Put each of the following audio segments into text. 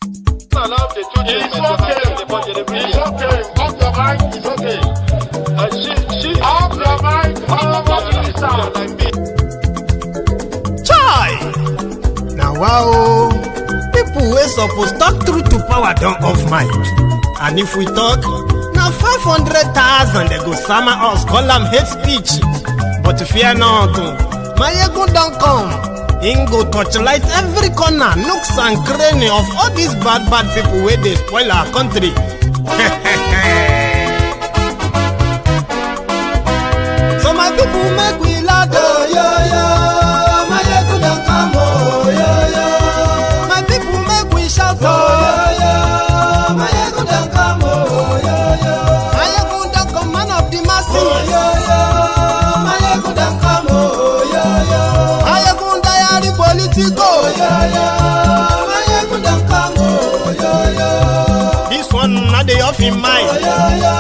It's okay. Off your mind. It's okay. Off your mind. Chai! Now wow, people wey suppose talk truth to power don't off mic. And if we talk, now 500,000 they go summer us, call them hate speech. But fear not, Mayegun don't come. Him go torchlight every corner, nooks and cranny of all these bad people where they spoil our country. So my people make we loud, oh, yo yo. Mayegun don't come, oh, yo yo. My people make we shout, oh, yo yo. Mayegun don't come, oh, yo yo. Mayegun don't come, man of the masses, oh, yo yo. Mayegun don't come, oh, yo yo. Mayegun diary politico, oh, yo yo. Mayegun don't come, oh, yo yo. This one not the off in mind, oh, yo yo.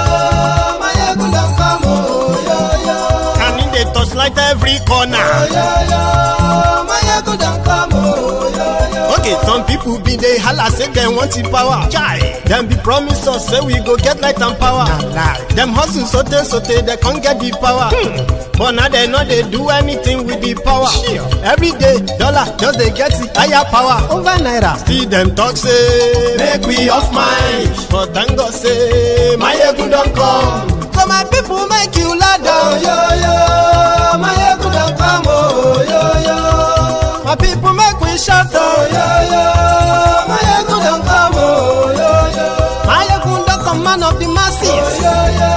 Mayegun don't come, oh, yo yo. Can in the touchlight every corner, oh, yo yo. Mayegun don't come, oh, yo yo. Okay, some people be they holla say they want the power. Chai, them be promise us say we go get light and power. Them hustle sote they can't get the power. But now they know they do anything with the power. Every day dollar just they get the higher power over naira. Still them talk say make we off mind. But thank God say Mayegun don't come. So my people make you loud, oh, yo yo. Mayegun don't come, oh, yo yo. My people make we shout, oh, yo yo. Mayegun don't come, oh, yo yo. Mayegun don't come, man of the masses, oh, yo yo.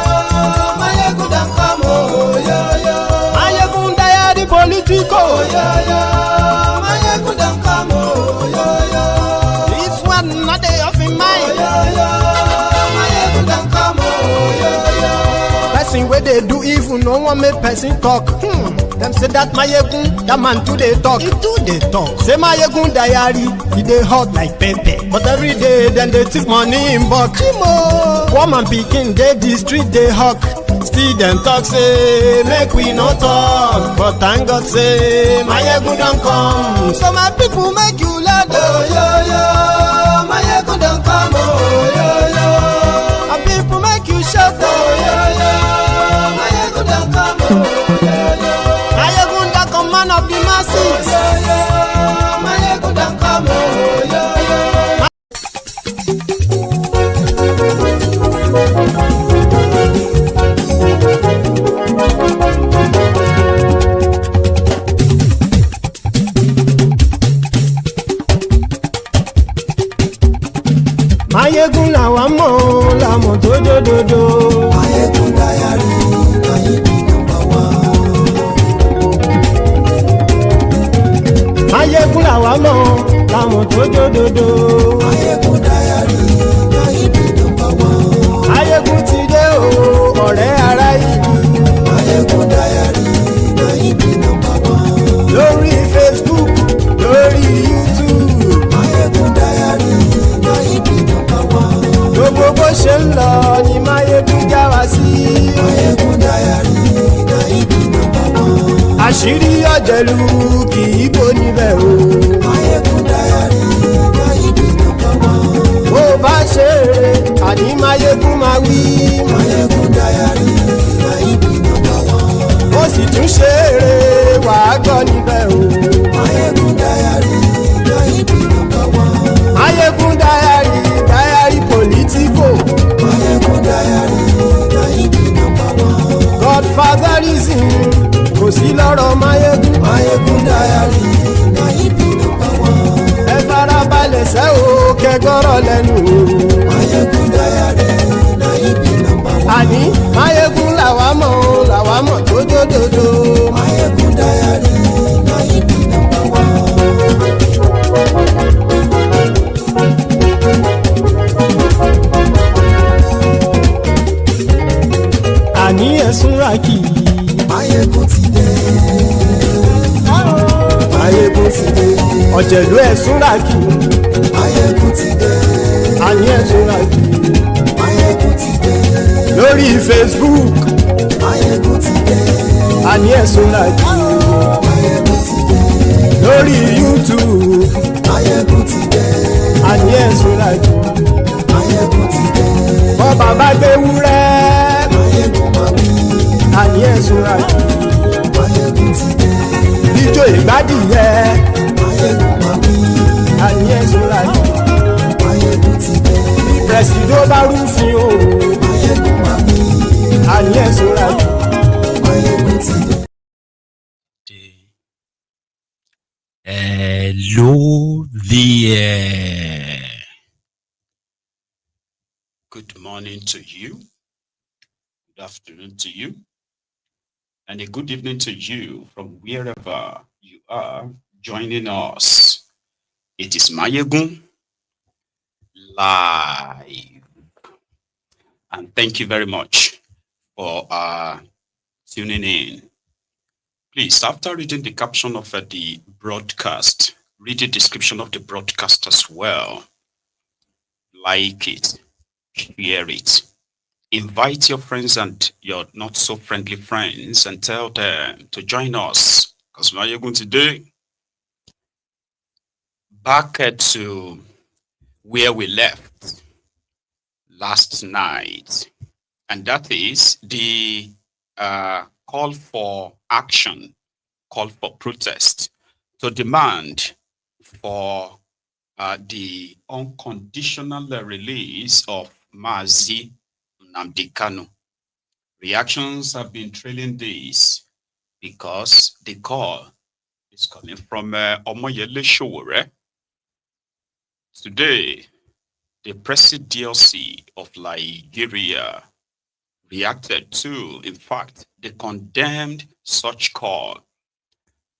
Mayegun don't come, oh, yo yo. Mayegun diary politico, oh, yo yo. Mayegun don't come, oh, yo yo. This one not they off in mind, oh, yo yo. Mayegun don't come, oh, yo yo. Person where they do evil, no one make person talk. Them say that Mayegun, that man too they talk. He too they talk. Say Mayegun diary, he they hot like pepper. But every day then they take money in bulk. Poor man picking, they the street they hawk. Still them talk say make we no talk. But thank God say Mayegun don't come. So my people make you loud, oh yo yo. Mayegun don't come, oh yo yo. My people make you shout, oh yo yo. Mayegun don't come, oh yo yo. Mayegun don't come, man of the masses, oh yo yo. Mayegun don't come, oh yo yo. Mayegun làwa mọ̀ làmọ̀ tó dòdòdò. Mayegun diary, Mayegun number one. Mayegun làwa mọ̀ làmọ̀ tó dòdòdò. Mayegun diary, Mayegun number one. Mayegun ti dé o, ọ̀rẹ́ ará ìlú. Mayegun diary, Mayegun number one. Lórí Facebook, lórí YouTube. Mayegun diary, Mayegun number one. Gbogbo bó ṣe ń lọ ni Mayegun já wa sí. Mayegun diary, Mayegun number one. Àṣírí ọ̀jẹ̀lú kì í bò níbẹ̀ o. Mayegun diary, Mayegun number one. Bó bá ṣe eré, àní Mayegun máa wí. Mayegun diary, Mayegun number one. Ó sì tún ṣe eré, wàá gbọ́ níbẹ̀ o. Mayegun diary, Mayegun number one. Mayegun diary, diary politico. Mayegun diary, Mayegun number one. Godfatherism kò sí lọ́rọ̀ Mayegun. Mayegun diary, Mayegun number one. Ẹ farabalẹ̀ sẹ́ o kẹgọ́rọ̀ lẹ́nu o. Mayegun diary, Mayegun number one. Àní Mayegun làwa mọ̀ tó dòdòdò. Mayegun diary, Mayegun number one. Àní ẹ̀sùn ràkì. Mayegun ti dé. Mayegun ti dé. Ọ̀jẹ̀lú ẹ̀sùn ràkì. Mayegun ti dé. Àní ẹ̀sùn ràkì. Mayegun ti dé. Lórí Facebook. Mayegun ti dé. Àní ẹ̀sùn ràkì. Mayegun ti dé. Lórí YouTube. Mayegun ti dé. Àní ẹ̀sùn ràkì. Ayé sora jù. Ayégun ti dé. Ijó ìgbádìyẹ. Ayégun máa bí. Ayé sora jù. Ayégun ti dé. Presido bá rúfin o. Ayégun máa bí. Ayé sora jù. Ayégun ti dé. Hello there. Good morning to you. Good afternoon to you. And a good evening to you from wherever you are joining us. It is Mayegun live. And thank you very much for tuning in. Please, after reading the caption of the broadcast, read the description of the broadcast as well. Like it, share it. Invite your friends and your not so friendly friends and tell them to join us. Because now you're going today back to where we left last night. And that is the call for action, call for protest, to demand for the unconditional release of Mazi Nnamdi Kanu. Reactions have been trailing this because the call is coming from Omoyele Sowore. Today, the Presidency of Nigeria reacted to, in fact, they condemned such call.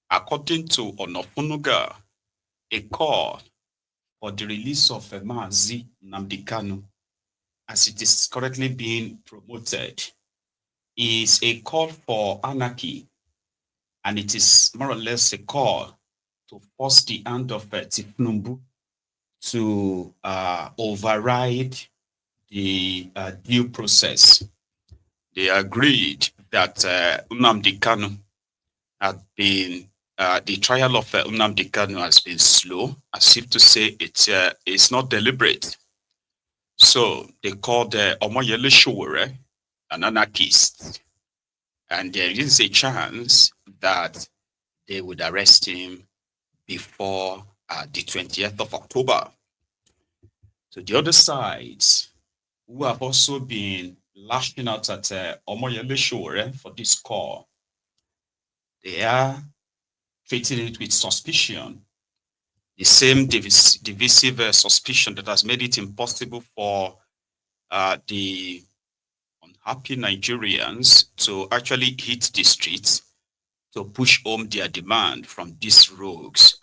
According to Onofunuga, a call for the release of Mazi Nnamdi Kanu, as it is currently being promoted, is a call for anarchy, and it is more or less a call to force the hand of Tinubu to override the due process. They agreed that Nnamdi Kanu had been, the trial of Nnamdi Kanu has been slow, as if to say it's not deliberate. So they called Omoyele Sowore an anarchist, and there is a chance that they would arrest him before the 20th of October. So the other sides, who have also been lashing out at Omoyele Sowore for this call, they are treating it with suspicion. The same divisive suspicion that has made it impossible for the unhappy Nigerians to actually hit the streets to push home their demand from these rogues.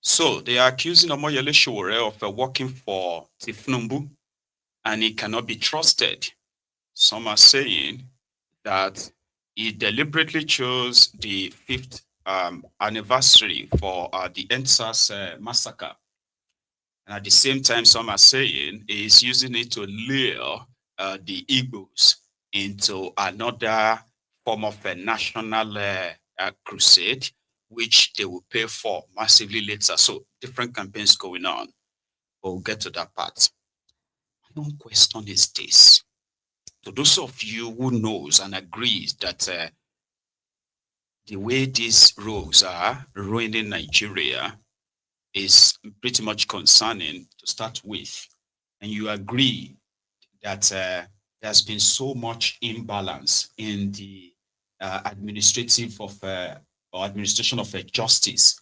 So they are accusing Omoyele Sowore of working for Tinubu, and he cannot be trusted. Some are saying that he deliberately chose the 5th anniversary for the endsars massacre. And at the same time, some are saying he's using it to lure the Igbos into another form of a national crusade, which they will pay for massively later. So different campaigns going on. But we'll get to that part. My own question is this. To those of you who knows and agrees that the way these rogues are ruining Nigeria is pretty much concerning to start with, and you agree that there's been so much imbalance in the administration of justice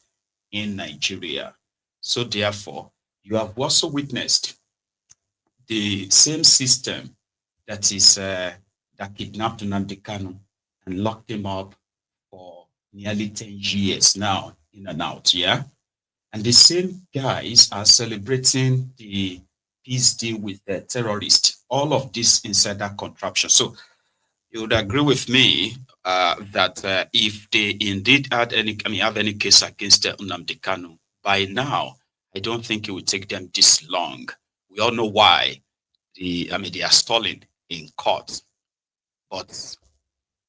in Nigeria. So therefore, you have also witnessed the same system that is that kidnapped Nnamdi Kanu and locked him up for nearly 10 years now, in and out, yeah? And the same guys are celebrating the peace deal with the terrorists. All of this insider contraption. So you would agree with me that if they indeed have any case against Nnamdi Kanu, by now, I don't think it would take them this long. We all know why. They are stalling in court. But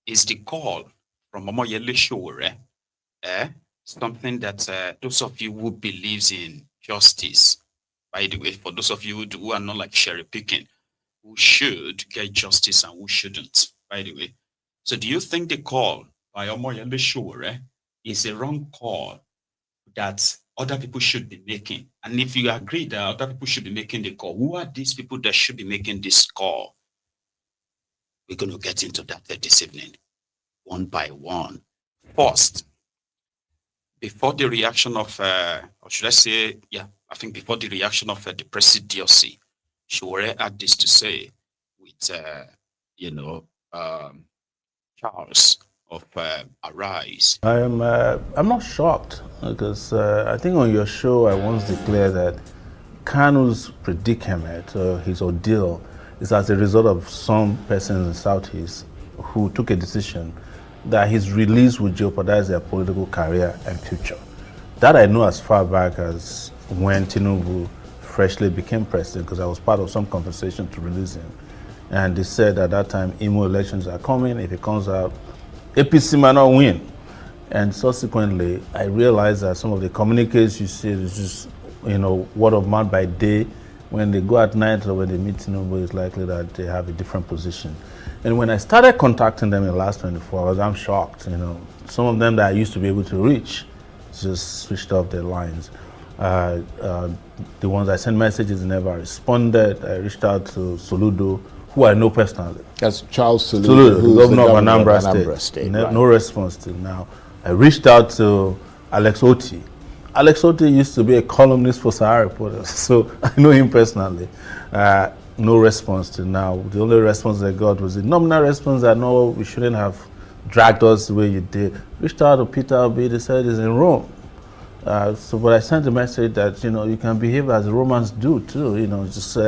is the call from Omoyele Sowore something that those of you who believes in justice, by the way, for those of you who are not like cherry picking, who should get justice and who shouldn't, by the way, So do you think the call by Omoyele Sowore is a wrong call that other people should be making? And if you agree that other people should be making the call, who are these people that should be making this call? We're going to get into that this evening, one by one. First, before the reaction of, or should I say, yeah, I think before the reaction of the Presidency, Sowore had this to say with, Charles of Arise. I'm not shocked because I think on your show I once declared that Kanu's predicament, his ordeal, is as a result of some persons in the Southeast who took a decision that his release would jeopardize their political career and future. That I know as far back as when Tinubu freshly became president, because I was part of some conversation to release him. And they said at that time, Imo elections are coming. If it comes out, APC might not win. And subsequently, I realized that some of the communiques you see is just, word of mouth by day. When they go at night or when they meet Tinubu, it's likely that they have a different position. And when I started contacting them in the last 24 hours, I'm shocked. Some of them that I used to be able to reach just switched off their lines. The ones I sent messages never responded. I reached out to Soludo, who I know personally. That's Charles Soludo, who's the governor of Anambra State. No response till now. I reached out to Alex Oti. Alex Oti used to be a columnist for Sahara Reporters, so I know him personally. No response till now. The only response I got was a nominal response that no, we shouldn't have dragged us the way you did. Reached out to Peter Obi, they said he's in Rome. But I sent a message that, you can behave as the Romans do too, just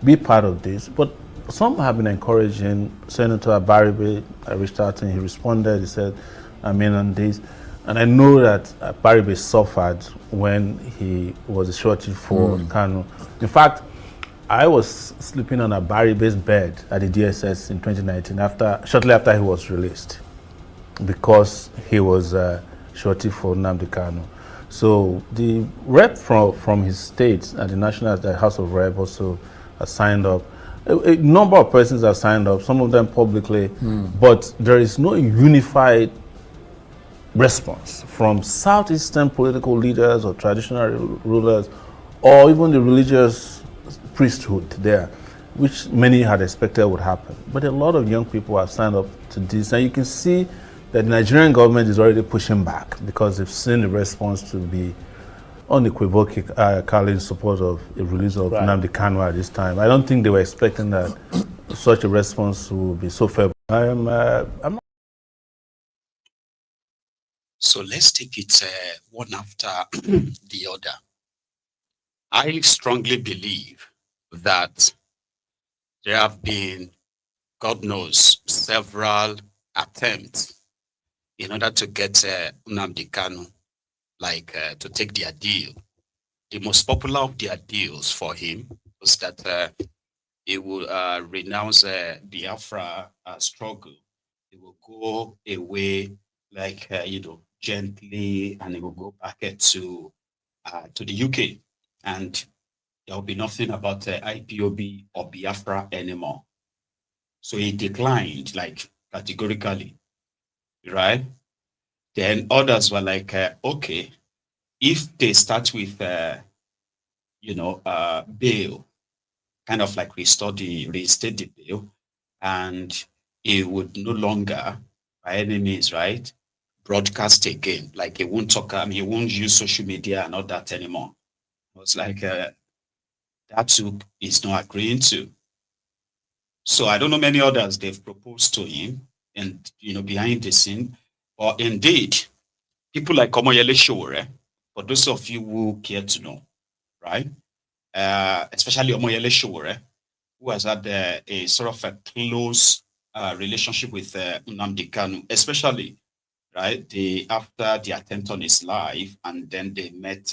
be part of this. But some have been encouraging. Senator Baribe, I reached out to him, he responded, he said, I'm in on this. And I know that Baribe suffered when he was a shorty for Kanu. In fact, I was sleeping on a Baribe's bed at the DSS in 2019, shortly after he was released, because he was shorty for Nnamdi Kanu. So the rep from his state at the National House of Rep also has signed up. A number of persons have signed up, some of them publicly, but there is no unified response from Southeastern political leaders or traditional rulers or even the religious priesthood there, which many had expected would happen. But a lot of young people have signed up to this, and you can see that the Nigerian government is already pushing back because they've seen the response to be unequivocally in support of the release of Nnamdi Kanu at this time. I don't think they were expecting that such a response would be so favorable. I'm not. So let's take it one after the other. I strongly believe that there have been, God knows, several attempts in order to get Nnamdi Kanu, to take their deal. The most popular of their deals for him was that he will renounce Biafra struggle. He will go away, gently, and he will go back to the UK, and there will be nothing about IPOB or Biafra anymore. So he declined, categorically, right? Then others were like, okay, if they start with, bail, kind of like reinstate the bail, and it would no longer, by any means, right, broadcast again. Like he won't talk, he won't use social media and all that anymore. It was like, that too is not agreeing to. So I don't know many others they've proposed to him and, behind the scene. Or indeed, people like Omoyele Sowore, for those of you who care to know, right? Especially Omoyele Sowore, who has had a sort of a close relationship with Nnamdi Kanu, especially, right? After the attempt on his life, and then they met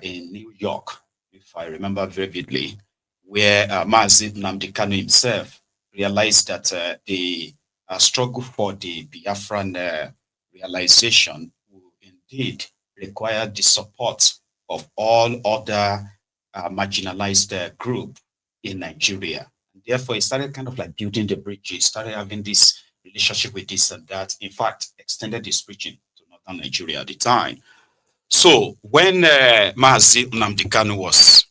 in New York, if I remember vividly, where Mazi Nnamdi Kanu himself realized that the struggle for the Biafran realization will indeed require the support of all other marginalized group in Nigeria. And therefore, he started kind of like building the bridges, started having this relationship with this and that. In fact, extended his preaching to northern Nigeria at the time. So when Mazi Nnamdi Kanu was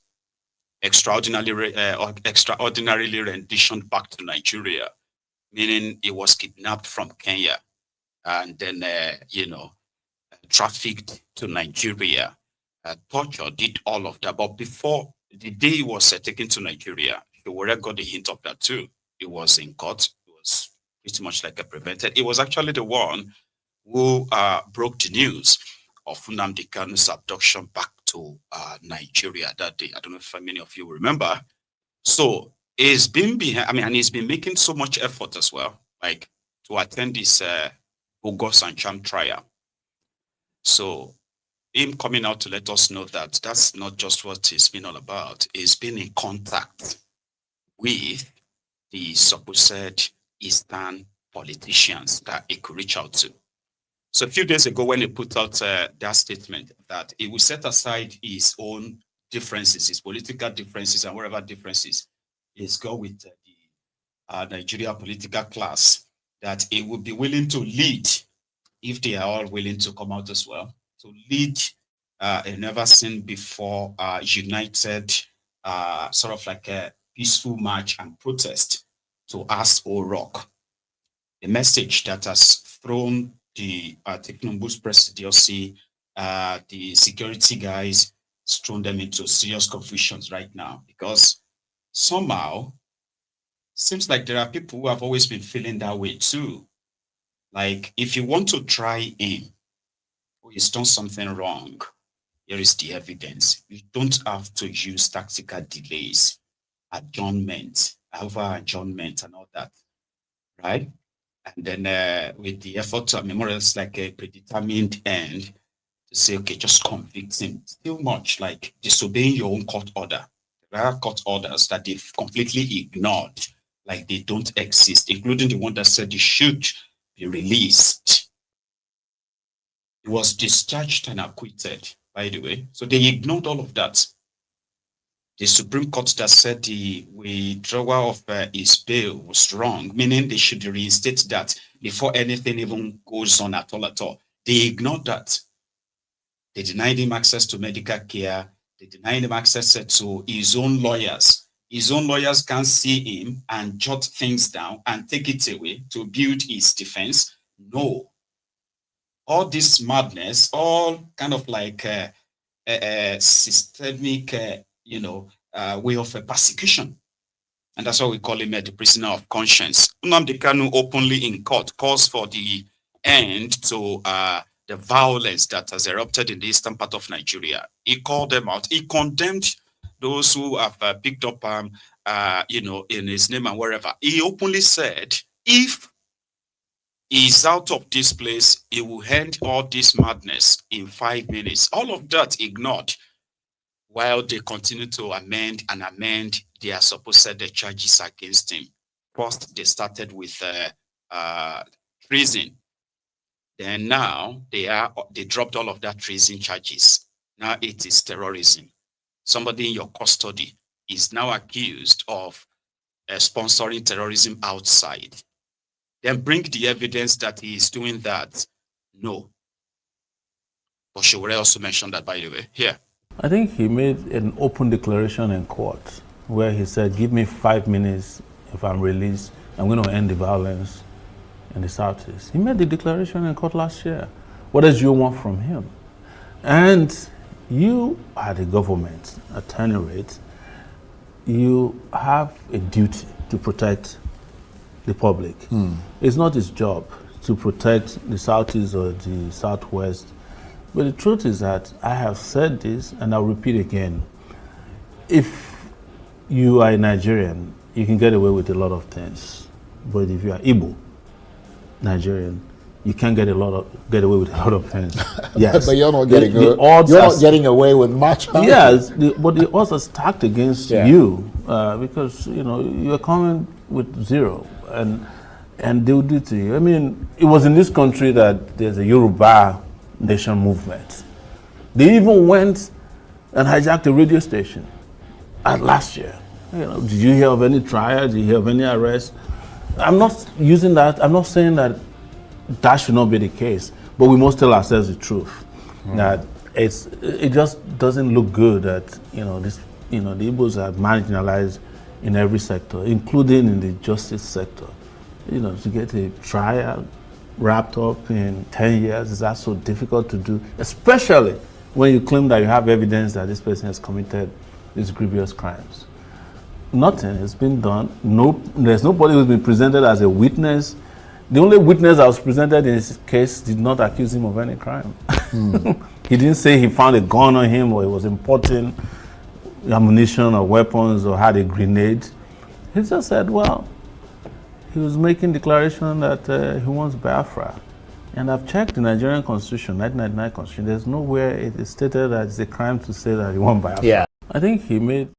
extraordinarily renditioned back to Nigeria, meaning he was kidnapped from Kenya and then, trafficked to Nigeria, tortured, did all of that. But before the day he was taken to Nigeria, Sowore got the hint of that too. He was in court. It was pretty much like a prevented. It was actually the one who broke the news of Nnamdi Kanu's abduction back to Nigeria that day. I don't know if many of you remember. So he's been behind, and he's been making so much effort as well, like to attend this bogus and sham trial. So him coming out to let us know that that's not just what it's been all about. He's been in contact with the supposed Eastern politicians that he could reach out to. So a few days ago, when he put out that statement that he will set aside his own differences, his political differences and whatever differences, he's go with the Nigeria political class, that he would be willing to lead, if they are all willing to come out as well, to lead a never seen before united sort of like a peaceful march and protest to Assholerock. A message that has thrown the Tinubu's presidency, the security guys, thrown them into serious confusions right now, because somehow seems like there are people who have always been feeling that way too. Like, if you want to try him, or he's done something wrong, here is the evidence. You don't have to use tactical delays, adjournment, over adjournment and all that, right? And then with the effort to memorialize like a predetermined end, to say, okay, just convict him. Still much like disobeying your own court order. There are court orders that they've completely ignored, like they don't exist, including the one that said he should be released. He was discharged and acquitted, by the way. So they ignored all of that. The Supreme Court that said the withdrawal of his bail was wrong, meaning they should reinstate that before anything even goes on at all. They ignored that. They denied him access to medical care. They denied him access to his own lawyers. His own lawyers can't see him and jot things down and take it away to build his defense. No. All this madness, all kind of like systemic, way of persecution. And that's why we call him the prisoner of conscience. Nnamdi Kanu openly in court calls for the end to the violence that has erupted in the eastern part of Nigeria. He called them out. He condemned those who have picked up, in his name and wherever. He openly said, if he's out of this place, he will end all this madness in 5 minutes. All of that ignored, while they continue to amend their supposed charges against him. First, they started with treason. Then now they dropped all of that treason charges. Now it is terrorism. Somebody in your custody is now accused of sponsoring terrorism outside. Then bring the evidence that he is doing that. No. But Sowore also mentioned that, by the way. Here. I think he made an open declaration in court where he said, give me 5 minutes. If I'm released, I'm going to end the violence in the Southeast. He made the declaration in court last year. What does you want from him? And you are the government, at any rate. You have a duty to protect the public. It's not his job to protect the Southeast or the Southwest. But the truth is that I have said this, and I'll repeat again. If you are a Nigerian, you can get away with a lot of things. But if you are Igbo, Nigerian, you can't get away with a lot of things. Yes, but you're not getting away with much. Yes, but the odds are stacked against you because you're coming with zero, and they'll do to you. I mean, it was in this country that there's a Yoruba nation movement. They even went and hijacked a radio station last year. Did you hear of any trial? Did you hear of any arrest? I'm not using that. I'm not saying that that should not be the case, but we must tell ourselves the truth. That it just doesn't look good that the Igbos are marginalized in every sector, including in the justice sector. To get a trial wrapped up in 10 years is that so difficult to do, especially when you claim that you have evidence that this person has committed these grievous crimes. Nothing has been done. There's nobody who's been presented as a witness. The only witness that was presented in this case did not accuse him of any crime. He didn't say he found a gun on him or he was importing ammunition or weapons or had a grenade. He just said, well, he was making declaration that he wants Biafra. And I've checked the Nigerian Constitution, 1999 Constitution. There's nowhere it is stated that it's a crime to say that he wants Biafra. Yeah. I think he made...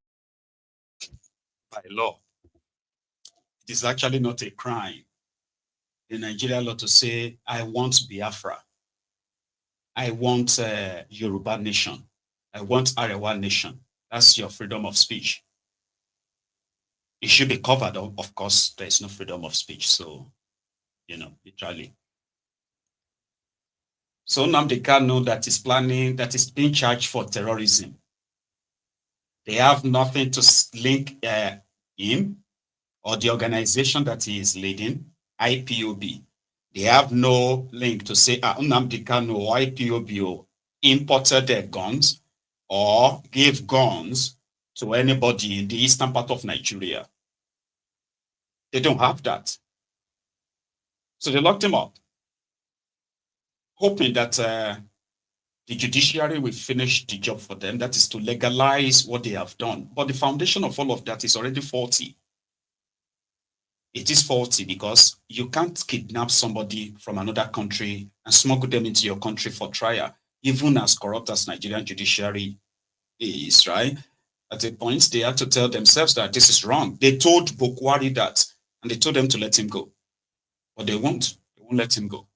By law, it is actually not a crime in Nigeria law to say, I want Biafra. I want Yoruba nation. I want Arewa nation. That's your freedom of speech. It should be covered. Of course, there is no freedom of speech. So, literally. So Nnamdi Kanu that is planning, that is being charged for terrorism. They have nothing to link him or the organization that he is leading, IPOB. They have no link to say Nnamdi Kanu or IPOB imported their guns or gave guns to anybody in the eastern part of Nigeria. They don't have that. So they locked him up, hoping that the judiciary will finish the job for them. That is to legalize what they have done. But the foundation of all of that is already faulty. It is faulty because you can't kidnap somebody from another country and smuggle them into your country for trial, even as corrupt as Nigerian judiciary is, right? At a point, they had to tell themselves that this is wrong. They told Bokwari that, and they told them to let him go. But they won't. They won't let him go.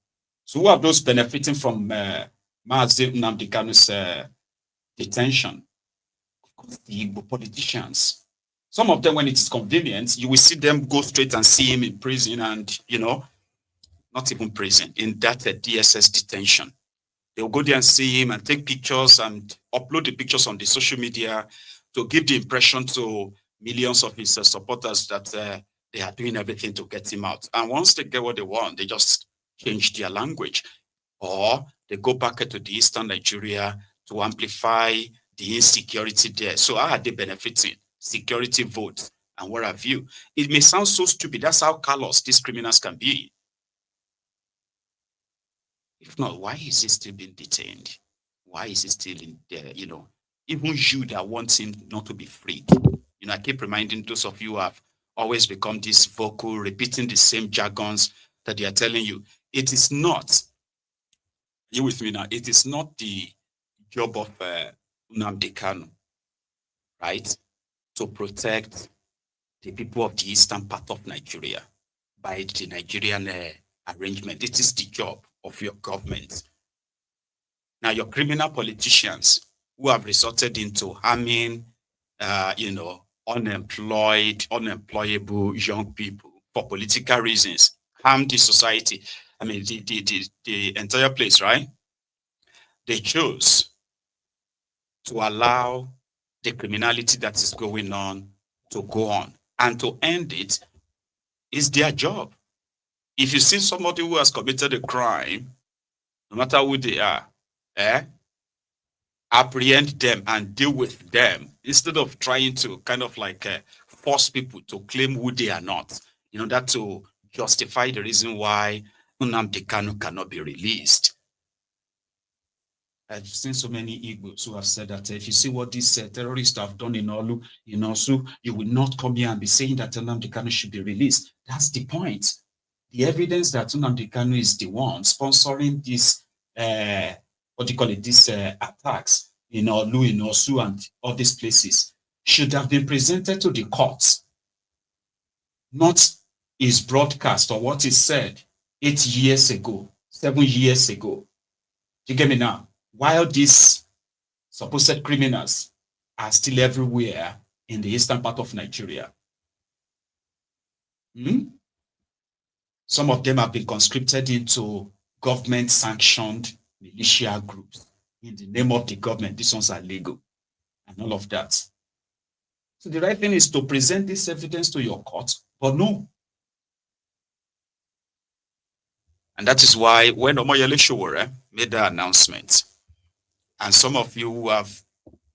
So who are those benefiting from Nnamdi Kanu's detention? Of course, the Igbo politicians. Some of them, when it is convenient, you will see them go straight and see him in prison and, not even prison, in that DSS detention. They will go there and see him and take pictures and upload the pictures on the social media to give the impression to millions of his supporters that they are doing everything to get him out. And once they get what they want, they just change their language. Or they go back to the eastern Nigeria to amplify the insecurity there. So how are they benefiting? Security votes and what have you. It may sound so stupid. That's how callous these criminals can be. If not, why is he still being detained? Why is he still in there? Even you that want him not to be freed. I keep reminding those of you who have always become this vocal, repeating the same jargons that they are telling you. It is not, you with me now, it is not the job of Nnamdi Kanu, right? To protect the people of the eastern part of Nigeria by the Nigerian arrangement. It is the job of your government. Now, your criminal politicians who have resorted into harming, unemployable young people for political reasons, harm the society. I mean, the entire place, right? They chose to allow the criminality that is going on to go on, and to end it is their job. If you see somebody who has committed a crime, no matter who they are, apprehend them and deal with them instead of trying to kind of like force people to claim who they are not, in order to justify the reason why Nnamdi Kanu cannot be released. I've seen so many Igbos who have said that if you see what these terrorists have done in Olu, in Osun, you will not come here and be saying that Nnamdi Kanu should be released. That's the point. The evidence that Nnamdi Kanu is the one sponsoring these, these attacks in Olu, in Osun, and all these places should have been presented to the courts, not his broadcast or what he said 8 years ago, 7 years ago. Do you get me now? While these supposed criminals are still everywhere in the eastern part of Nigeria. Some of them have been conscripted into government-sanctioned militia groups in the name of the government. These ones are legal and all of that. So the right thing is to present this evidence to your court, but no. And that is why when Omoyele Sowore made the announcement, and some of you who have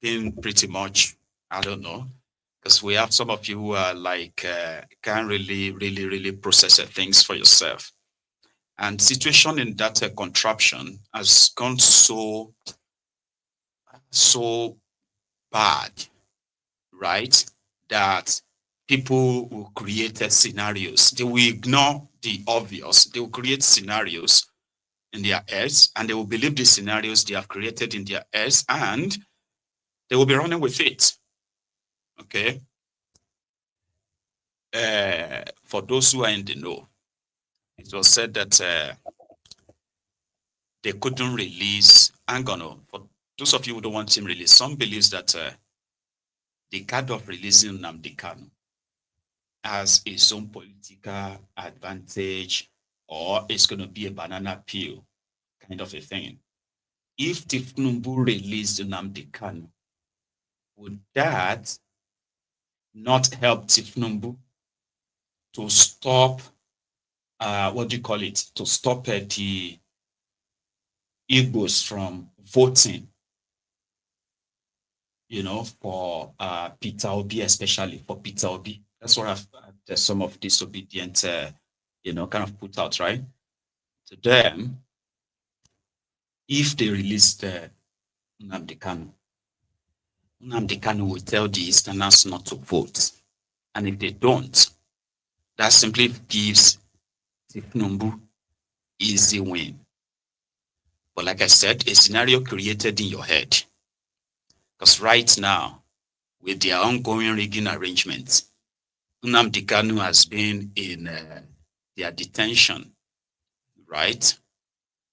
been pretty much, I don't know, because we have some of you who are like, can't really process things for yourself. And situation in that contraption has gone so bad, right? That people will create scenarios. They will ignore the obvious. They will create scenarios in their heads, and they will believe the scenarios they have created in their heads, and they will be running with it. Okay? For those who are in the know, it was said that they couldn't release Angono. For those of you who don't want him released, some believes that the card of releasing Nnamdi Kanu has its own political advantage, or it's going to be a banana peel kind of a thing. If Tinubu released Nnamdi Kanu, would that not help Tinubu to stop, to stop the Igbos from voting, for Peter Obi, especially for Peter Obi? That's what some of disobedient, kind of put out, right? To them, if they released Nnamdi Kanu will tell the Easterners not to vote. And if they don't, that simply gives Tinubu easy win. But like I said, a scenario created in your head. Because right now, with their ongoing rigging arrangements, Nnamdi Kanu has been in their detention, right?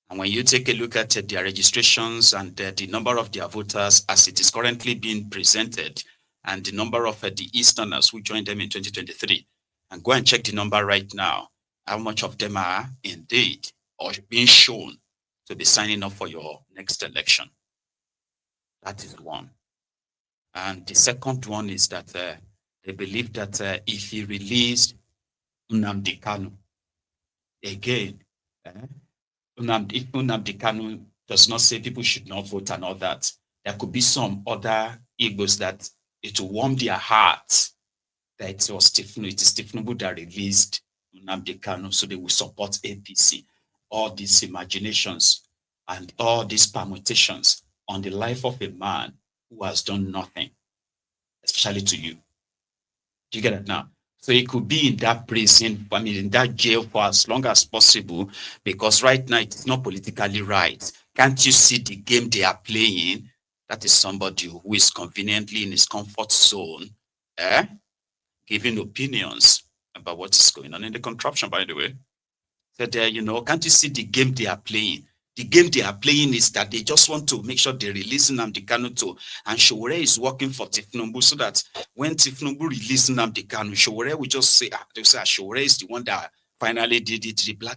And when you take a look at their registrations and the number of their voters as it is currently being presented, and the number of the Easterners who joined them in 2023, and go and check the number right now, how much of them are indeed or being shown to be signing up for your next election. That is one. And the second one is that they believe that if he released Nnamdi Kanu, again, if Nnamdi Kanu does not say people should not vote and all that, there could be some other Igbos that it will warm their hearts that it is Tinubu that released Nnamdi Kanu, so they will support APC. All these imaginations and all these permutations on the life of a man who has done nothing, especially to you. Do you get it now? So it could be in that prison, in that jail for as long as possible, because right now it's not politically right. Can't you see the game they are playing? That is somebody who is conveniently in his comfort zone, giving opinions about what is going on in the contraption, by the way. That, can't you see the game they are playing? The game they are playing is that they just want to make sure they release Nnamdi Kanu and Sowore is working for Tinubu, so that when Tinubu releases Nnamdi Kanu, Sowore will just say, they'll say, Sowore is the one that finally did it, the blah.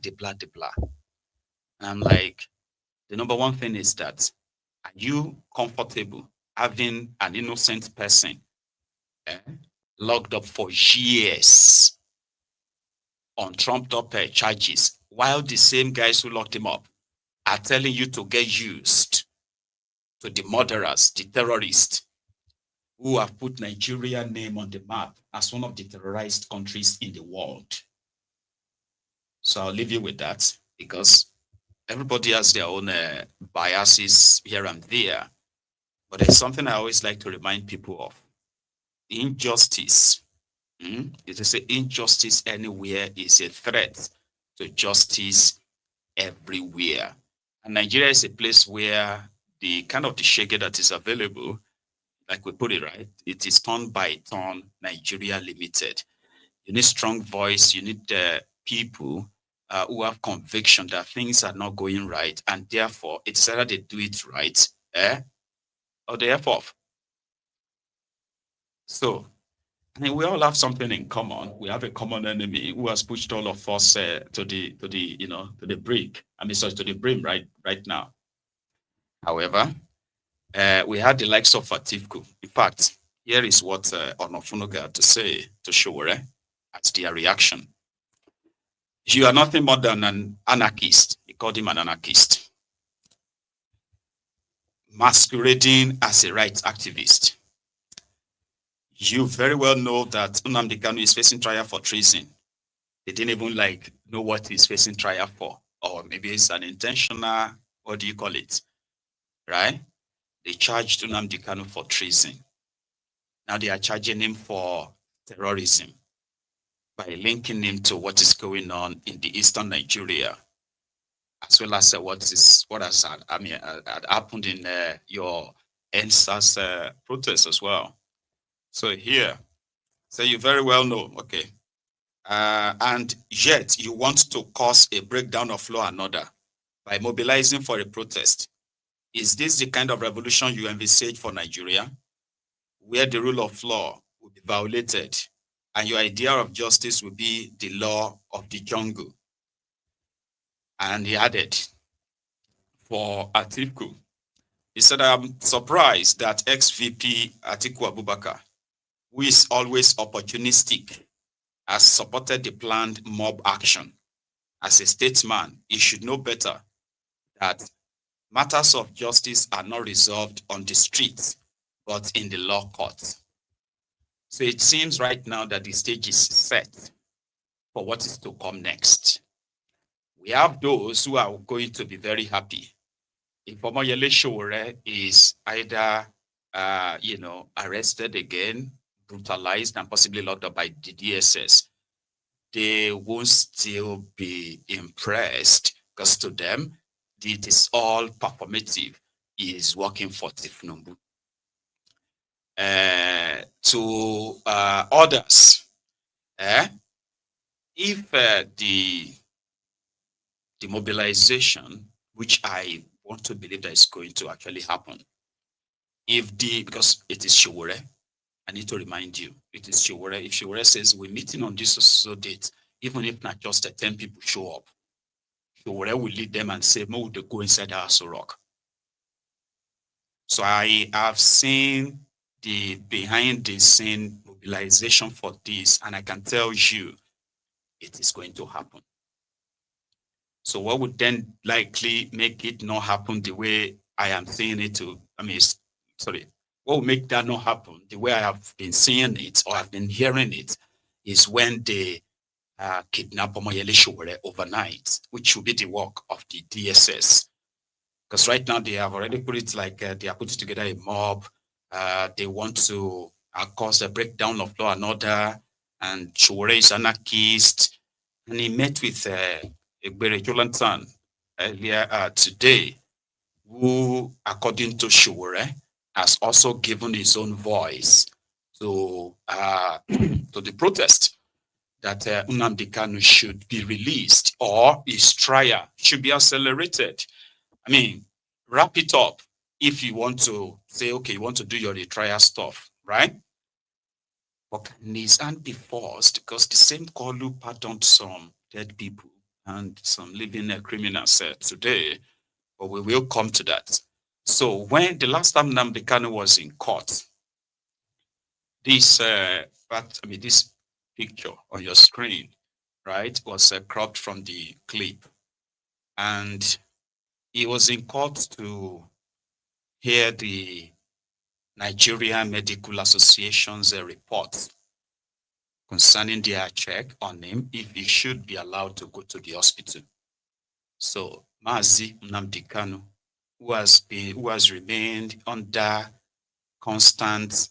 And I'm like, the number one thing is that, are you comfortable having an innocent person locked up for years on trumped-up charges, while the same guys who locked him up are telling you to get used to the murderers, the terrorists, who have put Nigeria's name on the map as one of the terrorized countries in the world? So I'll leave you with that, because everybody has their own biases here and there. But there's something I always like to remind people of. Injustice. It is injustice anywhere is a threat to justice everywhere. And Nigeria is a place where the kind of the shege that is available, like we put it, right, it is turn by turn Nigeria Limited. You need strong voice, you need people who have conviction that things are not going right, and therefore it's either they do it right or they F off. So I mean, we all have something in common. We have a common enemy who has pushed all of us to the brink. I mean, sorry, to the brim right now. However, we had the likes of Atiku. In fact, here is what Onofunoga had to say to Sowore at their reaction. You are nothing more than an anarchist. He called him an anarchist, masquerading as a rights activist. You very well know that Nnamdi Kanu is facing trial for treason. They didn't even know what he's facing trial for, or maybe it's an intentional, what do you call it, right? They charged Nnamdi Kanu for treason. Now they are charging him for terrorism by linking him to what is going on in the eastern Nigeria, as well as what has happened in your endsars protest as well. So here, so you very well know, okay, and yet you want to cause a breakdown of law and order by mobilizing for a protest. Is this the kind of revolution you envisage for Nigeria, where the rule of law will be violated and your idea of justice will be the law of the jungle? And he added, for Atiku, he said, I'm surprised that ex-VP Atiku Abubakar, who is always opportunistic, has supported the planned mob action. As a statesman, he should know better that matters of justice are not resolved on the streets, but in the law courts. So it seems right now that the stage is set for what is to come next. We have those who are going to be very happy if Omoyele Sowore is either arrested again, brutalized, and possibly locked up by the DSS. They won't still be impressed, because to them, it is all performative. He is working for Tinubu. To others, if the mobilization, which I want to believe that is going to actually happen, because it is Sowore, I need to remind you, it is Sowore. If Sowore says we're meeting on this so date, even if not just 10 people show up, Sowore will lead them and say, "Mo, they go inside the Assholerock." So I have seen the behind the scene mobilization for this, and I can tell you it is going to happen. So what would then likely make it not happen the way I am seeing it what will make that not happen the way I have been seeing it or I've been hearing it is when they kidnap Omoyele Sowore overnight, which will be the work of the DSS. Because right now they have already put it they are putting together a mob. They want to cause a breakdown of law and order, and Sowore is anarchist. And he met with Jonathan earlier today, who, according to Sowore, has also given his own voice to the protest that Nnamdi Kanu should be released or his trial should be accelerated. I mean, wrap it up if you want to say, okay, you want to do your retrial stuff, right? But can his hand be forced? Because the same Koolu pardoned some dead people and some living criminals today, but we will come to that. So when the last time Nnamdi Kanu was in court, this picture on your screen, right, was cropped from the clip, and he was in court to hear the Nigerian Medical Association's report concerning their check on him if he should be allowed to go to the hospital. So Mazi Nnamdi Kanu, who has remained under constant,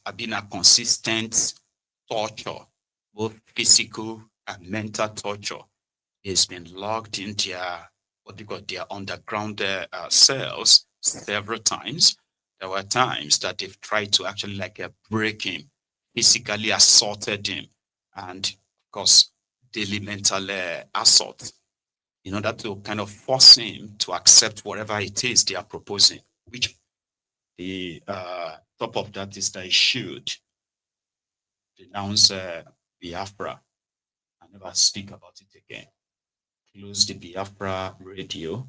consistent torture, both physical and mental torture. He's been locked in their underground cells several times. There were times that they've tried to actually break him, physically assaulted him, and of course, daily mental assault, in order to kind of force him to accept whatever it is they are proposing, which the top of that is that he should denounce Biafra and never speak about it again. Close the Biafra radio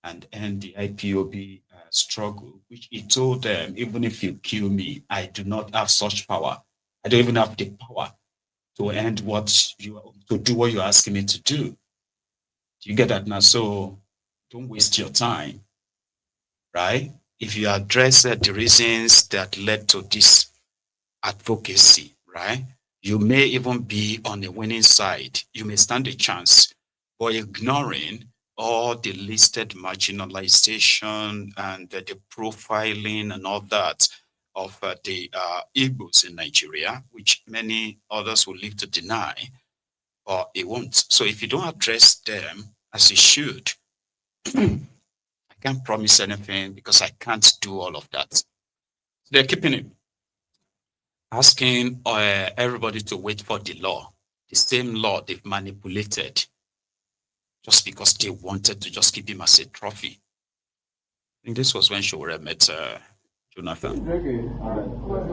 and end the IPOB struggle, which he told them, even if you kill me, I do not have such power. I don't even have the power to end to do what you're asking me to do. Do you get that now? So don't waste your time, right? If you address the reasons that led to this advocacy, right? You may even be on the winning side. You may stand a chance, but ignoring all the listed marginalization and the profiling and all that of the Igbos in Nigeria, which many others will live to deny, or it won't. So if you don't address them as you should, I can't promise anything because I can't do all of that. They're keeping it. Asking everybody to wait for the law, the same law they've manipulated just because they wanted to just keep him as a trophy. I think this was when Sowore met Jonathan. Okay, all right.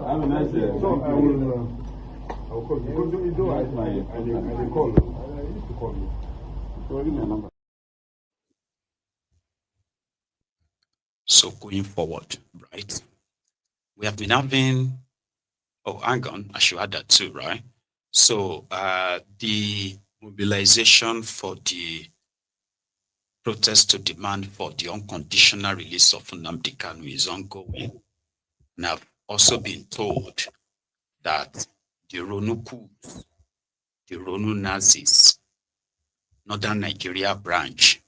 Have a nice day. So I will call you. You do I call you. I used to call you. So give me a number. So going forward, right? We have been having, oh, hang on, I should add that too, right? So the mobilization for the protest to demand for the unconditional release of Nnamdi Kanu is ongoing. And I've also been told that the Ronukus, the Ronu Nazis, Northern Nigeria branch,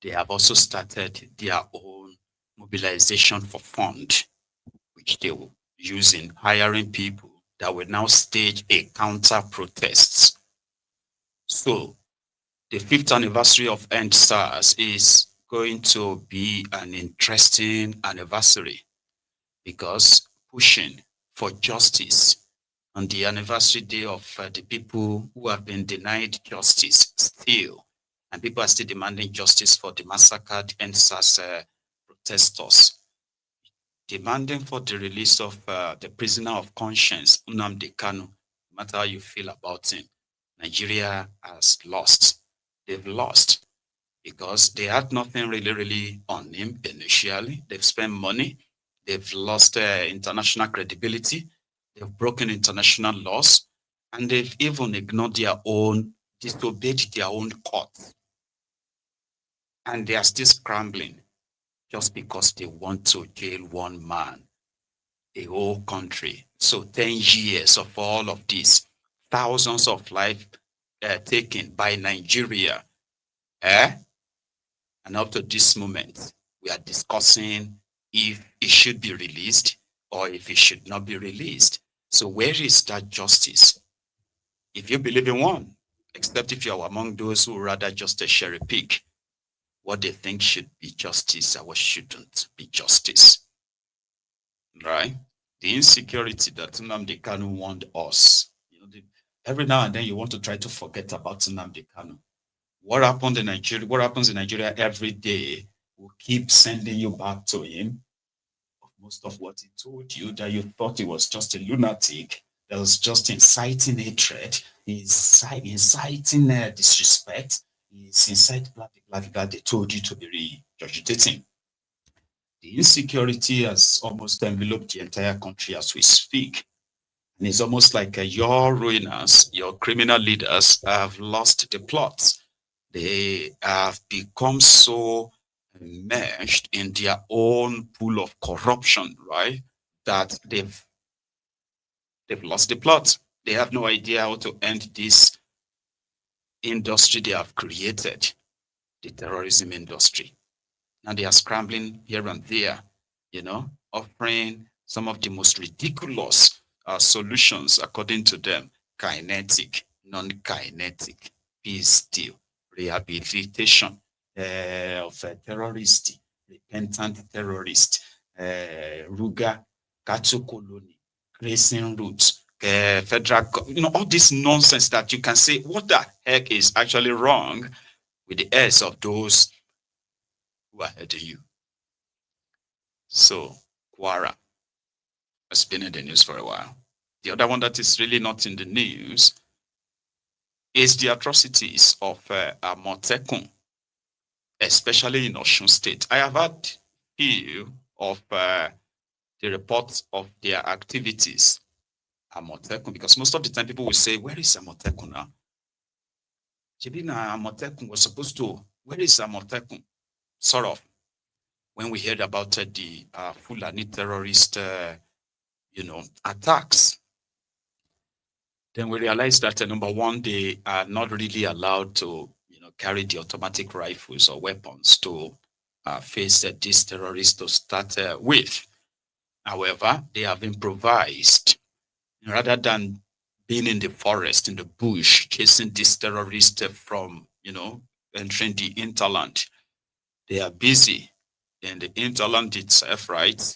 they have also started their own mobilization for fund, which they will use in hiring people that will now stage a counter protests. So the 5th anniversary of endsars is going to be an interesting anniversary because pushing for justice on the anniversary day of the people who have been denied justice still, and people are still demanding justice for the massacred endsars protesters, demanding for the release of the prisoner of conscience, Nnamdi Kanu. No matter how you feel about him, Nigeria has lost. They've lost because they had nothing really on him initially. They've spent money. They've lost international credibility. They've broken international laws. And they've even ignored their own, disobeyed their own courts. And they are still scrambling just because they want to jail one man, a whole country. So 10 years of all of this, thousands of lives taken by Nigeria. And up to this moment, we are discussing if it should be released or if it should not be released. So where is that justice? If you believe in one, except if you are among those who rather just a cherry pick what they think should be justice and what shouldn't be justice. Right? The insecurity that Nnamdi Kanu warned us. Every now and then you want to try to forget about Nnamdi Kanu. What happens in Nigeria every day will keep sending you back to him. Most of what he told you that you thought he was just a lunatic, that was just inciting hatred, inciting disrespect, he's inciting blah, they told you to be regurgitating. The insecurity has almost enveloped the entire country as we speak. And it's almost like your ruiners, your criminal leaders have lost the plot. They have become so enmeshed in their own pool of corruption, right? That they've lost the plot. They have no idea how to end this industry they have created, the terrorism industry. Now they are scrambling here and there, offering some of the most ridiculous solutions according to them: kinetic, non-kinetic, peace deal, rehabilitation of a terrorist, repentant terrorist, Ruga, Katu colony, grazing routes, federal, all this nonsense that you can say, what the heck is actually wrong with the heirs of those who are ahead of you? So, Kwara has been in the news for a while. The other one that is really not in the news is the atrocities of Amotekun, especially in Osun State. I have had few of the reports of their activities, Amotekun, because most of the time people will say, where is Amotekun now? Amotekun was supposed to, where is Amotekun? Sort of. When we heard about the Fulani terrorist, attacks, then we realized that number one, they are not really allowed to, carry the automatic rifles or weapons to face these terrorists to start with. However, they have improvised. Rather than being in the forest, in the bush, chasing these terrorists from, entering the hinterland, they are busy in the hinterland itself, right?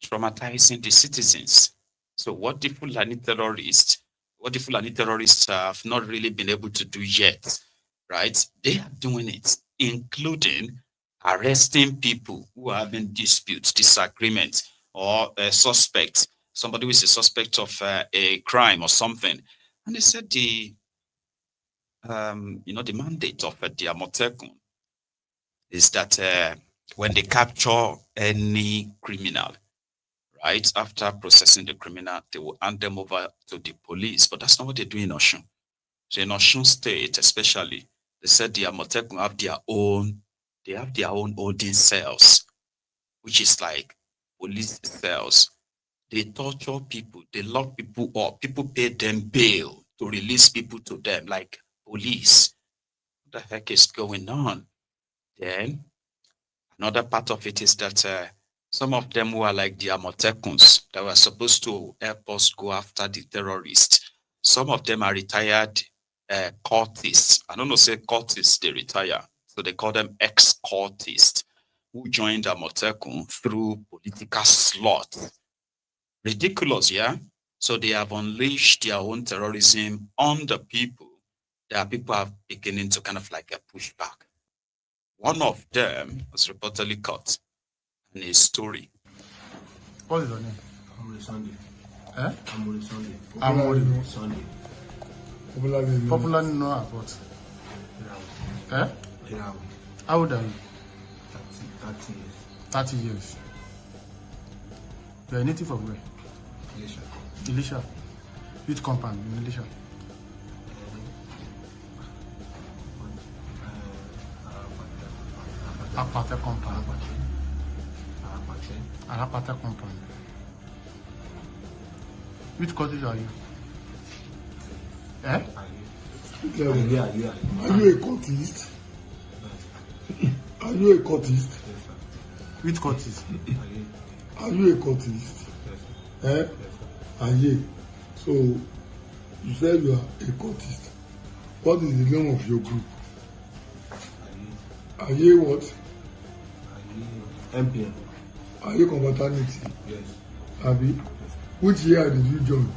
Traumatizing the citizens. So what the Fulani terrorists have not really been able to do yet, right? They are doing it, including arresting people who are having disputes, disagreements, or a suspect, somebody who is a suspect of a crime or something. And they said the mandate of the Amotekun is that when they capture any criminal, right, after processing the criminal, they will hand them over to the police. But that's not what they do in Osun. So in Osun State, especially, they said the Amotekun have their own holding cells, which is like police cells. They torture people, they lock people up, people pay them bail to release people to them, like police. What the heck is going on? Then another part of it is that some of them who are like the Amotekuns that were supposed to help us go after the terrorists, some of them are retired cultists. I don't know, say cultists, they retire. So they call them ex-cultists who joined Amotekun through political slot. Ridiculous, yeah? So they have unleashed their own terrorism on the people. There are people are beginning to kind of like a pushback. One of them was reportedly caught in his story. What is your name? Amori Sunday. Eh? Amori Sunday. Amori Sunday. Popularly known as what? Eh? Yeah. How old are you? 30 years. 30 years. You are a native of where? Elisha. Elisha. Which compound in Elisha? Apate compound. Apate compound. Which country are you? Eh? Are you a cultist? Are you a cultist? Which cultist? Are you a cultist? Eh? Aye. So you said you are a cultist. What is the name of your group? Aye what? MPN. Are you confraternity? Yes. Abi? Yes. Which year did you join?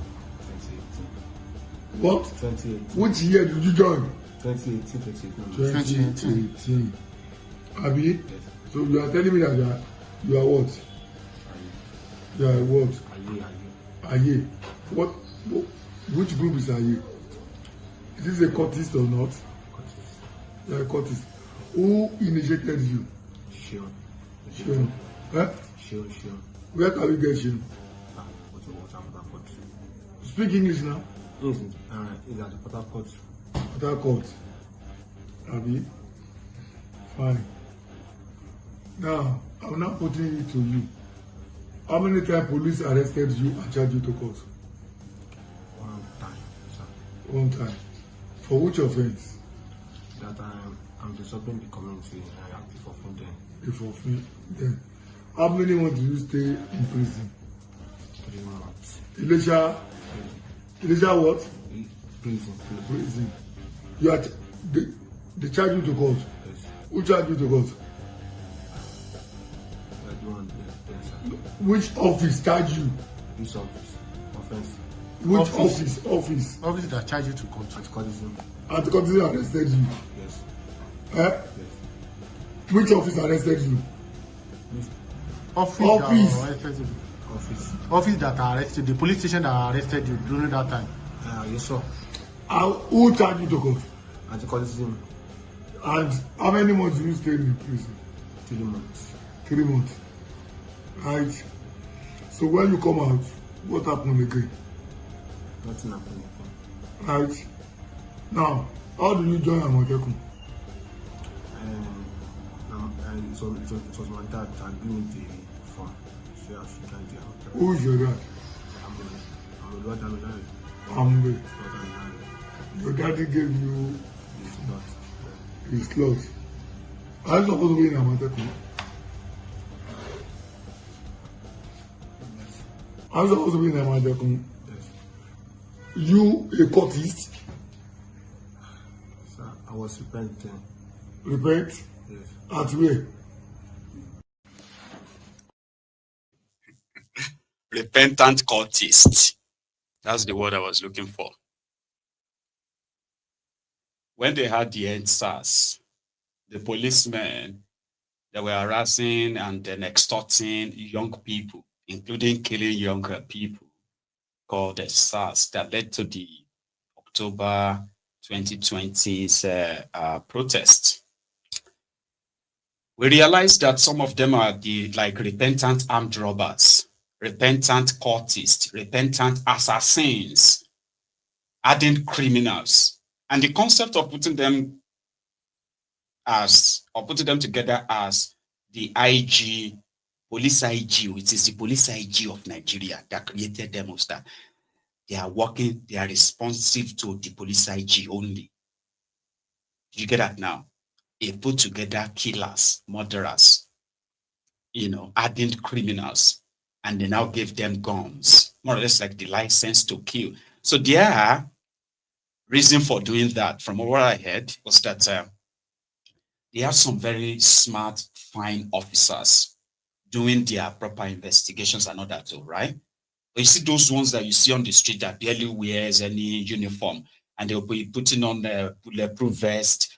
2018. What? 2018. Which year did you join? 2018. 2018. Abi? Yes. So you are telling me that you are what? You are what? Aye. What? Which group is Aye? Is this a cultist or not? Cultist. You are a cultist. Who initiated you? Sure. Huh? Sure. Where can we get you? Speak English now. Yes. It's at the Port Harcourt. Abi? Fine. Now, I'm now putting it to you. How many times police arrested you and charged you to court? One time, sir. One time. For which offense? That I'm disturbing the community and I have to fulfill them. Before then. How many months did you stay in prison? 3 months. Elisha what? Prison. You are they charge you to court. Yes. Who charged you to court? Which office charged you? This office. Offense. Which office? Office that charge you to court. Anti-corruption arrested you. Yes. Eh? Yes. Which office arrested you? Office. Office that arrested, the police station that arrested you during that time. Yes, sir. Who charged you to court? Anti-cultism. And how many months did you stay in the prison? 3 months. 3 months. Right. So when you come out, what happened again? Nothing happened again. Right. Now, how did you join Amotekun? It was my dad that gave me the form. So I should join the Amotekun. Who is your dad? I'm Your daddy gave you not. his slot. Are you supposed to be in Amotekun? Are you supposed to be in Amotekun? Yes. You a courtist? Sir, I was repenting. Repent? Yes. At where? Repentant cultist. That's the word I was looking for. When they had the endsars, the policemen that were harassing and then extorting young people, including killing younger people, called the SARS, that led to the October 2020's protest. We realized that some of them are the repentant armed robbers, repentant cultists, repentant assassins, hardened criminals. And the concept of putting them together as the IG, police IG, which is the police IG of Nigeria that created them, was that they are responsive to the police IG only. Did you get that now? They put together killers, murderers, hardened criminals, and they now give them guns, more or less like the license to kill. So their reason for doing that, from what I heard, was that they have some very smart, fine officers doing their proper investigations and all that too, right? But you see those ones that you see on the street that barely wears any uniform, and they'll be putting on a bulletproof vest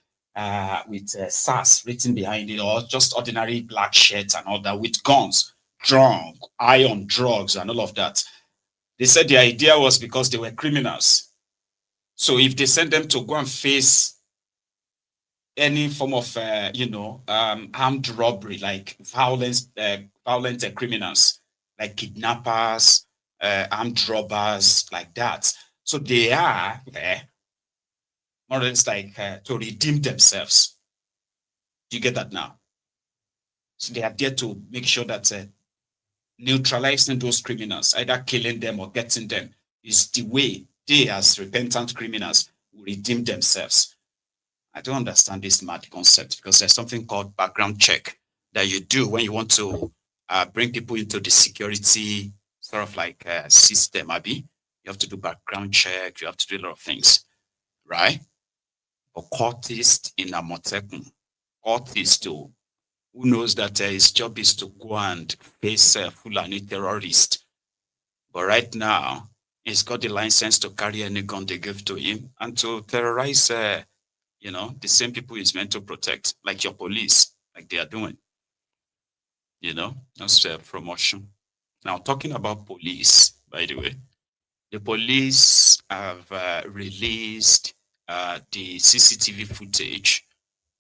with SARS written behind it, or just ordinary black shirts and all that, with guns, drunk, high on drugs and all of that. They said the idea was because they were criminals. So if they send them to go and face any form of, armed robbery, like violent criminals, like kidnappers, armed robbers, like that. So they are there, more or less to redeem themselves. Do you get that now? So they are there to make sure that neutralizing those criminals, either killing them or getting them, is the way they, as repentant criminals, will redeem themselves. I don't understand this mad concept, because there's something called background check that you do when you want to bring people into the security sort of system, Abby. You have to do background check, you have to do a lot of things, right? But cultist in Amotekun, cultist too, who knows that his job is to go and face Fulani terrorists. But right now, he's got the license to carry any gun they give to him and to terrorize, the same people he's meant to protect, like your police, like they are doing. That's promotion. Now, talking about police, by the way, the police have released the CCTV footage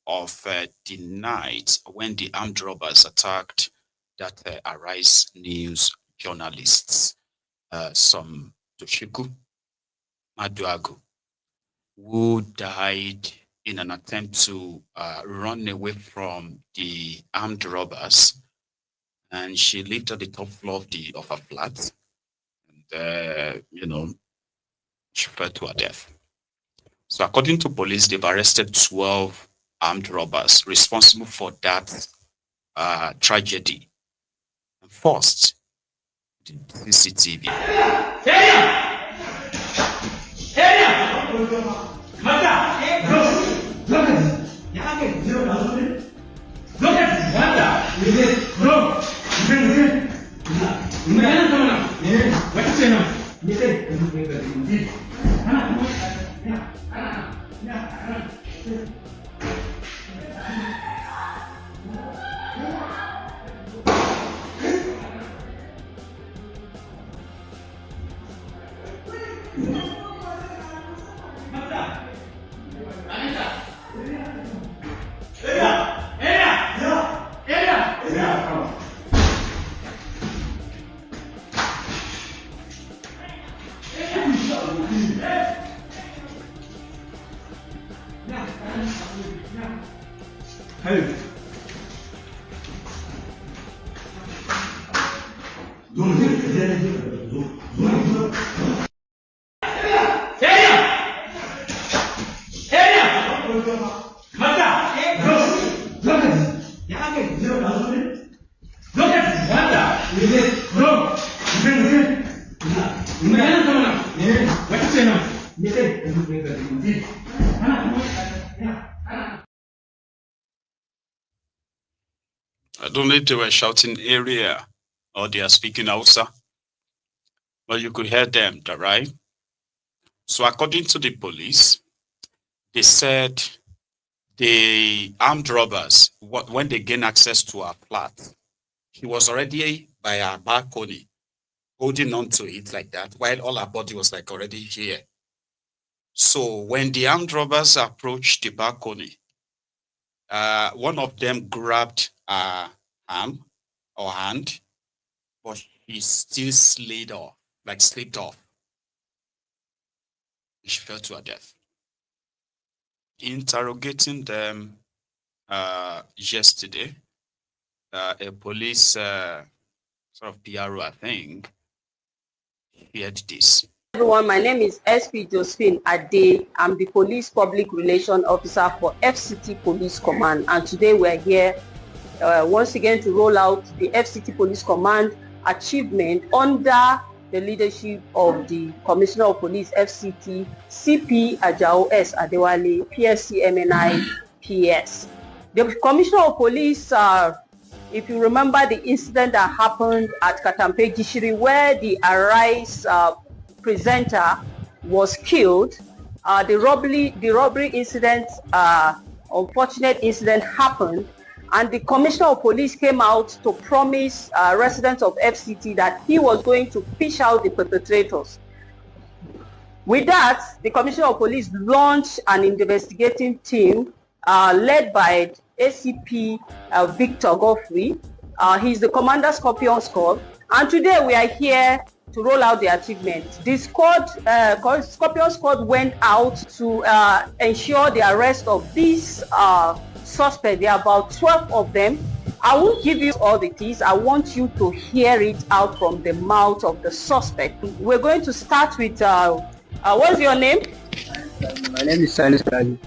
of the night when the armed robbers attacked that Arise News journalists, some Toshiku Maduagu, who died in an attempt to run away from the armed robbers. And she lived at the top floor of her flat. And, she fell to her death. So according to police, they've arrested 12 armed robbers responsible for that tragedy. And first, the CCTV. I don't know if they were shouting area or they are speaking Hausa, but you could hear them, right? So according to the police, they said the armed robbers, when they gained access to our flat, he was already by our balcony, holding on to it like that, while all our body was like already here. So when the armed robbers approached the balcony, one of them grabbed her arm or hand, but he still slipped off. She fell to her death. Interrogating them yesterday, a police sort of PRO, I think, heard this. Everyone, my name is SP Josephine Ade. I'm the Police Public Relations Officer for FCT Police Command, and today we're here once again to roll out the FCT Police Command achievement under the leadership of the Commissioner of Police FCT, CP Ajao S. Adewale, PSC MNI PS. The Commissioner of Police, if you remember the incident that happened at Katampe Gishiri, where the Arise presenter was killed, the robbery incident, unfortunate incident happened, and the Commissioner of Police came out to promise residents of FCT that he was going to fish out the perpetrators. With that, the Commissioner of Police launched an investigating team led by ACP Victor Godfrey. He's the Commander Scorpion Squad, and today we are here to roll out the achievement. The squad, Scorpion Squad, went out to ensure the arrest of these suspects. There are about 12 of them. I won't give you all the keys. I want you to hear it out from the mouth of the suspect. We're going to start with, what's your name? My name is Salis Raju.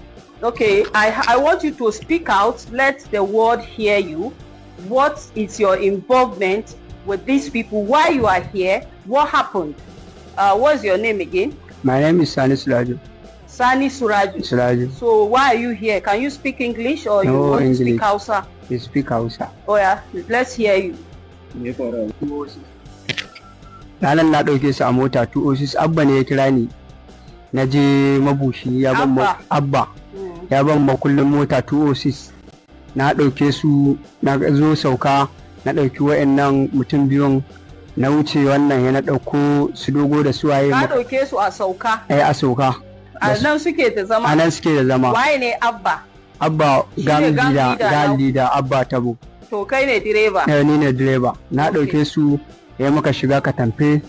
Okay, I want you to speak out. Let the world hear you. What is your involvement with these people? Why you are here? What happened? What's your name again? My name is Sani Suraju. Sani Suraju. Suraju. So why are you here? Can you speak English or you want to speak Hausa? You speak Hausa. Oh yeah, let's hear you. Ranar na ɗauke su a mota 206. Abba ne ya kira ni. Na je mabushi ya ban Abba. Ya ban makullin mota 206. Na ɗauke su, na zo sauka, na ɗauki wa'annan mutum biyun, na wuce wannan ya na ɗauko su dogo da suwaye. Ka ɗauke su a sauka? A sauka. A nan suke da zama? A nan suke da zama. Waye ne Abba? Abba gang leader Abba Tabo. To kai ne direba? Ni ne direba. Na ɗauke su ya muka shiga Katamfe.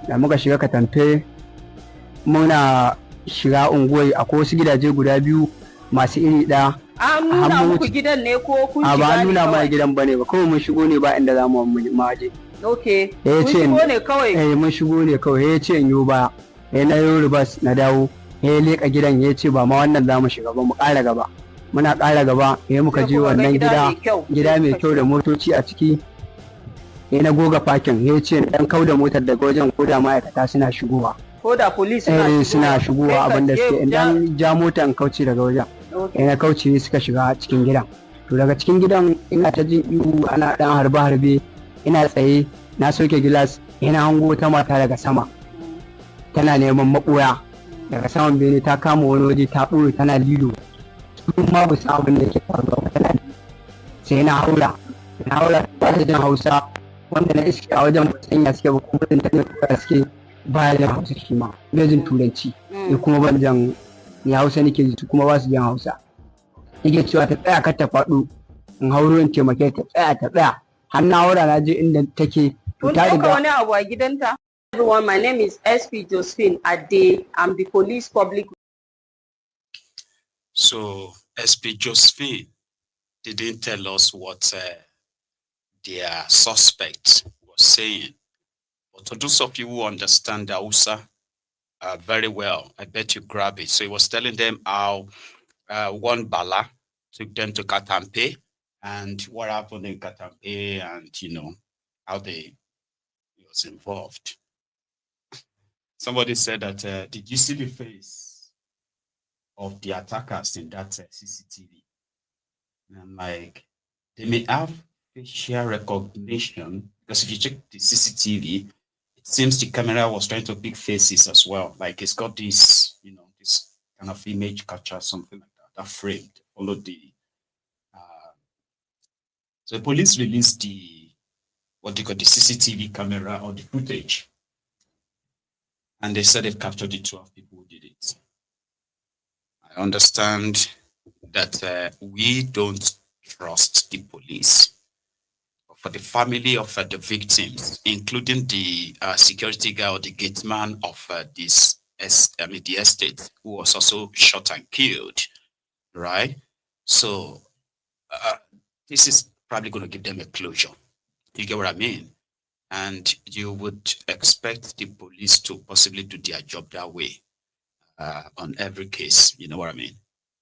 Da muka shiga Katamfe muna shiga unguwai, akwai wasu gidaje guda biyu masu iri ɗaya. An nuna muku gidan ne ko kun shiga ne? Ba nuna ma gidan bane ba, kawai mun shigo ne ba inda za mu maje. Okay. Mun shigo ne kawai? Mun shigo ne kawai. Ya ce in yo baya. Na yi ribas na dawo. Ya leƙa gidan ya ce ba ma wannan za mu shiga ba, mu ƙara gaba. Muna ƙara gaba ya muka je wannan gida mai kyau da motoci a ciki. Ya na goga fakin ya ce dan kau da motar daga wajen, ko da ma'aikata suna shigowa. Ko da police suna shigowa abinda suke, idan ja mota in kauce daga wajen. Na kauce suka shiga cikin gidan. To daga cikin gidan ina ta jin ihu, ana dan harbe-harbe, ina tsaye na soke gilas, ina hango ta mata daga sama tana neman maɓoya daga saman bene, ta kama wani waje ta ɓoye tana lilo. Sun ma ba su abin da ke faruwa tana sai na haura ta jin Hausa, wanda na iske a wajen ba sanya suke ba, kuma ta ne kuka suke baya da Hausa shi ma bai jin turanci ni kuma ban jan ni Hausa nake ji su kuma ba su jan Hausa yake cewa ta tsaya kar ta faɗo in hauro in taimake ta tsaya har na haura na je inda take to ta riga wani abu a gidanta. Everyone, my name is SP Josephine Ade. I'm the police public. So SP Josephine didn't tell us what their suspect was saying. But to those of you who understand Hausa very well, I bet you grab it. So he was telling them how one Bala took them to Katampe and what happened in Katampe and, you know, how he was involved. Somebody said that, did you see the face of the attackers in that CCTV? And I'm like, they may have facial recognition, because if you check the CCTV, it seems the camera was trying to pick faces as well. Like it's got this, you know, this kind of image catcher, something like that frame to follow the. So the police released the, what they call the CCTV camera or the footage. And they said they've captured the 12 people who did it. I understand that we don't trust the police. But for the family of the victims, including the security guy or the gate man of the estate, who was also shot and killed, right? So this is probably going to give them a closure. You get what I mean? And you would expect the police to possibly do their job that way on every case. You know what I mean?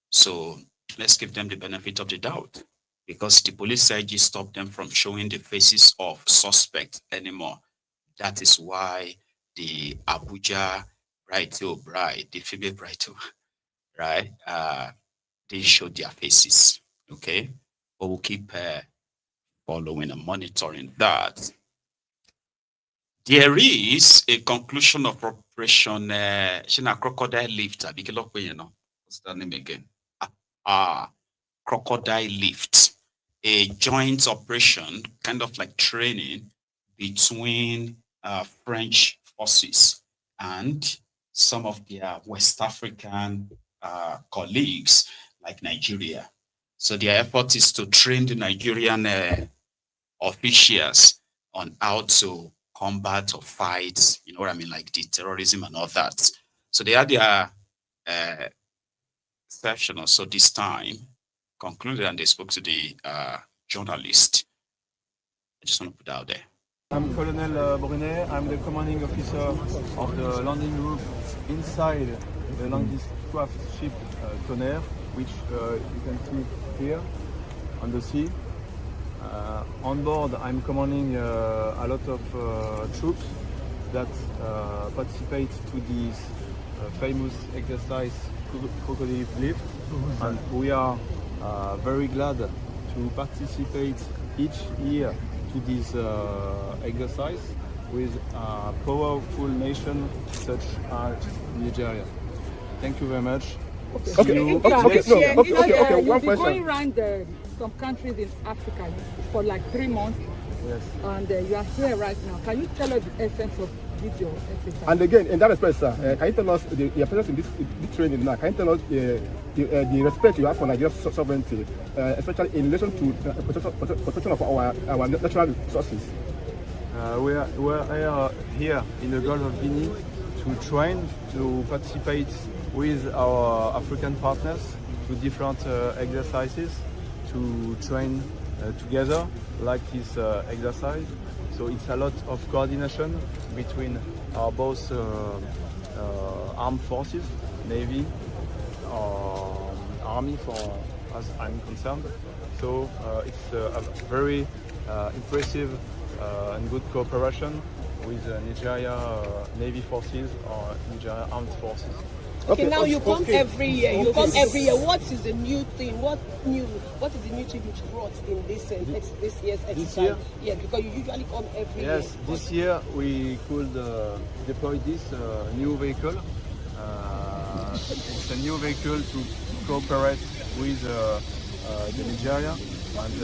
So let's give them the benefit of the doubt, because the police IG stopped them from showing the faces of suspects anymore. That is why the Abuja bride, the female bride, right? They showed their faces. Okay, but we'll keep following and monitoring that. There is a conclusion of Operation Crocodile Lift. What's that name again? Crocodile Lift. A joint operation, kind of like training between French forces and some of their West African colleagues, like Nigeria. So their effort is to train the Nigerian officials on how to combat or fight, you know what I mean, like the terrorism and all that. So they had their session also this time concluded, and they spoke to the journalist. I just want to put that out there. I'm Colonel Brunet. I'm the commanding officer of the landing group inside the long-distanced ship Tonnerre, which you can see here on the sea. On board, I'm commanding a lot of troops that participate to this famous exercise, Crocodile Lift, and we are very glad to participate each year to this exercise with a powerful nation such as Nigeria. Thank you very much. Okay. You've been going around some countries in Africa for like 3 months. Yes. And you are here right now. Can you tell us the essence of this your exercise? And again, in that respect, sir, can you tell us your presence in this training now? Can you tell us the respect you have for Nigeria's sovereignty, especially in relation to protection of our natural resources? We are here in the Gulf of Guinea to train, to participate with our African partners to different exercises, to train together like this exercise. So it's a lot of coordination between our both armed forces, Navy, Army as I'm concerned. So it's a very impressive and good cooperation with Nigeria Navy forces or Nigeria Armed Forces. Okay, now you come every year. You come every year. What is the new thing? What is the new thing you brought in this year's exercise? This year? Yeah, because you usually come every year. Yes, this year we could deploy this new vehicle. It's a new vehicle to cooperate with the Nigeria, and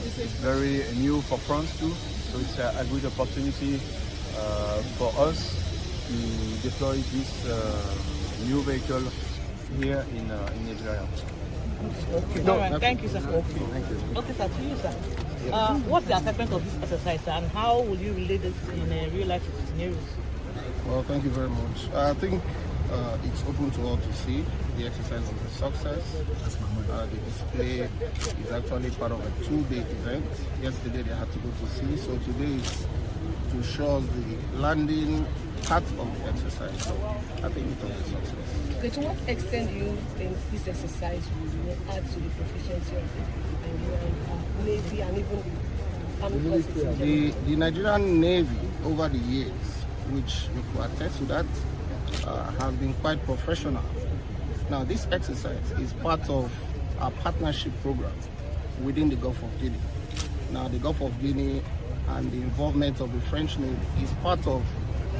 it's very new for France too. So it's a good opportunity for us we deploy this new vehicle here in Nigeria. Okay. All right, thank you, sir. Thank you. Okay, sir, to you, sir. What's the assessment of this exercise, sir, and how will you relate this in real life scenarios? Well, thank you very much. I think it's open to all to see. The exercise was a success. The display is actually part of a 2-day event. Yesterday they had to go to sea, so today is to show the landing part of the exercise. So I think it was a success. Okay, to what extent do you think this exercise will add to the proficiency of the Nigerian Navy and even the armed forces? The Nigerian Navy over the years, which we could attest to that, has been quite professional. Now, this exercise is part of our partnership program within the Gulf of Guinea. Now, the Gulf of Guinea and the involvement of the French Navy is part of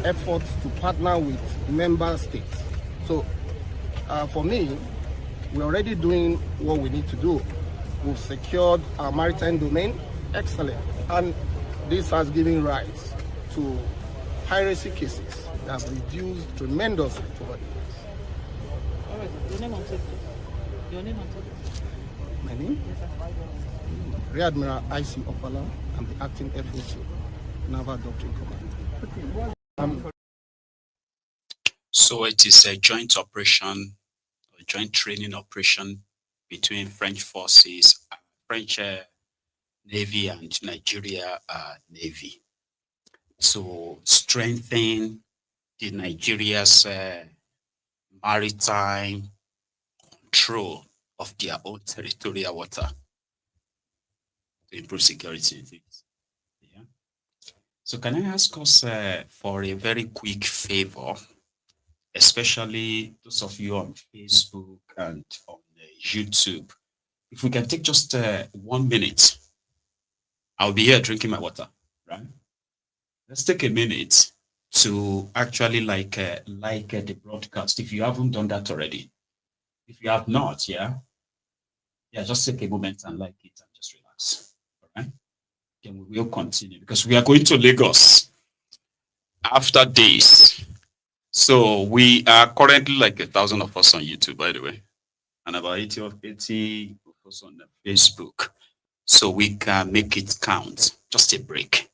efforts to partner with member states. So, for me, we're already doing what we need to do. We've secured our maritime domain, excellent, and this has given rise to piracy cases that have reduced tremendously over the years. All right, your name on tape. Your name on tape. My name? Yes, Rear Admiral I.C. Opala. I'm the acting FOC, Naval Doctrine Commander. So it is a joint operation, a joint training operation between French forces, French Navy and Nigeria Navy, to strengthen the Nigeria's maritime control of their own territorial water to improve security. Yeah. So can I ask us for a very quick favor, especially those of you on Facebook and on YouTube, if we can take just 1 minute. I'll be here drinking my water, right? Let's take a minute to actually like the broadcast if you haven't done that already. If you have not, yeah, just take a moment and like it and just relax. All right. Then we will continue because we are going to Lagos after this. So we are currently like 1,000 of us on YouTube, by the way, and about 80 of us on Facebook. So we can make it count. Just a break,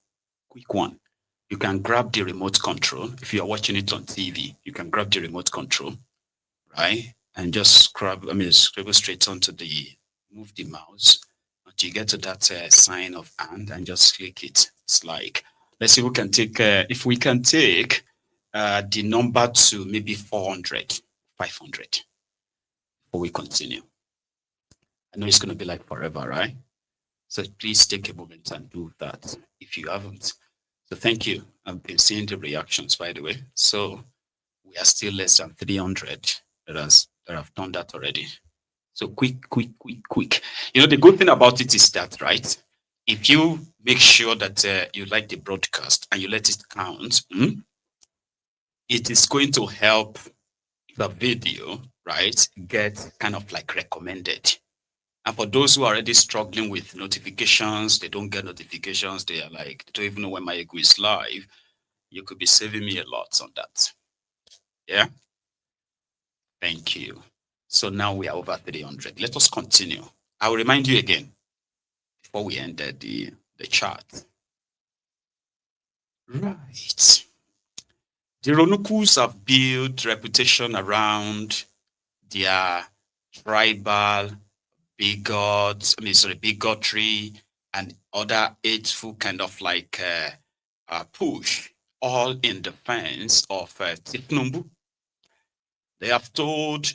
quick one. You can grab the remote control. If you are watching it on TV, you can grab the remote control, right? And just scribble straight onto move the mouse until you get to that sign of and just click it. It's like, let's see who can take, if we can take the number to maybe 400, 500 before we continue. I know it's going to be like forever, right? So please take a moment and do that if you haven't. So thank you. I've been seeing the reactions, by the way. So we are still less than 300 that have done that already. So quick. You know, the good thing about it is that, right? If you make sure that you like the broadcast and you let it count, it is going to help the video, right, get kind of like recommended. And for those who are already struggling with notifications, they don't get notifications, they are like, they don't even know when my ego is live, you could be saving me a lot on that. Yeah? Thank you. So now we are over 300. Let us continue. I will remind you again before we end the chart. Right. The Ronukus have built reputation around their tribal bigotry and other hateful kind of like push, all in defense of Tinubu. They have told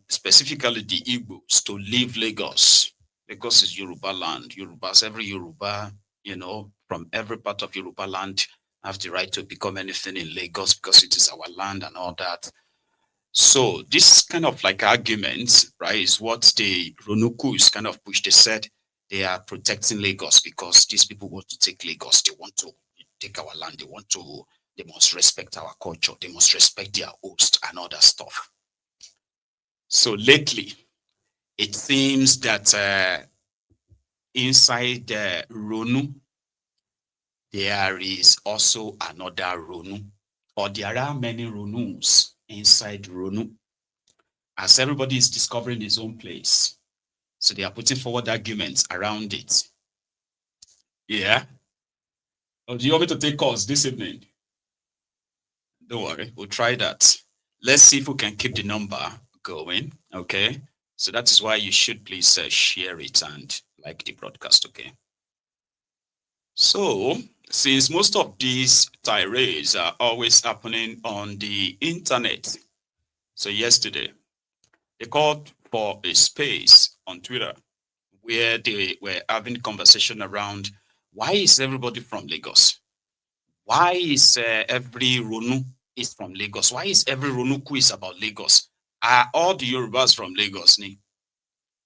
specifically the Igbos to leave Lagos. Lagos is Yoruba land. Yorubas, every Yoruba, you know, from every part of Yoruba land have the right to become anything in Lagos because it is our land and all that. So this kind of like arguments, right, is what the Ronukus kind of pushed. They said they are protecting Lagos because these people want to take Lagos. They want to take our land. They must respect our culture. They must respect their host and all that stuff. So lately, it seems that inside Ronu, there is also another Ronu. or there are many Ronus inside Ronu, as everybody is discovering his own place. So they are putting forward arguments around it. Yeah. Or do you want me to take calls this evening? Don't worry, we'll try that. Let's see if we can keep the number going, okay? So that is why you should please share it and like the broadcast, okay? So, since most of these tirades are always happening on the internet, so yesterday, they called for a space on Twitter where they were having conversation around why is everybody from Lagos? Why is every Ronu is from Lagos? Why is every Ronuku is about Lagos? Are all the Yorubas from Lagos?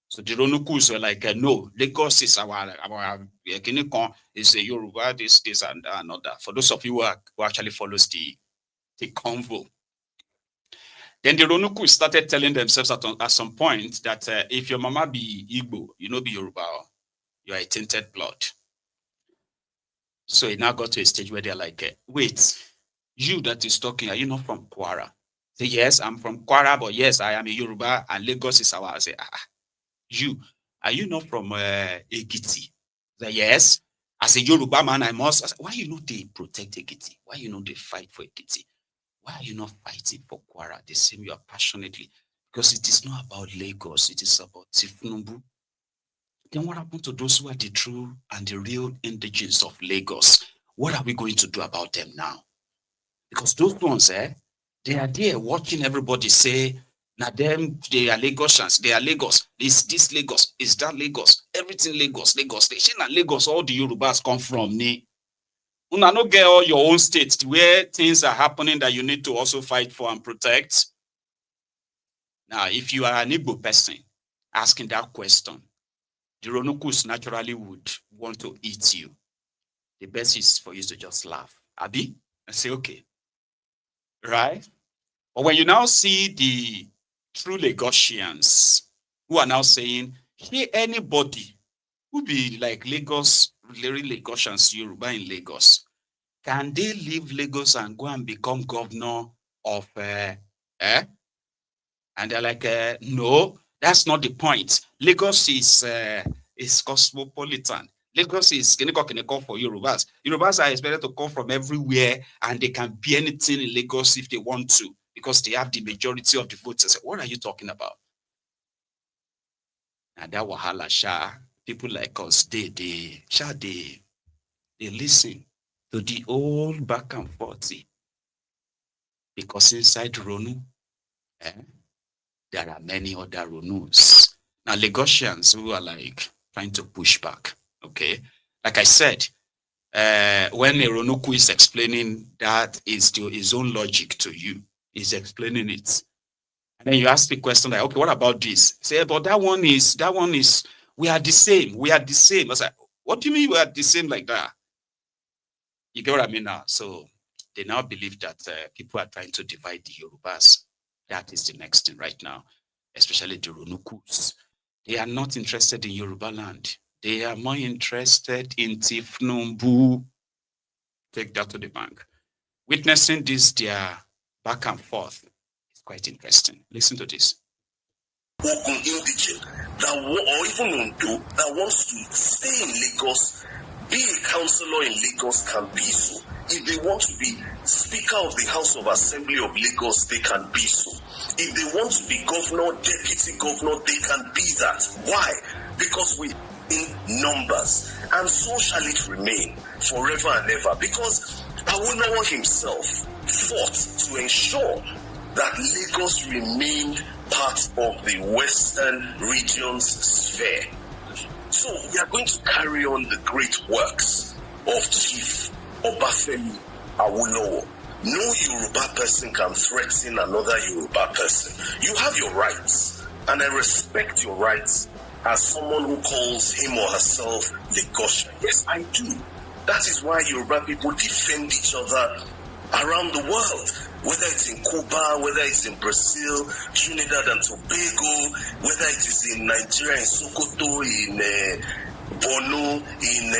So the Ronukus were like, no, Lagos is our is a Yoruba, this and another. For those of you who actually follows the convo. Then the Ronukus started telling themselves at some point that if your mama be Igbo, you know be Yoruba, you are a tainted blood. So it now got to a stage where they're like, wait, you that is talking, are you not from Kwara? Say, yes, I'm from Kwara, but yes, I am a Yoruba, and Lagos is our. I say, you, are you not from Ekiti? Say, yes, as a Yoruba man, I must. I say, why you not they protect Ekiti? Why you not they fight for Ekiti? Why are you not fighting for Kwara the same you are passionately? Because it is not about Lagos, it is about Tinubu. Then what happened to those who are the true and the real indigenes of Lagos? What are we going to do about them now? Because those ones, they are there watching everybody say, now them, they are Lagosians, they are Lagos, this Lagos, is that Lagos, everything Lagos, Lagos. They say that Lagos, all the Yorubas come from me. Una no get all your own states where things are happening that you need to also fight for and protect. Now, if you are an Igbo person asking that question, the Ronukus naturally would want to eat you. The best is for you to just laugh, Abi, and say, okay, right? But when you now see the true Lagosians who are now saying, hey, anybody who be like Lagos, Lagosians, Yoruba in Lagos, can they leave Lagos and go and become governor of, And they're like, no, that's not the point. Lagos is cosmopolitan. Lagos is Kineko for Yorubas. Yorubas are expected to come from everywhere and they can be anything in Lagos if they want to because they have the majority of the votes. I said, what are you talking about? And that wahala sha, people like us, they listen to the old back and forth. Because inside Ronu, there are many other Ronus. Now, Lagosians who are like trying to push back, okay? Like I said, when a Ronuku is explaining that is to his own logic to you, he's explaining it. And then you ask the question like, okay, what about this? Say, but that one is, we are the same. I was like, what do you mean we are the same like that? You get what I mean now? So they now believe that people are trying to divide the Yorubas. That is the next thing right now, especially the Ronukus. They are not interested in Yoruba land. They are more interested in Tinubu. Take that to the bank. Witnessing this, their back and forth, is quite interesting. Listen to this. Ogun indigene or even Undo that wants to stay in Lagos, be a councillor in Lagos can be so. If they want to be Speaker of the House of Assembly of Lagos, they can be so. If they want to be governor, deputy governor, they can be that. Why? Because we in numbers, and so shall it remain forever and ever. Because Awolowo himself fought to ensure that Lagos remained part of the Western region's sphere. So we are going to carry on the great works of Chief Obafemi Awolowo. No Yoruba person can threaten another Yoruba person. You have your rights, and I respect your rights as someone who calls him or herself Lagosian. Yes, I do. That is why Yoruba people defend each other around the world, whether it's in Cuba, whether it's in Brazil, Trinidad and Tobago, whether it is in Nigeria, in Sokoto, in Bono, in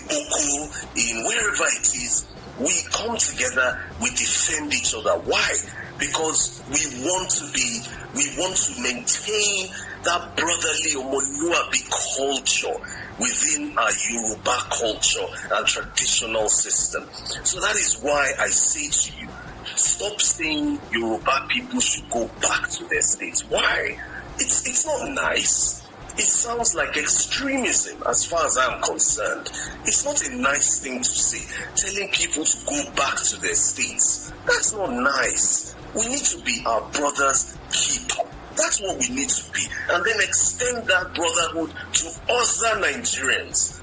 Boko, in wherever it is. we come together, we defend each other. Why? Because we want to maintain that brotherly Omoluabi culture within our Yoruba culture and traditional system. So that is why I say to you, stop saying Yoruba people should go back to their states. Why? It's not nice. It sounds like extremism as far as I'm concerned. It's not a nice thing to say, telling people to go back to their states. That's not nice. We need to be our brother's keeper. That's what we need to be. And then extend that brotherhood to other Nigerians,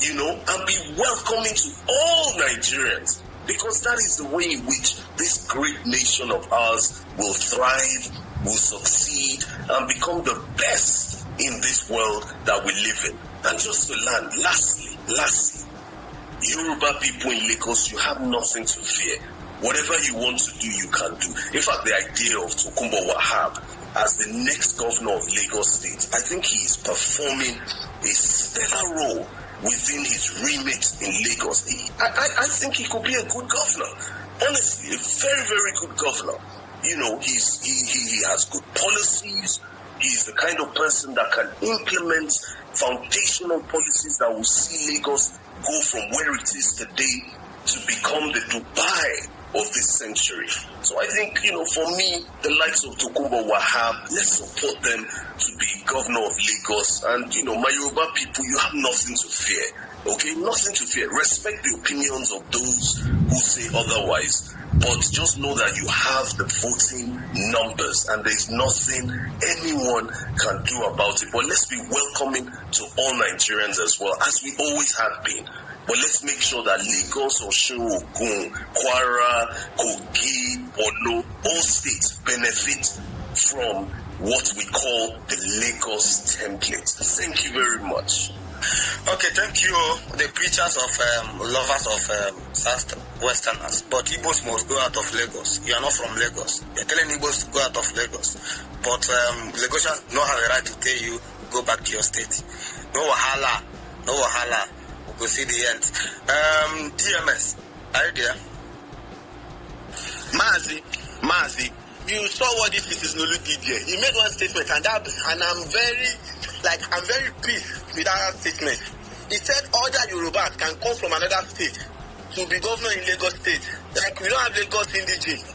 and be welcoming to all Nigerians. Because that is the way in which this great nation of ours will thrive, will succeed, and become the best in this world that we live in. And just to land, lastly, Yoruba people in Lagos, you have nothing to fear. Whatever you want to do, you can do. In fact, the idea of Tokunbo Wahab as the next governor of Lagos State, I think he is performing a stellar role within his remit in Lagos. I think he could be a good governor. Honestly, a very, very good governor. He has good policies. He's the kind of person that can implement foundational policies that will see Lagos go from where it is today to become the Dubai of this century. So I think, for me, the likes of Tokunbo Wahab, let's support them to be governor of Lagos. And, my Yoruba people, you have nothing to fear. Okay? Nothing to fear. Respect the opinions of those who say otherwise. But just know that you have the voting numbers and there's nothing anyone can do about it. But let's be welcoming to all Nigerians as well, as we always have been. But let's make sure that Lagos, Osun, Ogun, Kwara, Kogi, Borno, all states benefit from what we call the Lagos template. Thank you very much. Okay, thank you, the preachers of lovers of South-Westerners. But Igbos must go out of Lagos. You are not from Lagos. You're telling Igbos to go out of Lagos. But Lagosians don't have a right to tell you, go back to your state. No wahala. We'll go see the end. DMS, are you there? Mazi, you saw what this Mrs. Nolu did here. He made one statement, and I'm very pissed with that statement. He said other Yorubas can come from another state to be governor in Lagos State. Like, we don't have Lagos indigene.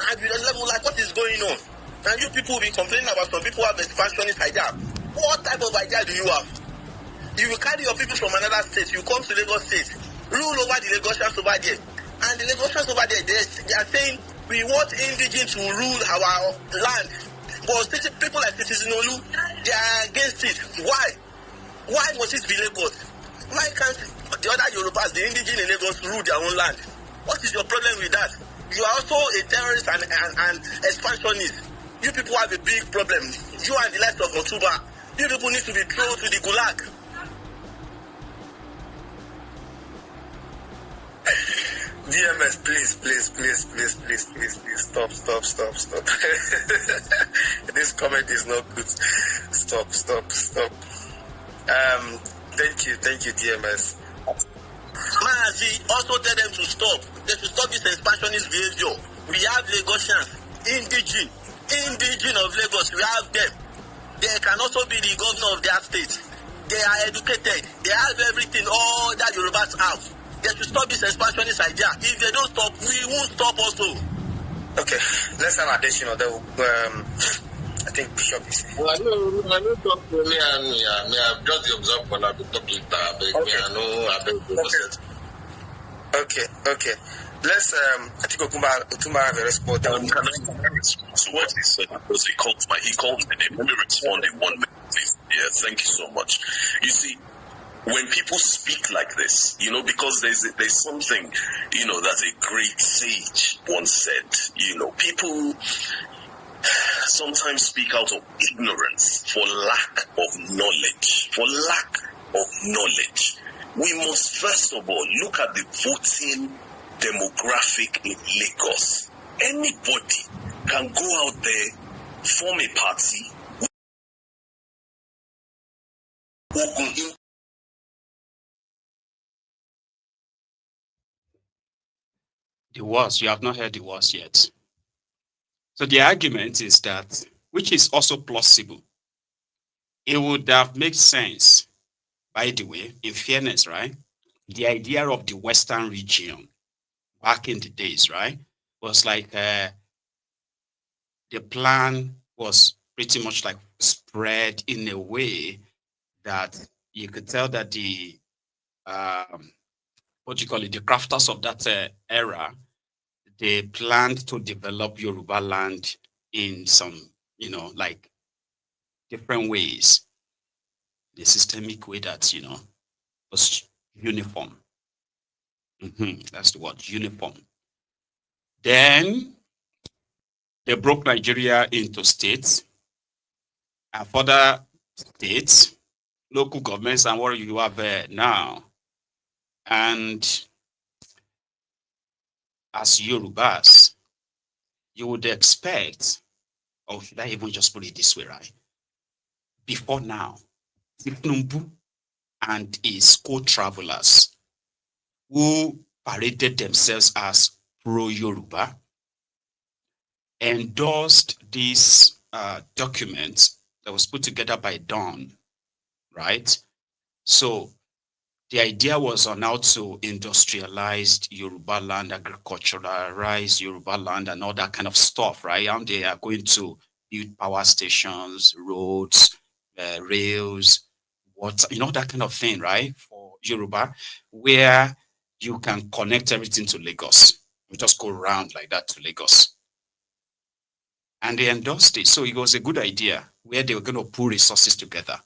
And we don't know, what is going on? And you people will be complaining about some people who have expansionist idea. What type of idea do you have? You will carry your people from another state, you come to Lagos State, rule over the Lagosians over there. And the Lagosians over there, they are saying, we want indigenes to rule our land. But people like Citizen Olu, they are against it. Why? Why must it be Lagos? Why can't the other Yorubas, the indigenous in Lagos, rule their own land? What is your problem with that? You are also a terrorist and expansionist. You people have a big problem. You and the likes of Otuba, you people need to be thrown to the gulag. DMS, please, stop. This comment is not good. Stop. Thank you, DMS. Mazi, also tell them to stop. They should stop this expansionist behavior. We have Lagosians, indigene of Lagos, we have them. They can also be the governor of their state. They are educated. They have everything all that Yorubas have. They should stop this expansionist idea. If they don't stop, we won't stop also. Okay, let's have additional. I think Bishop is here. Well, I don't talk to me and me. I have just observed when I be talking to Okay. Let's Atiku Utumba have a response. Can I respond to what he said? Because he called my name. Let me respond in 1 minute, please. Yeah, thank you so much. You see, when people speak like this, because there's something, that a great sage once said, people sometimes speak out of ignorance for lack of knowledge. We must first of all look at the voting demographic in Lagos. Anybody can go out there, form a party, The worst, you have not heard the worst yet. So the argument is that, which is also plausible, it would have made sense, by the way, in fairness, right? The idea of the Western region back in the days, right, was like the plan was pretty much like spread in a way that you could tell that the what do you call it, the crafters of that era, they planned to develop Yoruba land in some, like different ways, the systemic way that, was uniform. That's the word, uniform. Then they broke Nigeria into states, and further states, local governments, and what you have now. And as Yorubas, you would expect, or should I even just put it this way, right? Before now, Tinubu and his co-travelers who paraded themselves as pro-Yoruba endorsed this document that was put together by Dawn, right? So the idea was on how to industrialize Yoruba land, agriculturalize Yoruba land, and all that kind of stuff, right? And they are going to build power stations, roads, rails, water, that kind of thing, right? For Yoruba, where you can connect everything to Lagos. You just go around like that to Lagos. And they endorsed it. So it was a good idea where they were going to pull resources together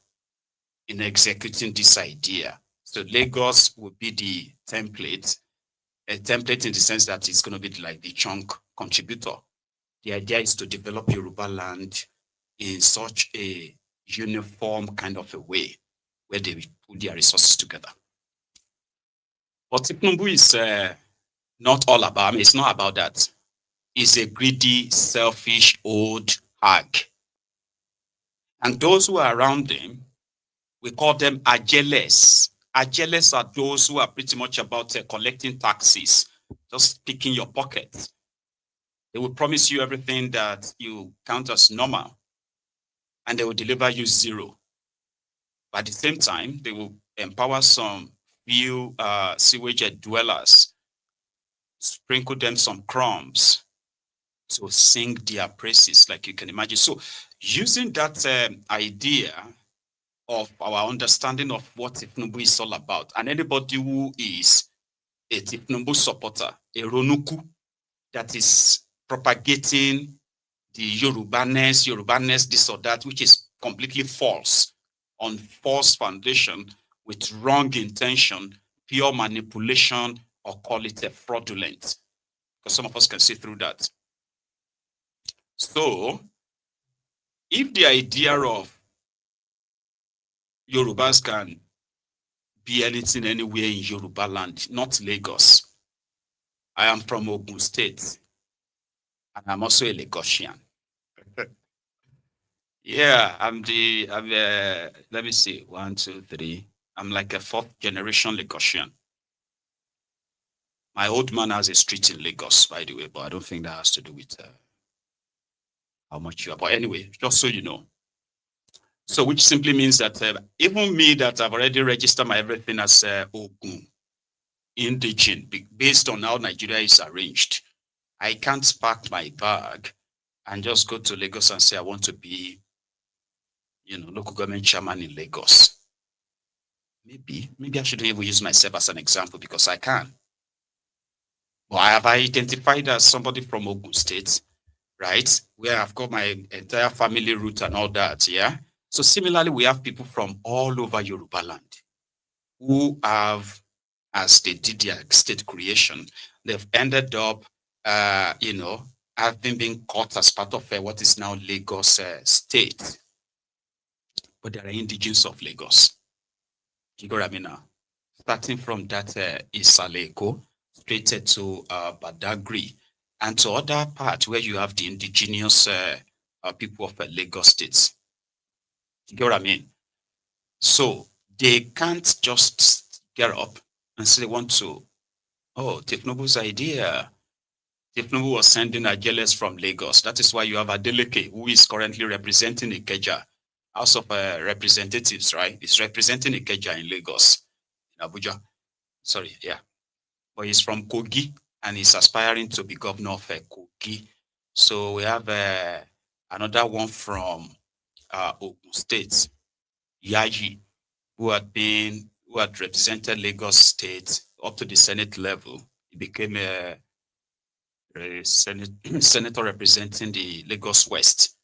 in executing this idea. So Lagos would be the template, a template in the sense that it's going to be like the chunk contributor. The idea is to develop Yoruba land in such a uniform kind of a way where they put their resources together. But Tinubu is not all about, it's not about that. He's a greedy, selfish, old hag. And those who are around him, we call them ajeles. Ajeles are those who are pretty much about collecting taxes, just picking your pocket. They will promise you everything that you count as normal, and they will deliver you zero. But at the same time, they will empower some few sewage dwellers, sprinkle them some crumbs to sing their praises, like you can imagine. So using that idea of our understanding of what Tinubu is all about, and anybody who is a Tinubu supporter, a Ronuku, that is propagating the Yorubaness, this or that, which is completely false, on false foundation, with wrong intention, pure manipulation, or call it a fraudulent, because some of us can see through that. So, if the idea of Yorubas can be anything anywhere in Yoruba land, not Lagos. I am from Ogun State, and I'm also a Lagosian. Yeah, let me see, 1, 2, 3. I'm like a 4th generation Lagosian. My old man has a street in Lagos, by the way, but I don't think that has to do with how much you are. But anyway, just so you know. So which simply means that even me that I've already registered my everything as Ogun, indigenous, based on how Nigeria is arranged, I can't pack my bag and just go to Lagos and say I want to be, local government chairman in Lagos. Maybe I shouldn't even use myself as an example because I can. But I have identified as somebody from Ogun State, right? Where I've got my entire family root and all that, yeah? So similarly, we have people from all over Yoruba land who have, as they did their state creation, they've ended up, having been caught as part of what is now Lagos state. But they are indigenous of Lagos. You got what I mean now? Starting from that Isaleko, straight to Badagry, and to other parts where you have the indigenous people of Lagos states. You get what I mean? So they can't just get up and say they want to, Tinubu's idea, Tinubu was sending Ajeles from Lagos. That is why you have Adeleke, who is currently representing Ikeja, House of Representatives, right? He's representing Ikeja in Lagos, in Abuja. Sorry, yeah. But he's from Kogi, and he's aspiring to be governor of Kogi. So we have another one from Ogun State, Yaji, who had represented Lagos State up to the Senate level. He became a senator representing the Lagos West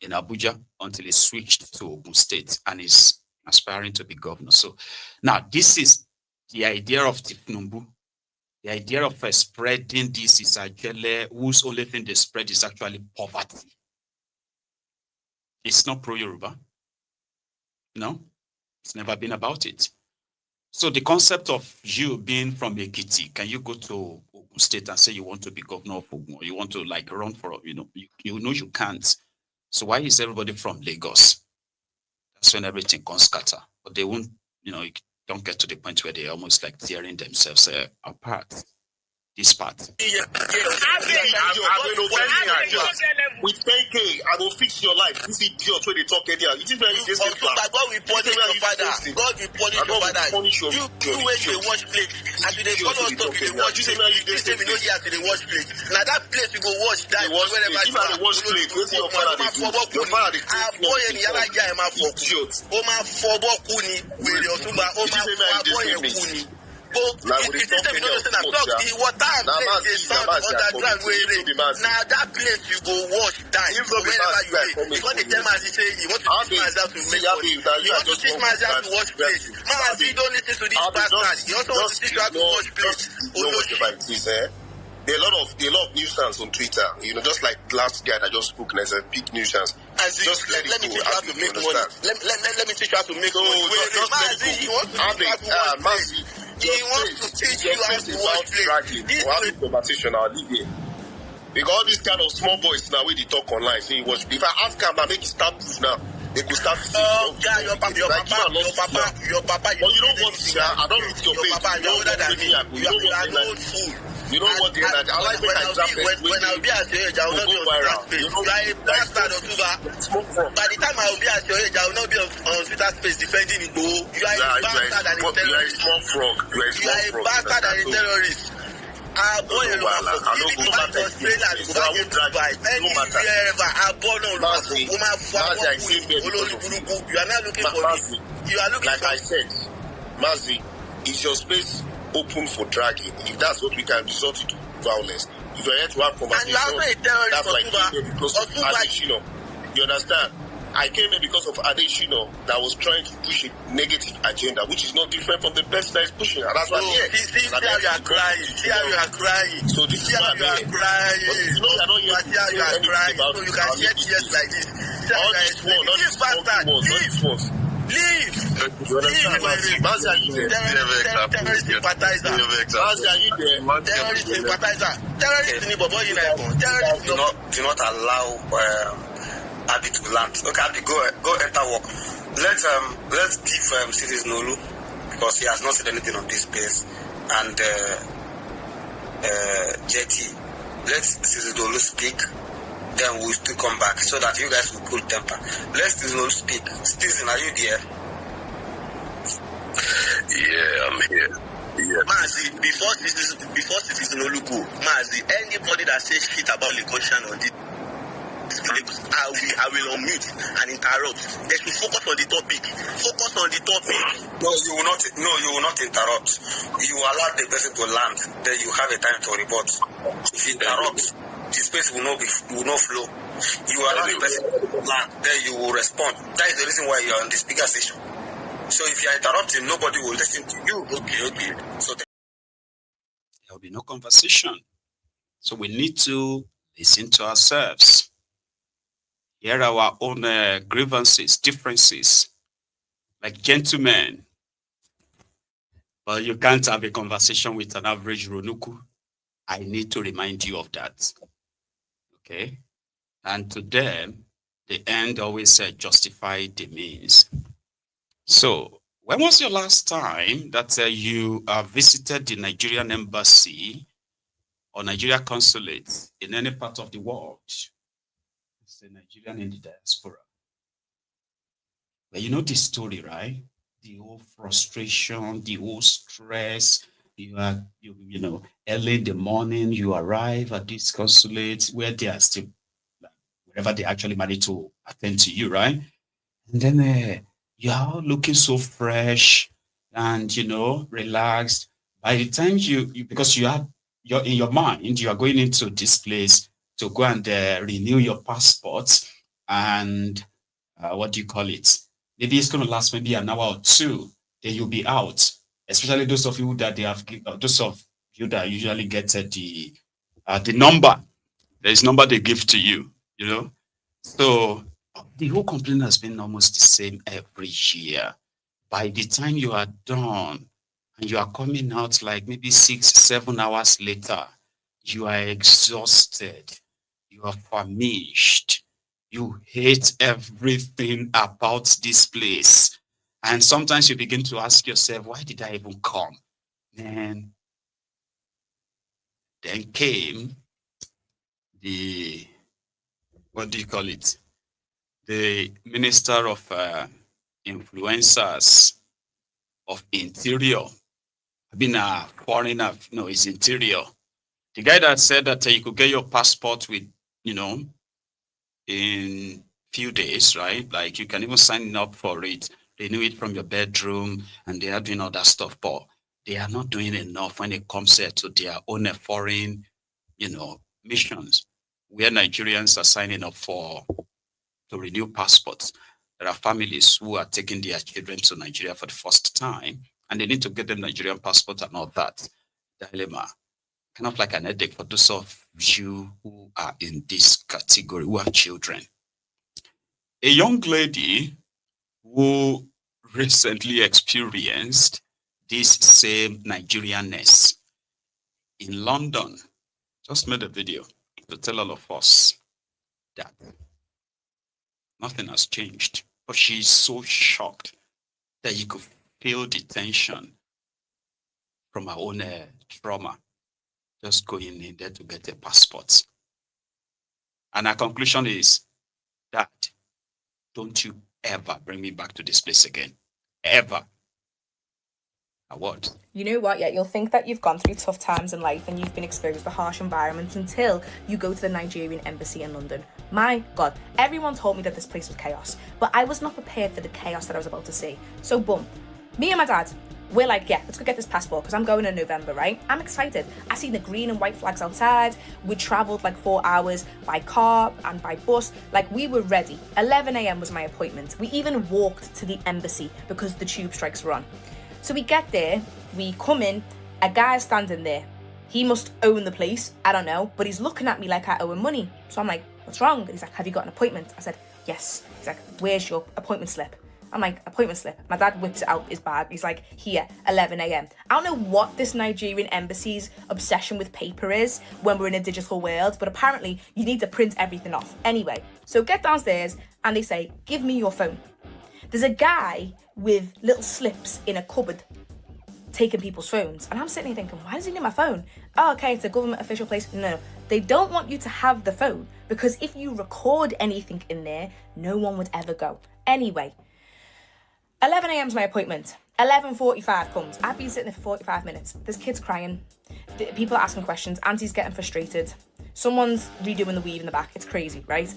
in Abuja until he switched to Ogun State and is aspiring to be governor. So now this is the idea of Tinubu. The idea of spreading this is Ajele, whose only thing they spread is actually poverty. It's not pro-Yoruba. No, it's never been about it. So the concept of you being from Ekiti, can you go to Ogun State and say you want to be governor of Ogun, or you want to like run for, you know you can't. So why is everybody from Lagos? That's when everything can scatter. But they won't, you don't get to the point where they're almost like tearing themselves apart. This part. With 10K, I will fix your life. This idiot when they talk earlier. It is very easy. God will punish your father. God will punish your father. You when they watch play, and they follow us talk, they watch play. This time we know here to the watch play. Now that place you go watch that wherever you are. Watch play. Your father boy and yala guy ma for idiot. O ma fobo kuni. We the Otumba. O ma fobo kuni. But the system you don't understand. Talk the water and place is sound underground where it is. Now that place you go watch that wherever you are. Because the tell man say you want to teach myself to make money. You want to teach myself to watch place. Man, you don't listen to this bastard. You also want to teach you how to watch place. You know what it is, eh? There are a lot of nuisance on Twitter. Just like last guy that just spoke, there's a big nuisance. Just let me teach you how to make money. Let me teach you how to make money. He wants to teach you how to watch place. He wants to teach you how to watch play. This conversation I'll leave here. Because all these kind of small boys now, when they talk online, say watch. If I ask him, I make it start proof now. They could start. Oh, yeah, your papa. But you don't want to. I don't read your face. You know older than me. You are an old fool. You know what? I like when I'll be at your age, I will not be on Twitter space. You are a bastard of Tuba. By the time I will be at your age, I will not be on Twitter space defending Igbo. You are a bastard and a terrorist. You are a small frog. You are a bastard and a terrorist. You are not looking for me. You are looking like I said, Mazi, is your space open for dragging? If that's what we can resort to violence. If you're here to have conversation, that's like because of Adeshino. You understand? I came here because of Adeshino that was trying to push a negative agenda, which is not different from the best that is pushing. And that's why I'm here. See how you are crying. See how you are crying. So this is why I'm here. You know, you're not here to say anything about it. You can shed tears like this. All this war, not this war. Leave! Mazi, are you there? Terrorist sympathizer. Mazi, are you there? Terrorist sympathizer. Terrorist in Ibo, do not allow Abi to land. Okay, Abi, go enter work. Let's give Citizen Nolu, because he has not said anything on this space, and JT. Let Citizen Nolu speak. Then we'll still come back so that you guys will cool temper. Let Citizen Nolu speak. Citizen, are you there? Yeah, I'm here. Yeah. Mazi, before Citizen Nolu go, Mazi, anybody that says shit about Lekoshan on this, I will unmute and interrupt. They should focus on the topic. Focus on the topic. No, you will not interrupt. You allow the person to land, then you have a time to report. If you interrupt, the space will not flow. You allow the person to land, then you will respond. That is the reason why you are on the speaker session. So if you are interrupting, nobody will listen to you. Okay. So there will be no conversation. So we need to listen to ourselves. Hear our own grievances, differences, like gentlemen. But you can't have a conversation with an average Ronuku. I need to remind you of that. Okay? And to them, the end always justify the means. So, when was your last time that you visited the Nigerian embassy or Nigeria consulates in any part of the world, it's a Nigerian in the diaspora. But you know the story, right? The whole frustration, the whole stress. You know, early in the morning, you arrive at this consulate where they are still, wherever they actually manage to attend to you, right? And then you are looking so fresh and, you know, relaxed. By the time because you're in your mind, you are going into this place to go and renew your passport and what do you call it? Maybe it's going to last maybe an hour or two. Then you'll be out. Especially those of you that those of you that usually get the number. There's number they give to you, you know. So the whole complaint has been almost the same every year. By the time you are done and you are coming out like maybe 6-7 hours later, you are exhausted, you are famished, you hate everything about this place. And sometimes you begin to ask yourself, why did I even come? And then came what do you call it? The Minister of Influencers of Interior. I've been a foreigner, no, it's Interior. The guy that said that you could get your passport with, you know, in few days, right? Like you can even sign up for it, renew it from your bedroom, and they are doing all that stuff, but they are not doing enough when it comes to their own foreign, you know, missions, where Nigerians are signing up to renew passports. There are families who are taking their children to Nigeria for the first time, and they need to get them Nigerian passports and all that. Dilemma. Kind of like an headache for those of you who are in this category, who have children. A young lady who recently experienced this same Nigerianness in London just made a video to tell all of us that nothing has changed. But she's so shocked that you could feel the tension from her own trauma, just going in there to get a passport. And her conclusion is that don't you ever bring me back to this place again. Ever. What? You know what? Yeah, you'll think that you've gone through tough times in life and you've been exposed to harsh environments until you go to the Nigerian embassy in London. My God, everyone told me that this place was chaos, but I was not prepared for the chaos that I was about to see. So boom, me and my dad, we're like, yeah, let's go get this passport because I'm going in November, right? I'm excited. I see the green and white flags outside. We traveled like 4 hours by car and by bus. Like we were ready. 11 a.m. was my appointment. We even walked to the embassy because the tube strikes were on. So we get there, we come in, a guy's standing there. He must own the place, I don't know, but he's looking at me like I owe him money. So I'm like, what's wrong? And he's like, have you got an appointment? I said, yes. He's like, where's your appointment slip? I'm like, appointment slip. My dad whips it out his bag. He's like, here, 11 a.m. I don't know what this Nigerian embassy's obsession with paper is when we're in a digital world, but apparently you need to print everything off. Anyway, so get downstairs and they say, give me your phone. There's a guy with little slips in a cupboard taking people's phones. And I'm sitting here thinking, why does he need my phone? Oh, okay, it's a government official place. No, they don't want you to have the phone because if you record anything in there, no one would ever go. Anyway, 11 a.m. is my appointment. 11:45 comes. I've been sitting there for 45 minutes. There's kids crying. People are asking questions. Auntie's getting frustrated. Someone's redoing the weave in the back. It's crazy, right?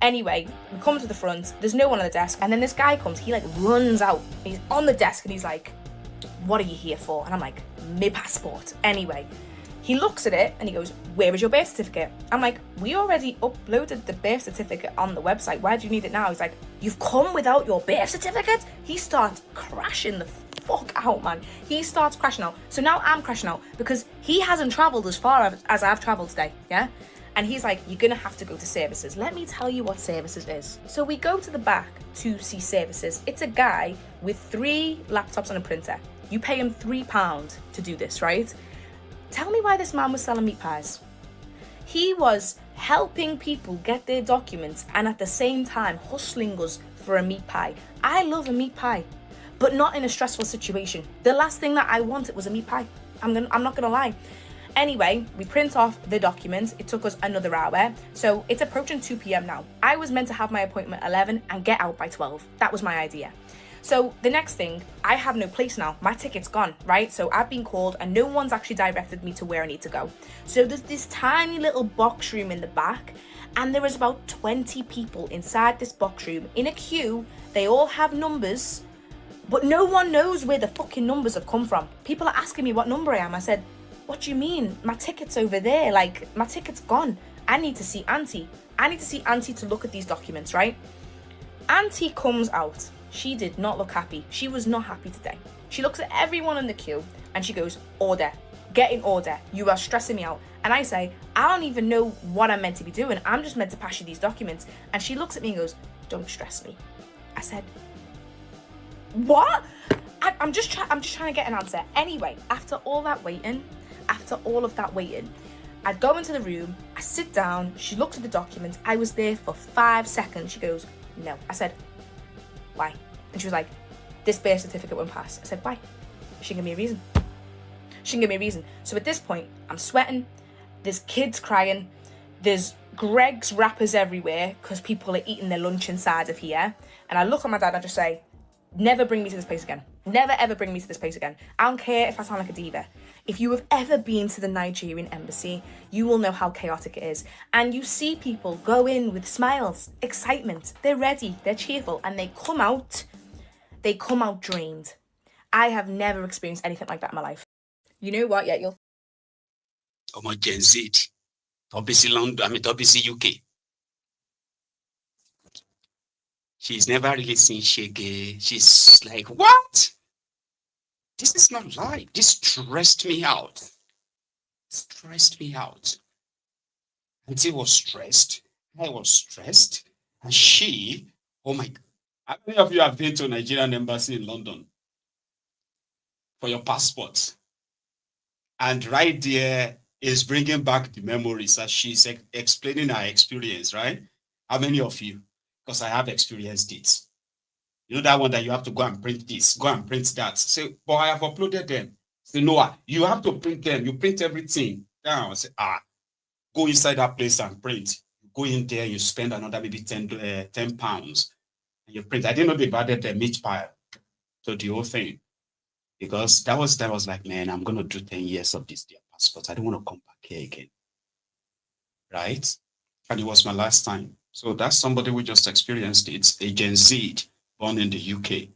Anyway, we come to the front. There's no one on the desk. And then this guy comes. He like runs out. He's on the desk and he's like, what are you here for? And I'm like, my passport. Anyway, he looks at it and he goes, where is your birth certificate? I'm like, we already uploaded the birth certificate on the website. Why do you need it now? He's like, you've come without your birth certificate? He starts crashing the fuck out, man. He starts crashing out. So now I'm crashing out because he hasn't traveled as far as I've traveled today, yeah? And he's like, you're gonna have to go to services. Let me tell you what services is. So we go to the back to see services. It's a guy with 3 laptops and a printer. You pay him £3 to do this, right? Tell me why this man was selling meat pies. He was helping people get their documents and at the same time hustling us for a meat pie. I love a meat pie, but not in a stressful situation. The last thing that I wanted was a meat pie. I'm not gonna lie. Anyway, we print off the documents. It took us another hour. So it's approaching 2 p.m. now. I was meant to have my appointment at 11 and get out by 12. That was my idea. So the next thing, I have no place now. My ticket's gone, right? So I've been called and no one's actually directed me to where I need to go. So there's this tiny little box room in the back, and there is about 20 people inside this box room in a queue. They all have numbers, but no one knows where the fucking numbers have come from. People are asking me what number I am. I said, what do you mean? My ticket's over there. Like, my ticket's gone. I need to see Auntie. I need to see Auntie to look at these documents, right? Auntie comes out. She did not look happy. She was not happy today. She looks at everyone in the queue and she goes, order. Get in order. You are stressing me out. And I say, I don't even know what I'm meant to be doing. I'm just meant to pass you these documents. And she looks at me and goes, don't stress me. I said, what? I'm just trying to get an answer. Anyway, after all of that waiting, I go into the room, I sit down, she looks at the documents. I was there for 5 seconds. She goes, no. I said, why? And she was like, this birth certificate won't pass. I said, why? She didn't give me a reason. So at this point, I'm sweating, there's kids crying, there's Greg's wrappers everywhere because people are eating their lunch inside of here. And I look at my dad and I just say, never bring me to this place again. Never ever bring me to this place again. I don't care if I sound like a diva. If you have ever been to the Nigerian embassy, you will know how chaotic it is. And you see people go in with smiles, excitement, they're ready, they're cheerful, and they come out drained. I have never experienced anything like that in my life. You know what? Yeah, you'll... Gen Z. Obviously London, obviously UK. She's never really seen Shege. She's like, what? This is not life. This stressed me out. Auntie was stressed. I was stressed. And she, oh my God. How many of you have been to Nigerian embassy in London for your passport? And right there is bringing back the memories as she's explaining her experience, right? How many of you? Because I have experienced it. You know that one that you have to go and print this, go and print that. Say, but I have uploaded them. Say, Noah, you have to print them. You print everything. Down. Say, go inside that place and print. You go in there, you spend another maybe 10 pounds. And you print. I didn't know they've added the meat pile to the whole thing. Because that was like, man, I'm going to do 10 years of this passport. I don't want to come back here again. Right? And it was my last time. So that's somebody who just experienced it, a Gen Z born in the UK.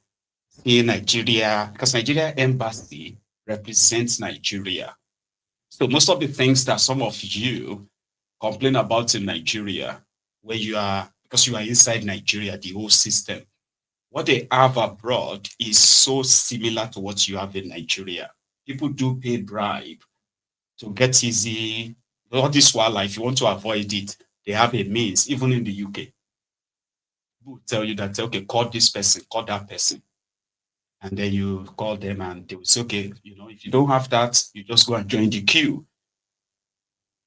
In Nigeria, because Nigeria embassy represents Nigeria. So most of the things that some of you complain about in Nigeria, where you are, because you are inside Nigeria, the whole system, what they have abroad is so similar to what you have in Nigeria. People do pay bribe to get easy. All this while, if you want to avoid it, they have a means, even in the UK. People will tell you that, okay, call this person, call that person. And then you call them and they will say, okay, if you don't have that, you just go and join the queue.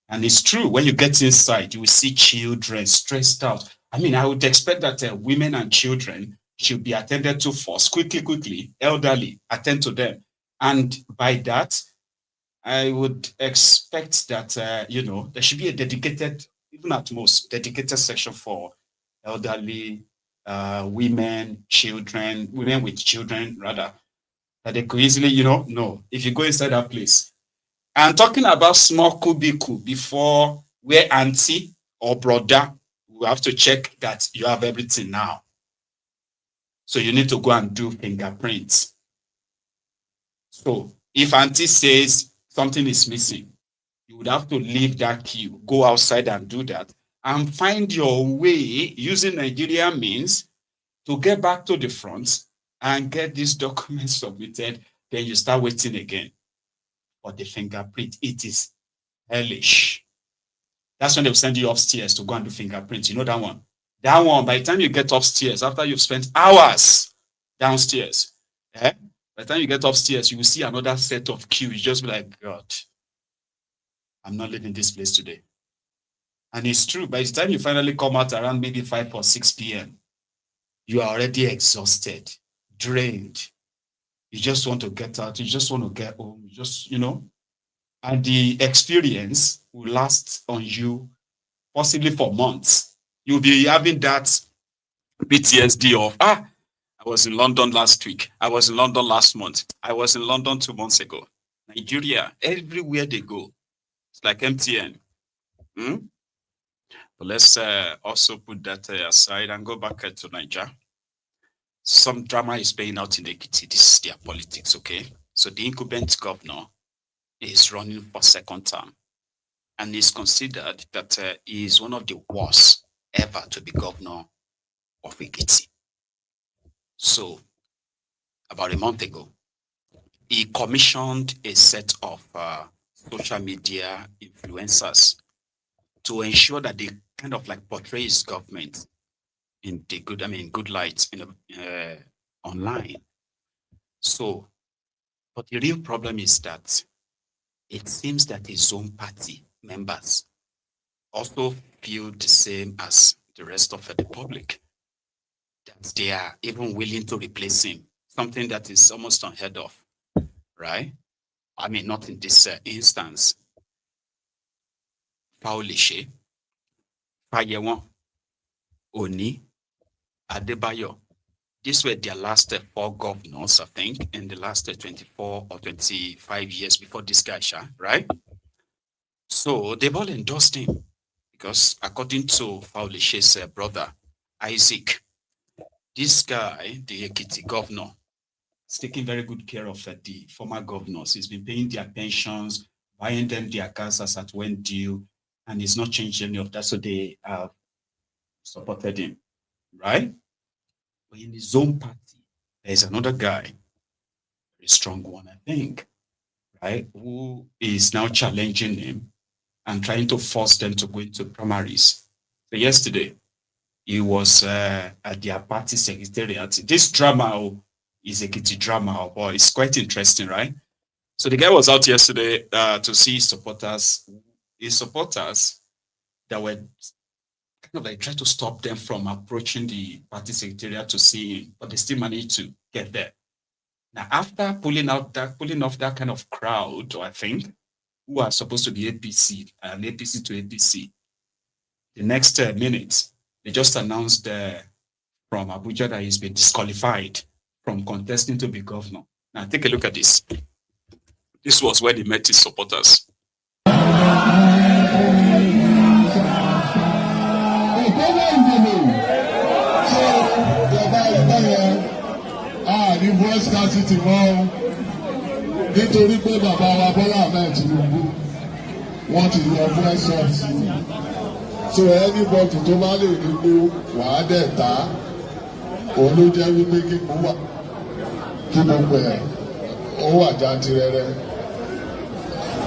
And it's true, when you get inside, you will see children stressed out. I would expect that women and children should be attended to first, quickly, elderly, attend to them. And by that, I would expect that, there should be a dedicated, even at most, dedicated section for elderly, women with children, rather, that they could easily, no, if you go inside that place. I'm talking about small cubicle before where auntie or brother will have to check that you have everything now. So you need to go and do fingerprints. So if auntie says something is missing, you would have to leave that queue, go outside and do that, and find your way using Nigerian means to get back to the front and get these documents submitted. Then you start waiting again for the fingerprint. It is hellish. That's when they'll send you upstairs to go and do fingerprints. You know that one? That one, by the time you get upstairs, after you've spent hours downstairs, by the time you get upstairs, you will see another set of queue. You just be like, God, I'm not leaving this place today. And it's true. By the time you finally come out around maybe 5 or 6 p.m., you are already exhausted, drained. You just want to get out. You just want to get home. You just, And the experience will last on you possibly for months. You'll be having that PTSD of, I was in London last week. I was in London last month. I was in London 2 months ago. Nigeria, everywhere they go, it's like MTN. But let's also put that aside and go back to Nigeria. Some drama is playing out in Ekiti. This is their politics, okay? So the incumbent governor is running for second term. And is considered that he is one of the worst ever to be governor of Ekiti. So, about a month ago, he commissioned a set of social media influencers to ensure that they kind of like portray his government in the good light online. So, but the real problem is that it seems that his own party members also feel the same as the rest of the public, that they are even willing to replace him, something that is almost unheard of, right? I mean, not in this instance. Faulishe, Fayewon, Oni, Adebayo. These were their last 4 governors, I think, in the last 24 or 25 years before this guy, right? So they've all endorsed him because according to Faulishe's brother, Isaac, this guy, the Ekiti governor, is taking very good care of the former governors. He's been paying their pensions, buying them their cars as at when due, and he's not changed any of that. So they have supported him, right? But in his own party, there's another guy, a strong one, I think, right, who is now challenging him and trying to force them to go into primaries. So yesterday, he was at their party secretariat. This drama is a kitty drama, but it's quite interesting, right? So the guy was out yesterday to see his supporters that were kind of like trying to stop them from approaching the party secretariat to see him, but they still managed to get there. Now, after pulling off that kind of crowd, I think, who are supposed to be APC, and APC to APC, the next minute, they just announced from Abuja that he's been disqualified from contesting to be governor. Now, take a look at this. This was where he met his supporters. Ní voice scarcity mọ́ nítorí pé bàbá wa Bọ́lá Ahmed Tinubu wọ́n ti yọ voice source. So anybody tó bá lè nílò wàá dẹ̀ ta òun ló jẹ́ wípé kí gbogbo ẹ̀ ó wà jantirẹrẹ.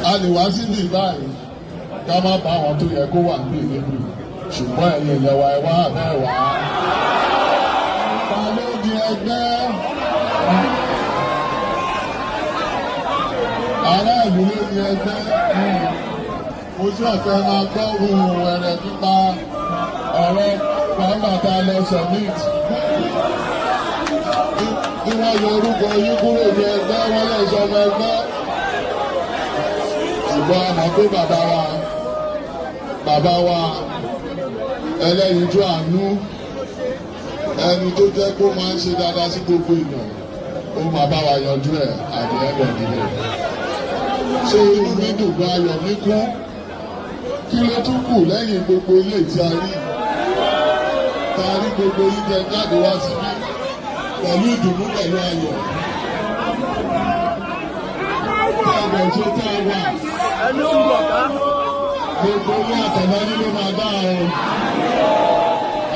A lè wá síbi báyìí ká má bá àwọn tó yẹ kó wà níbi níbi ṣùgbọ́n ẹ̀yin ìyẹ̀wà ẹ̀ wá bẹ́ẹ̀ wá. Ta ló di ẹgbẹ́? Aráàlú ló ní ẹgbẹ́. Mo tún ọ̀fẹ́ máa gbọ́ ohun ẹ̀rẹ̀ nípa ọ̀rọ̀ pàápàá lọ submit. Bí wọ́n yọ orúkọ yín kúrò ní ẹgbẹ́ wọ́n lè sọmọ ẹgbẹ́. Ṣùgbọ́n a mọ̀ pé bàbá wa ẹlẹ́yinjú àánú ẹni tó jẹ́ kó máa ń ṣe dáadáa sí gbogbo èèyàn ó máa bá wa yanjú ẹ̀ àbí ẹ̀rọ ìdílé. Ṣé inú mi dùn gan ayọ̀ mi kún? Kí ló tún kù lẹ́yìn gbogbo ilé tí a rí? Ta rí gbogbo yín jẹ jáde wá síbí pẹ̀lú ìdùnnú pẹ̀lú ayọ̀. Tá a bẹ̀ ṣe tá a wà. Gbogbo ní àtọ̀lá nílé máa dá o.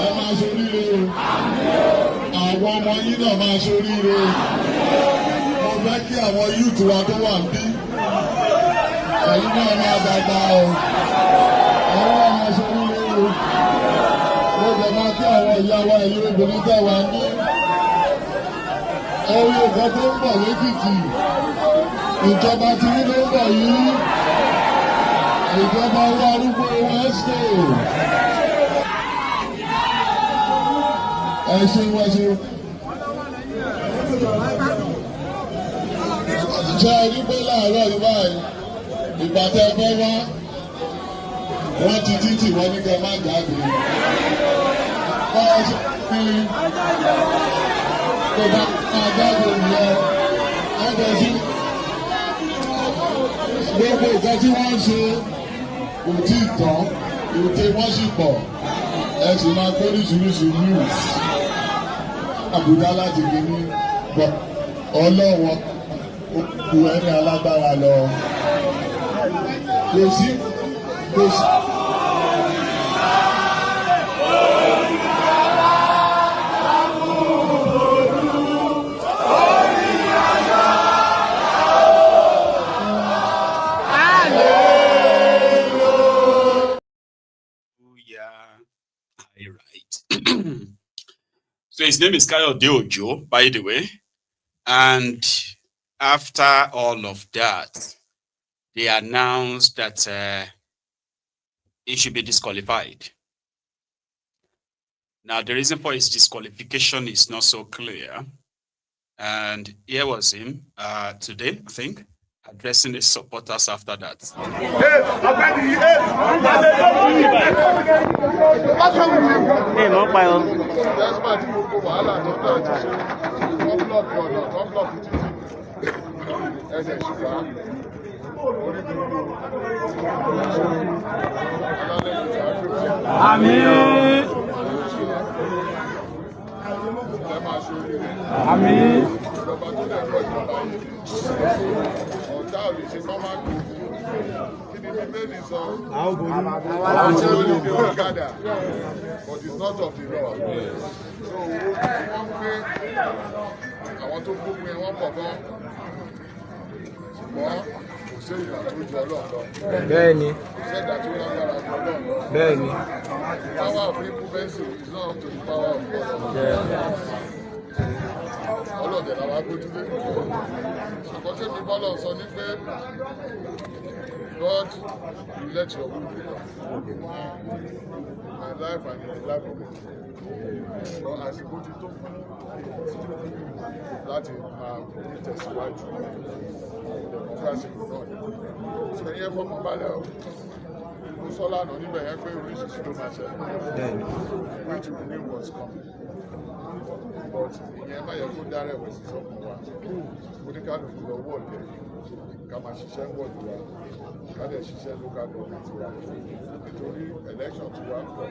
Ẹ máa ṣoríire o. Àwọn ọmọ yín náà máa ṣoríire. Mo fẹ́ kí àwọn youth wa tó wà níbí. Ẹ̀yin náà máa dàgbà o. Ẹ̀yin náà máa ṣoríire o. Mo jẹ̀ máa kí àwọn ìyá wa ẹ̀yin obìnrin tẹ̀ wá ní. Orí nǹkan tó ń bọ̀ lẹ́kìtì. Ìjọba ti ní ló ń bọ̀ yìí. Ìjọba owó arúgbó Wẹ́sítò. Ẹ ṣeun. Ṣé ẹ rí pé láàárọ̀ yìí báyìí ìgbà tẹ́ fẹ́ wá wọ́n ti títì wọ́n ní kẹ́ má jáde. Báwo ṣe ní kò bá máa jáde nìyẹn? Ọ̀dọ̀ sí gbogbo nǹkan tí wọ́n ń ṣe kò tí ì tán, ète wọ́n sì pọ̀. Ẹ sì máa gbé oríṣiríṣi news. Àbúdá láti gbé ní ọlọ́wọ́ òkú ẹni alágbára lọ. Kò sí. So his name is Kayode Ojo, by the way. And after all of that, they announced that he should be disqualified. Now, the reason for his disqualification is not so clear. And here was him today, I think, addressing his supporters after that. But it's not of the law. So I want to put me one for one. Kò sí ìgbà tó ju Ọlọ́run lọ. Bẹ́ẹ̀ni. Kò sí ìgbà tó lágbára ju Ọlọ́run lọ. Bẹ́ẹ̀ni. The power of improvement is not up to the power of God. Ọlọ́dẹ làwọn agbójúlé. Ṣùgbọ́n ṣé mi bọ́lọ̀ sọ ní pé God will let your will be done. My life and the life of it. But àsìkò ti tó fún láti máa tẹ̀síwájú democracy náà. Sọ yẹ fọmọ balẹ̀ o. Mo sọ lánàá níbẹ̀ yẹn pé oríṣiríṣi ló máa ṣẹlẹ̀. Which we knew was coming. But ìyẹn má yẹ kó dára ẹ̀wẹ̀ sí sọ́kùn wa. Oníkálùkù lọ wọ́ọ̀dẹ̀ ká máa ṣiṣẹ́ wọ́ọ̀dù wa. Ká dẹ̀ ṣiṣẹ́ local government wa. Nítorí election tí wá pọ̀.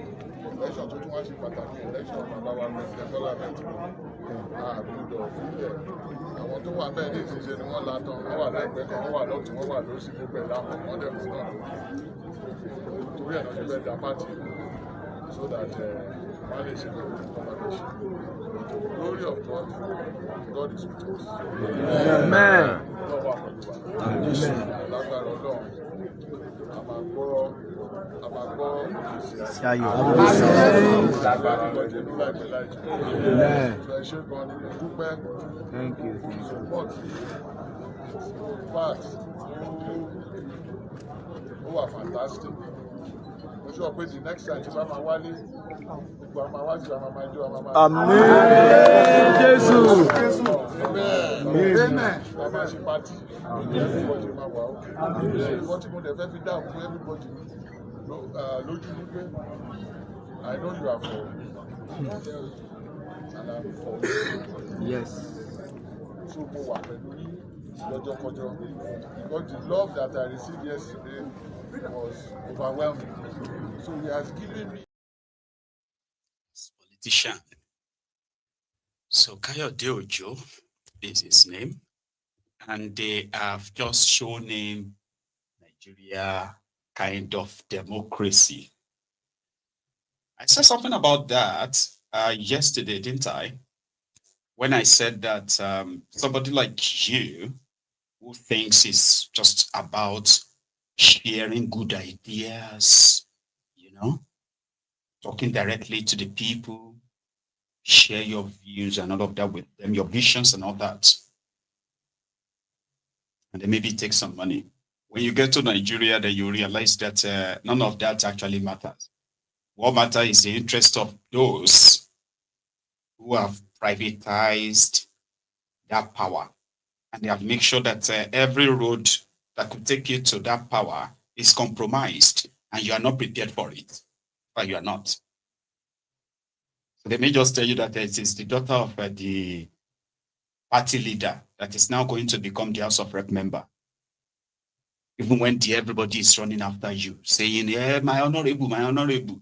Election tó tún wá ṣe pàtàkì election bàbá wa president Bọ́lá Tinubu. Àbúdọ̀ fúnlẹ̀. Àwọn tó wà bẹ́ẹ̀ ní ìṣiṣẹ́ ni wọ́n la tán. Wọ́n wà lẹ́gbẹ̀ẹ́ kan, wọ́n wà lọ́tún, wọ́n wà lósì gbogbo ẹ̀ láwọn ọmọdé fún náà. Torí ẹ̀ náà ṣe fẹ́ dá pàtì so that wọ́n lè ṣe glory of God, God is with us. Amen. Lọ́wọ́ àpọ̀lùwà. Lágbára Ọlọ́run. A máa gbọ́ Ṣayọ̀. lágbára lọ́jọ́ ní láìpẹ́ láìjọ́. Ẹ ṣe gan ni dúpẹ́. Thank you. Support. Fact. Ó wà fantastic. Mo sọ pé the next time tí bá máa wálé, gbogbo àmà wá sí àmà máa jó àmà máa. Àmín. Jésù. Amen. A máa ṣe pátì. Everybody máa wà ó. Ìwọ́n tí mo dẹ̀ fẹ́ fi dáhùn fún everybody lójú ní pé I know you are for me. And I'm for you. Yes. So mo wà pẹ̀lú yín lọ́jọ́kọjọ́. Because the love that I received yesterday was overwhelming. So he has given me. Politician. So Kayode Ojo is his name, and they have just shown him Nigeria kind of democracy. I said something about that yesterday, didn't I? When I said that somebody like you, who thinks it's just about sharing good ideas, you know, talking directly to the people, share your views and all of that with them, your visions and all that. And then maybe take some money. When you get to Nigeria, then you realize that none of that actually matters. What matters is the interest of those who have privatized that power. And they have made sure that every road that could take you to that power is compromised and you are not prepared for it, but you are not. So they may just tell you that it is the daughter of the party leader that is now going to become the House of Rep member. Even when everybody is running after you, saying, yeah, my honorable, my honorable.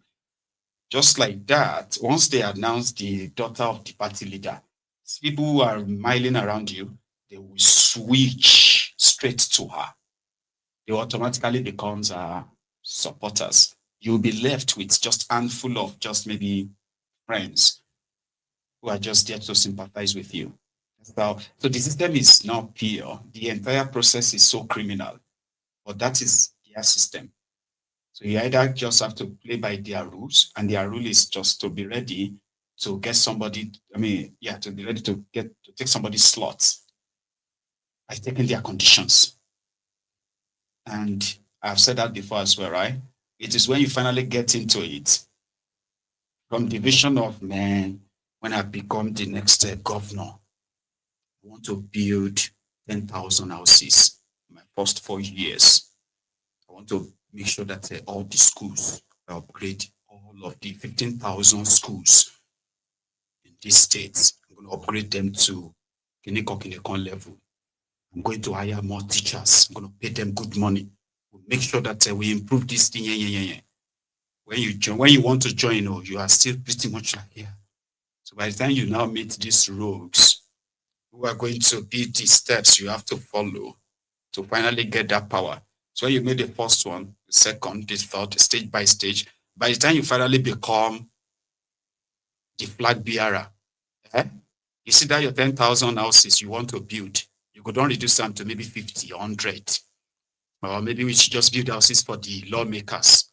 Just like that, once they announce the daughter of the party leader, people who are miling around you, they will switch straight to her. They automatically becomes supporters. You'll be left with just a handful of just maybe friends who are just there to sympathize with you. So the system is not pure. The entire process is so criminal, but that is their system. So you either just have to play by their rules, and their rule is just to be ready to get somebody, to be ready to take somebody's slots by taking their conditions. And I've said that before as well, right? It is when you finally get into it, from the vision of, man, when I become the next governor, I want to build 10,000 houses in my first 4 years. I want to make sure that all the schools upgrade, all of the 15,000 schools in these states. I'm going to upgrade them to Kinekon level. I'm going to hire more teachers. I'm going to pay them good money. We'll make sure that we improve this thing. When you want to join, you are still pretty much like here. So by the time you now meet these rogues who are going to be the steps you have to follow to finally get that power. So when you made the first one, the second, the third, stage by stage, by the time you finally become the flag bearer, you see that your 10,000 houses you want to build, you could only reduce them to maybe 50, 100. Or maybe we should just build houses for the lawmakers,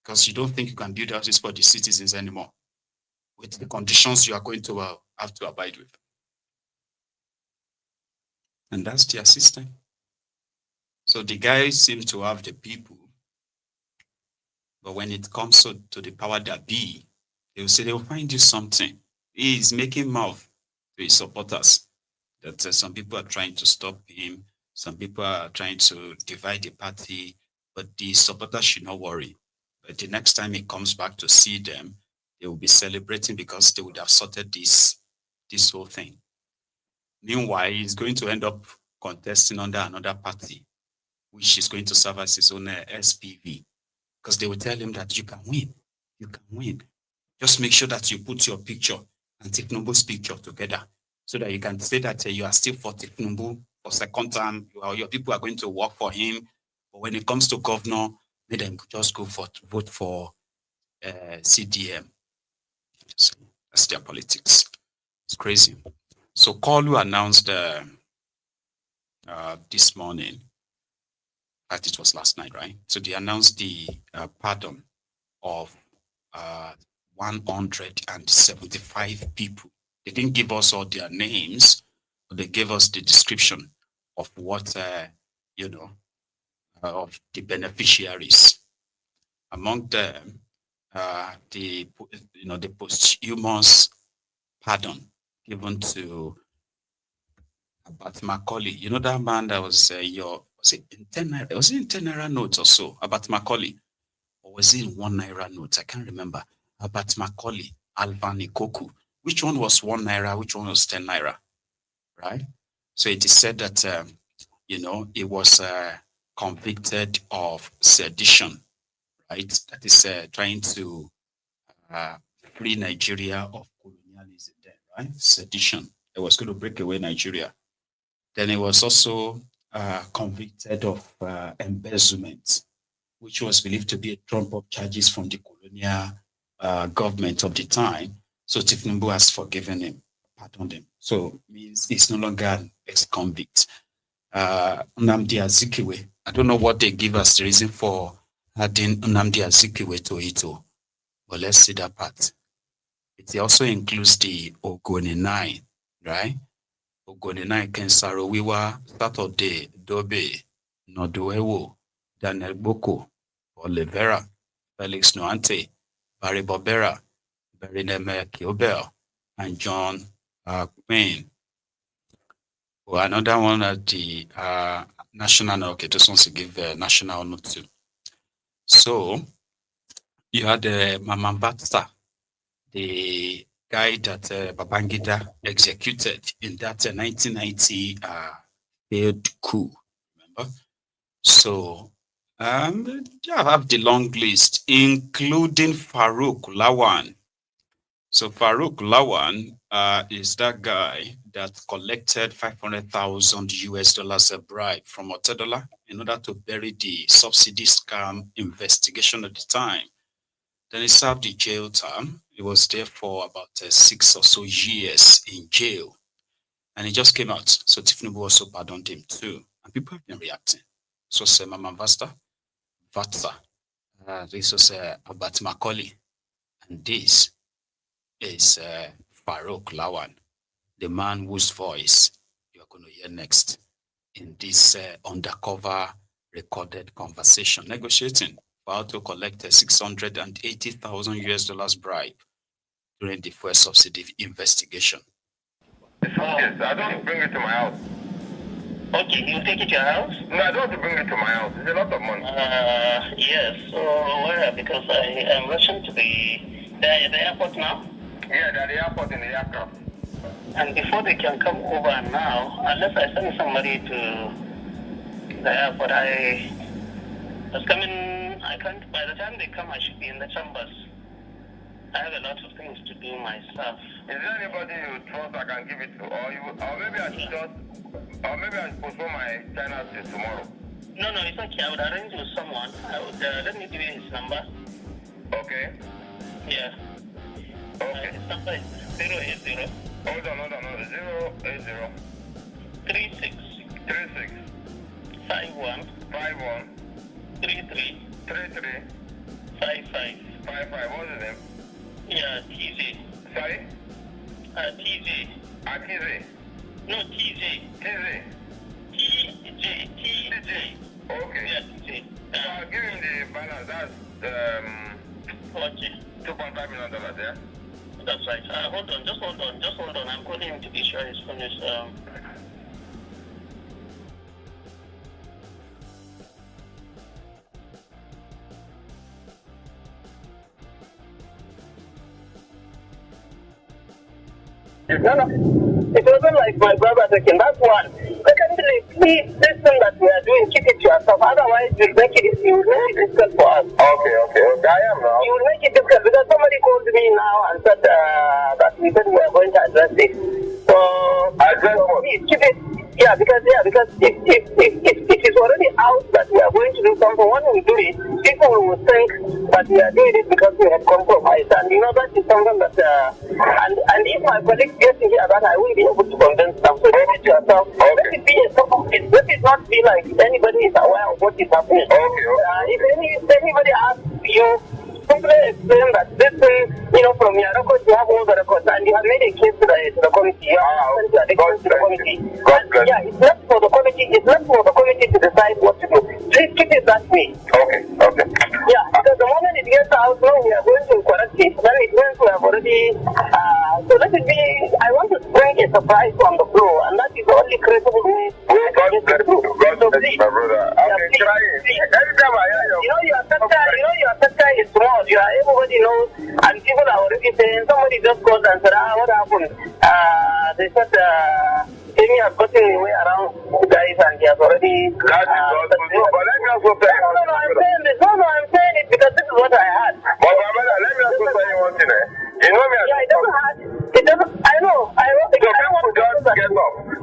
because you don't think you can build houses for the citizens anymore with the conditions you are going to have to abide with. And that's their system. So the guys seem to have the people, but when it comes to the power that be, they will say they will find you something. He is making mouth to his supporters that some people are trying to stop him, some people are trying to divide the party, but the supporters should not worry. But the next time he comes back to see them, they will be celebrating because they would have sorted this whole thing. Meanwhile, he's going to end up contesting under another party, which is going to serve as his own SPV, because they will tell him that you can win. You can win. Just make sure that you put your picture and Tinubu's picture together so that you can say that you are still for Tinubu for second time. Your people are going to work for him. But when it comes to governor, let them just go vote for CDM. That's their politics. It's crazy. So Koolu announced this morning, that it was last night, right? So they announced the pardon of 175 people. They didn't give us all their names, but they gave us the description of what, of the beneficiaries. Among them, the posthumous pardon given to about Macaulay. You know that man that was was it in 10 naira? Was it in 10 naira notes or so? About Macaulay, or was it in 1 naira note? I can't remember. About Macaulay, Alvan Ikoku. Which one was 1 naira? Which one was 10 naira? Right. So it is said that he was convicted of sedition. Right. That is trying to free Nigeria of colonialism. Then, right. Sedition. It was going to break away Nigeria. Then he was also convicted of embezzlement, which was believed to be a trump-up charges from the colonial government of the time. So Tinubu has forgiven him, pardoned him. So means he's no longer an ex-convict. Nnamdi Azikiwe, I don't know what they give us the reason for adding Nnamdi Azikiwe to it, but let's see that part. It also includes the Ogoni 9, right? Ogoni 9 Kensaro Wiwa, Saturday, Dobe, Noduewo, Daniel Boko, Olivera, Felix Noante, Barry Bobera, Berineme Kiobel, and John Quinn. Well, another one at the national, okay, just wants to give the national note to. So, you had Mamambata, the guy that Babangida executed in that 1990 failed coup, remember? So, I have the long list, including Farouk Lawan. So Farouk Lawan is that guy that collected 500,000 US dollars a bribe from Otedola in order to bury the subsidy scam investigation at the time. Then he served the jail term. He was there for about 6 or so years in jail. And he just came out. So Tinubu also pardoned him too. And people have been reacting. So Mama Vatsa. This was about Macaulay. And this is Farouk Lawan, the man whose voice you're going to hear next in this undercover recorded conversation, negotiating for how to collect 680,000 US dollars bribe during the fuel subsidy investigation. Yes, I don't want to bring it to my house. Okay, you take it to your house? No, I don't want to bring it to my house. It's a lot of money. Yes. So where? Because I am rushing to the airport now. Yeah, they're at the airport in the aircraft. And before they can come over now, unless I send somebody to the airport, I was coming. I can't. By the time they come, I should be in the chambers. I have a lot of things to do myself. Is there anybody you trust I can give it to, or maybe I should just, postpone my China till tomorrow? No, it's okay. I would arrange with someone. Let me give you his number. Okay. Yeah. Okay. His number is 080. Hold on. 080. 36. 51. 33. 55. What's his name? Yeah, TJ. Sorry? TJ. TJ? No, TJ. TJ? TJ. Okay. Yeah, TJ. So I'll give him the balance. That's okay. $2.5 million, yeah? That's right. Hold on. Just hold on. I'm calling him to be sure he's finished. No. It wasn't like my brother taking. That's one. Secondly, please, this thing that we are doing, keep it to yourself. Otherwise, you will make it difficult for us. Okay. I am now. You will make it difficult because somebody called me now and said that we said we are going to address this. So, please keep it. Yeah, because if it is already out that we are going to do something, when we do it, people will think that we are doing it because we have compromised. And that is something that, and if my colleagues get to hear that, I will be able to convince them. So do it yourself. Let it be a supplement. Let it not be like anybody is aware of what is happening. If anybody asks you, simply explain that this thing, from your records, you have all the records, and you have made a case to the committee. You have sent your records to the committee. Yeah, it's not for the committee. It's not for the committee to decide what to do. Please keep it that way. Okay. Yeah, because the moment it gets out, now we are going to correct it. Then it means we have already. So let it be. I want to bring a surprise on the floor, and that is the only critical way. God bless my brother. I've been trying. Every time I hear your sector is small. Everybody knows, and people are already saying. Somebody just called and said, what happened? They said, Amy has gotten away around you guys, and he has already. That is also true, but let me also tell you. No, I'm saying this. No, I'm saying it because this is what I had. But my brother, let me also tell you one thing. You know me as it doesn't have. It doesn't. I know. I want to get up.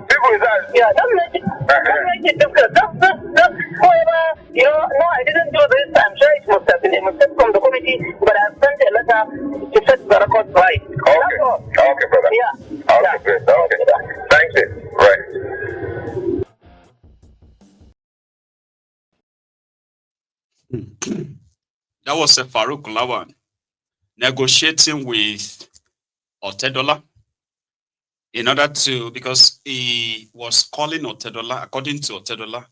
People is that. Yeah, don't make it difficult. Just whoever. No, I didn't do this. I'm sure it must have been a mistake from the committee, but I've sent a letter to set the records right. Okay, brother. Yeah. Okay, great. Okay. Thank you. Right. That was a Farouk Lawan negotiating with Otedola in order to, because he was calling Otedola, according to Otedola,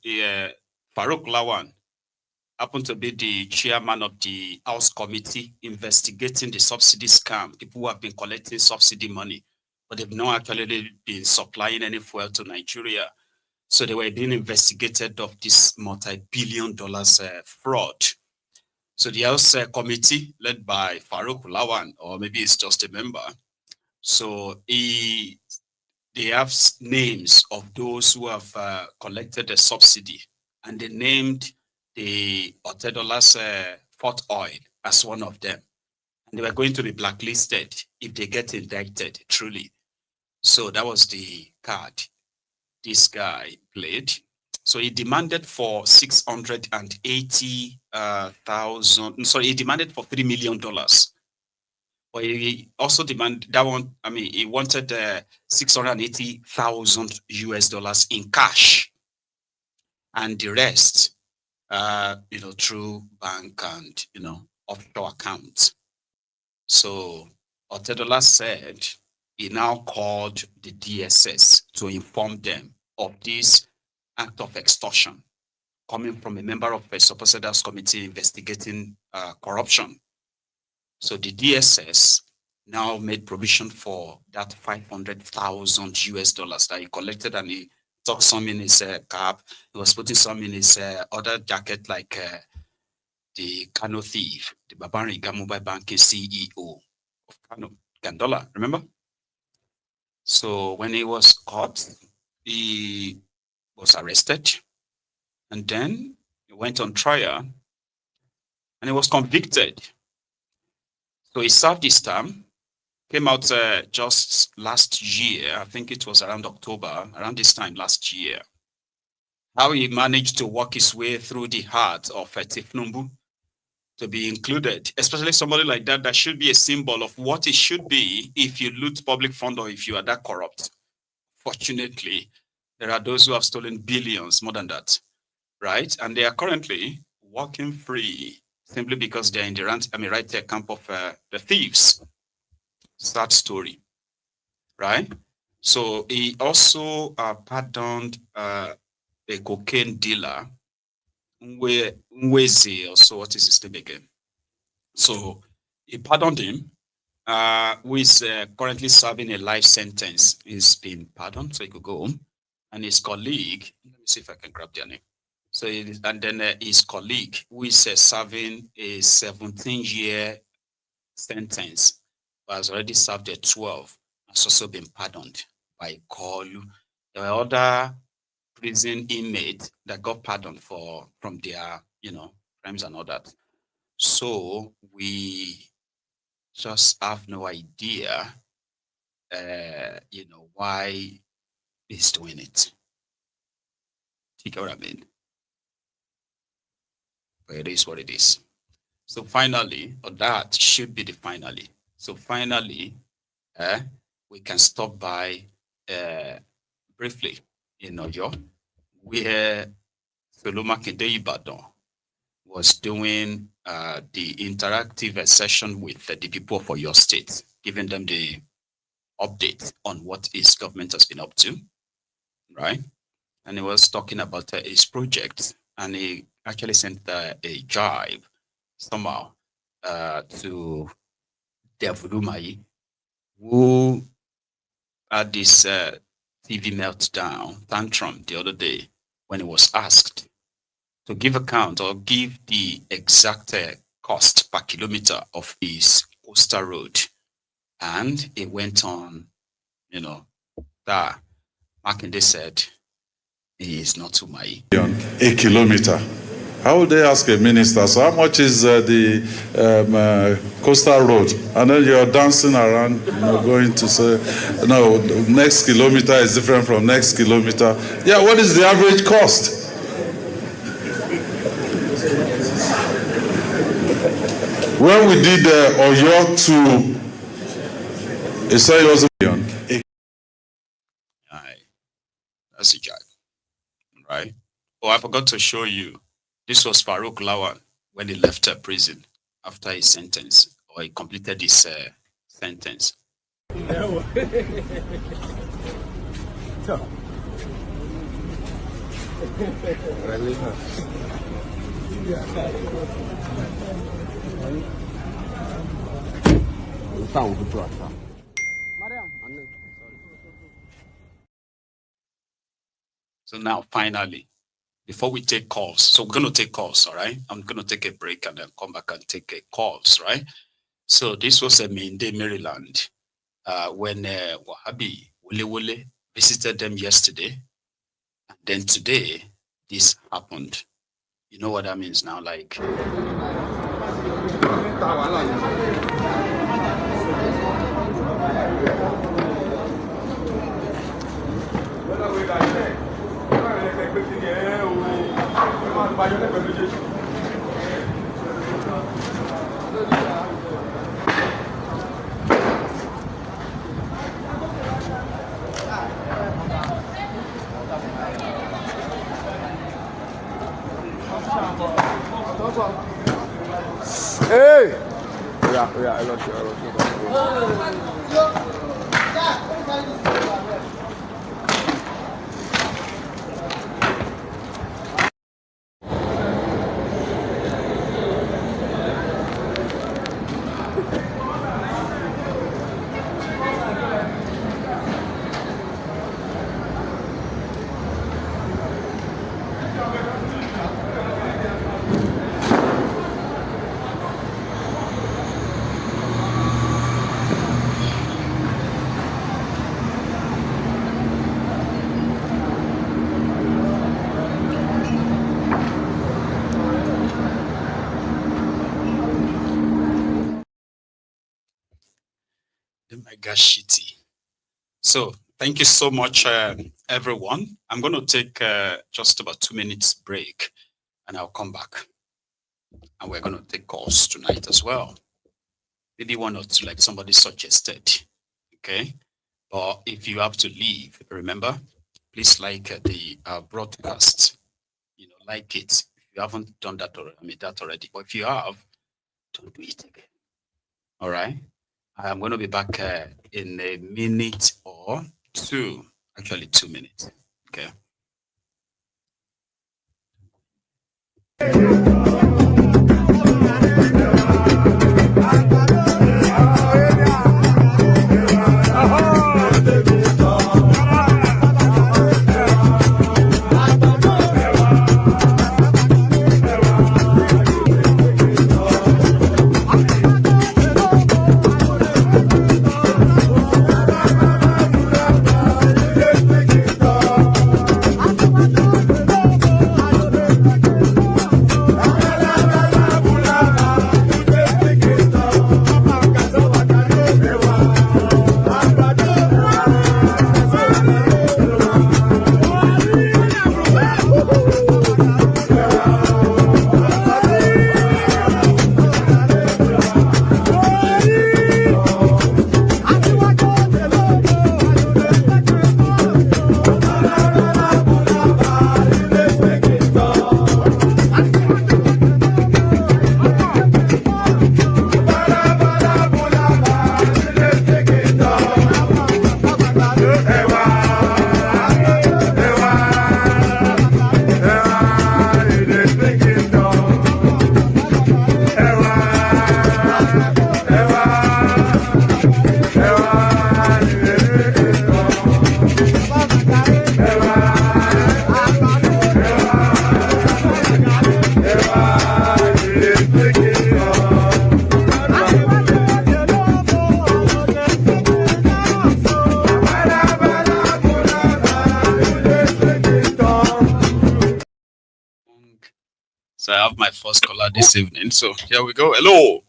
Farouk Lawan happened to be the chairman of the House Committee investigating the subsidy scam, people who have been collecting subsidy money but they've not actually been supplying any fuel to Nigeria. So they were being investigated of this multi-billion-dollar fraud. So the House committee, led by Lawan, or maybe it's just a member. So they have names of those who have collected a subsidy, and they named the Otedola's Fort Oil as one of them. And they were going to be blacklisted if they get indicted, truly. So that was the card this guy played. So he demanded for 680,000. Sorry, he demanded for $3 million. But he also demanded that one. I mean, he wanted 680,000 US dollars in cash, and the rest, through bank and offshore accounts. So Otedola said he now called the DSS to inform them of this act of extortion coming from a member of a supposed House committee investigating corruption. So the DSS now made provision for that 500,000 US dollars that he collected, and he took some in his cap. He was putting some in his other jacket, like the Kanu thief, the Babariga Mobile Banking CEO of Kanu, Gandola, remember? So when he was caught, he was arrested, and then he went on trial, and he was convicted. So he served his term, came out just last year. I think it was around October, around this time last year. How he managed to work his way through the heart of Tinubu to be included, especially somebody like that, that should be a symbol of what it should be if you loot public fund or if you are that corrupt. Fortunately, there are those who have stolen billions, more than that, right? And they are currently walking free simply because they're in the right there camp of the thieves. Sad story, right? So he also pardoned a cocaine dealer, Nweze, or so, what is his name again? So he pardoned him, who is currently serving a life sentence. He's been pardoned, so he could go home. And his colleague, let me see if I can grab their name. So, and then his colleague, who is serving a 17-year sentence, but has already served a 12, has also been pardoned by Koolu. There were other prison inmates that got pardoned from their, crimes and all that. So we just have no idea, why he's doing it. Take what I mean? But it is what it is. So finally, or that should be the finally. So finally, we can stop by briefly in Oyo, where Soloma Kende Ibadan was doing the interactive session with the people of Oyo State, giving them the update on what his government has been up to, right? And he was talking about his project, and he actually sent a jibe somehow to Devulumai, who had this TV meltdown tantrum the other day when he was asked to give account or give the exact cost per kilometer of his coastal road. And it went on, that Makinde said, he is not to my a kilometer. How would they ask a minister, so how much is the coastal road? And then you're dancing around, going to say, no, next kilometer is different from next kilometer. Yeah, what is the average cost? When we did Oyo to, it said it was a million. That's a joke, right? Oh, I forgot to show you. This was Lawan when he left prison after his sentence, or he completed his sentence. So now, finally, before we take calls, so we're going to take calls, all right? I'm going to take a break and then come back and take calls, right? So this was a Minde, Maryland, when Wahabi Wule visited them yesterday. And then today, this happened. You know what that means now? Like, Hey! Yeah, I love you. my gosh, shitty. So thank you so much, everyone. I'm going to take just about 2 minutes break and I'll come back. And we're going to take calls tonight as well. Maybe one or two, like somebody suggested. Okay. But if you have to leave, remember, please like the broadcast. You know, like it. If you haven't done that already, but if you have, don't do it again. All right. I'm going to be back in a minute or two. Actually, 2 minutes. Okay. So I have my first caller this evening. So here we go. Hello.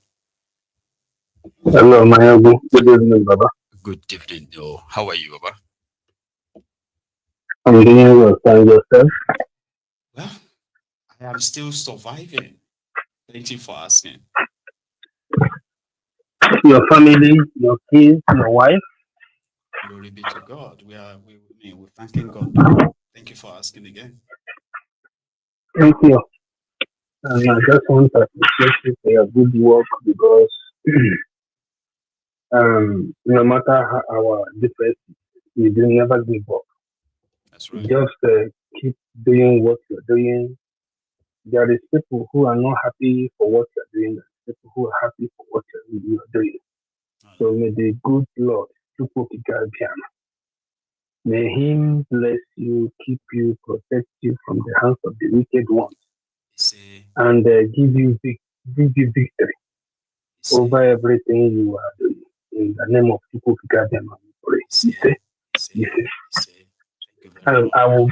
Hello, Mayabu. Good evening, Baba. Good evening. Oh, how are you, Baba? I'm doing well. Thank yourself. Well, I am still surviving. Thank you for asking. Your family, your kids, your wife. Glory be to God. We're thanking God. Thank you for asking again. Thank you. And I just want to appreciate you for your good work because no matter how our differences, you do never give up. That's right. Just keep doing what you're doing. There is people who are not happy for what you're doing. There is people who are happy for what you're doing. So may the good Lord May Him bless you, keep you, protect you from the hands of the wicked ones, and give you victory over everything you are doing. In the name of people, God, them and pray. I will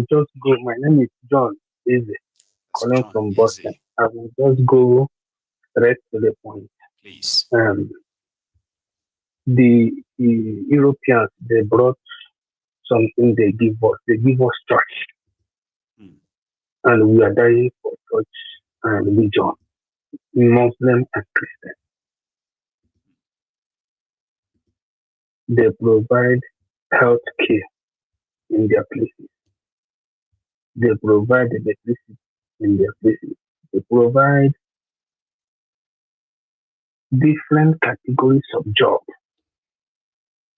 just go. My name is John Easy, calling from Boston. I will just go straight to the point. Please. The Europeans, they brought something they give us. They give us church. And we are dying for church and religion, Muslim and Christian. They provide health care in their places. They provide electricity in their places. They provide different categories of jobs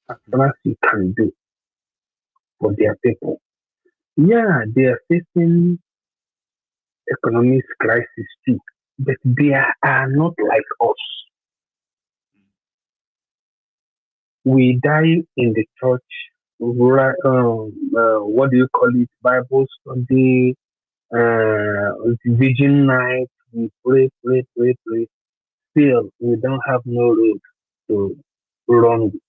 as far as you can do for their people. Yeah, they are facing economic crisis too, but they are not like us. We die in the church, what do you call it, Bible study, Virgin night, we pray. Still, we don't have no road to run with.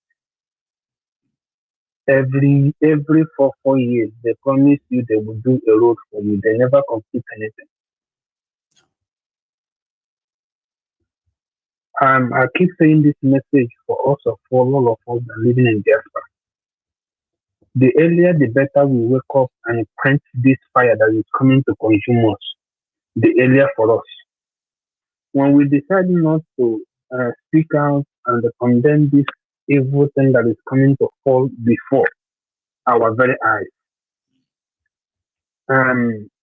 Every 4 years, they promise you they will do a road for you. They never complete anything. I keep saying this message for us, for all of us that are living in diaspora. The earlier, the better we wake up and quench this fire that is coming to consume us, the earlier for us. When we decide not to speak out and condemn this evil thing that is coming to fall before our very eyes,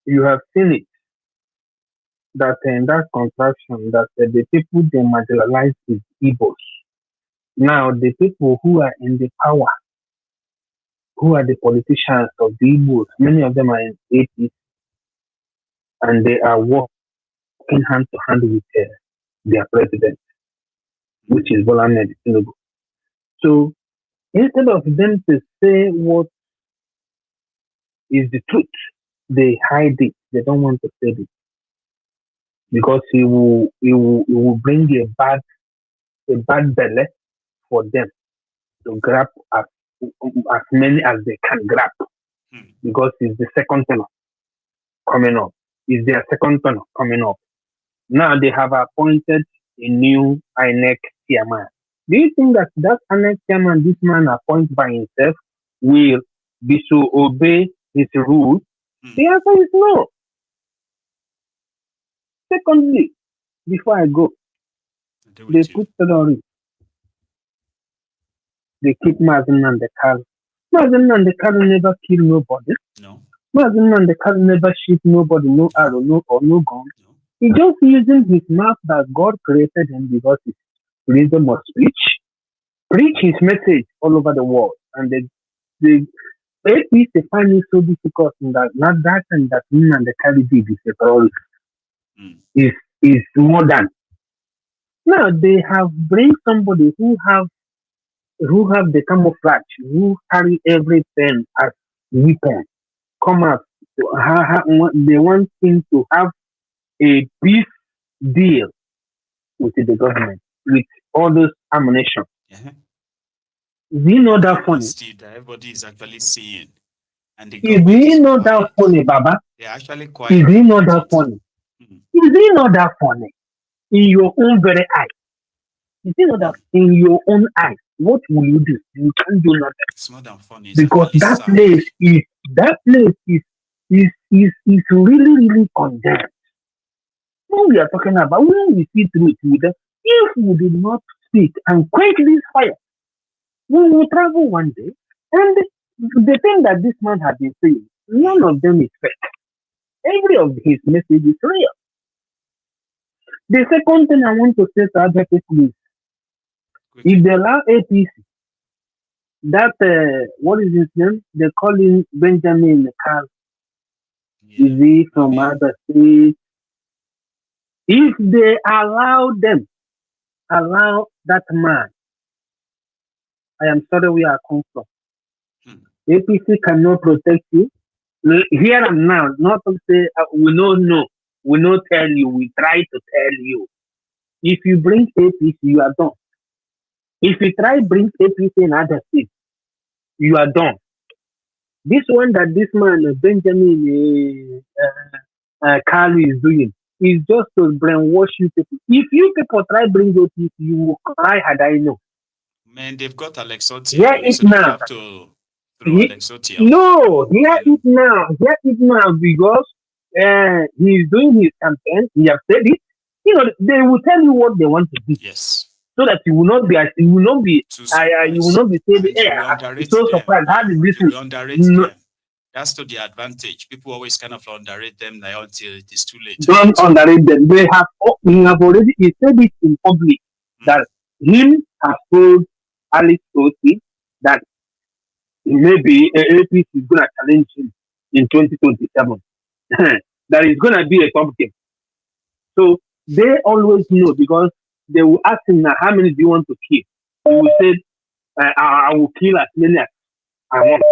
you have seen it, that in that contraction, that the people they marginalize is Igbos. Now, the people who are in the power, who are the politicians of the Igbos, many of them are in 80s, and they are working hand to hand with their president, which is Tinubu. So instead of them to say what is the truth, they hide it. They don't want to say it because it will bring a bad belly for them to grab as many as they can grab, because it's the second turn coming up. It's their second turn coming up. Now they have appointed a new INEC chairman. Do you think that INEC chairman, this man appointed by himself, will be to obey his rules? The answer is no. Secondly, before I go, they put terrorists. They keep Nnamdi Kanu. Nnamdi Kanu never kill nobody. No. Nnamdi Kanu never shoot nobody, no arrow, no gun. No. He's just using his mouth that God created him because it's freedom of speech. Preach his message all over the world. And the APC find it so difficult that not that and that Nnamdi Kanu did is a terrorist. Is more than. Now they have bring somebody who have the camouflage, who carry everything as weapon, come out. They want him to have a peace deal with the government, with all those ammunition. Uh-huh. Is he not that funny? Everybody is actually seeing. And the is he not that funny, Baba? They're actually quiet. Is he not that funny? Is he not that funny? In your own very eye. Is he not that in your own eye? What will you do? You can't do nothing. It's more than funny. Because that place is really condemned. When we are talking about, when we see truth with them, if we did not speak and quench this fire, we will travel one day. And the thing that this man has been saying, none of them is fake. Every of his message is real. The second thing I want to say to other people is, if they allow APC, that what is his name? They call him Benjamin Carl. Is he from other states? If they allow that man, I am sorry where I come from. APC cannot protect you. Here and now, not to say we don't know, we not tell you, we try to tell you. If you bring APC, you are done. If you try bring APC in other states, you are done. This one that this man Benjamin Koolu is doing is just to brainwash you people. If you people try bring APC, you will cry had I know. Man, they've got Alex Otti. Hear it now. No, hear it now. Hear it now because he's doing his campaign. He has said it. You know, they will tell you what they want to do. Yes. So that you will not be saying, you will not be so surprised. How did this no. That's to the advantage. People always kind of underrate them now until it is too late. Don't underrate them. They have already said it in public that him has told Alex Otti that maybe APC is going to challenge him in 2027. That is going to be a top game. So they always know because they will ask him now, how many do you want to kill? He will say, I will kill as many as I want.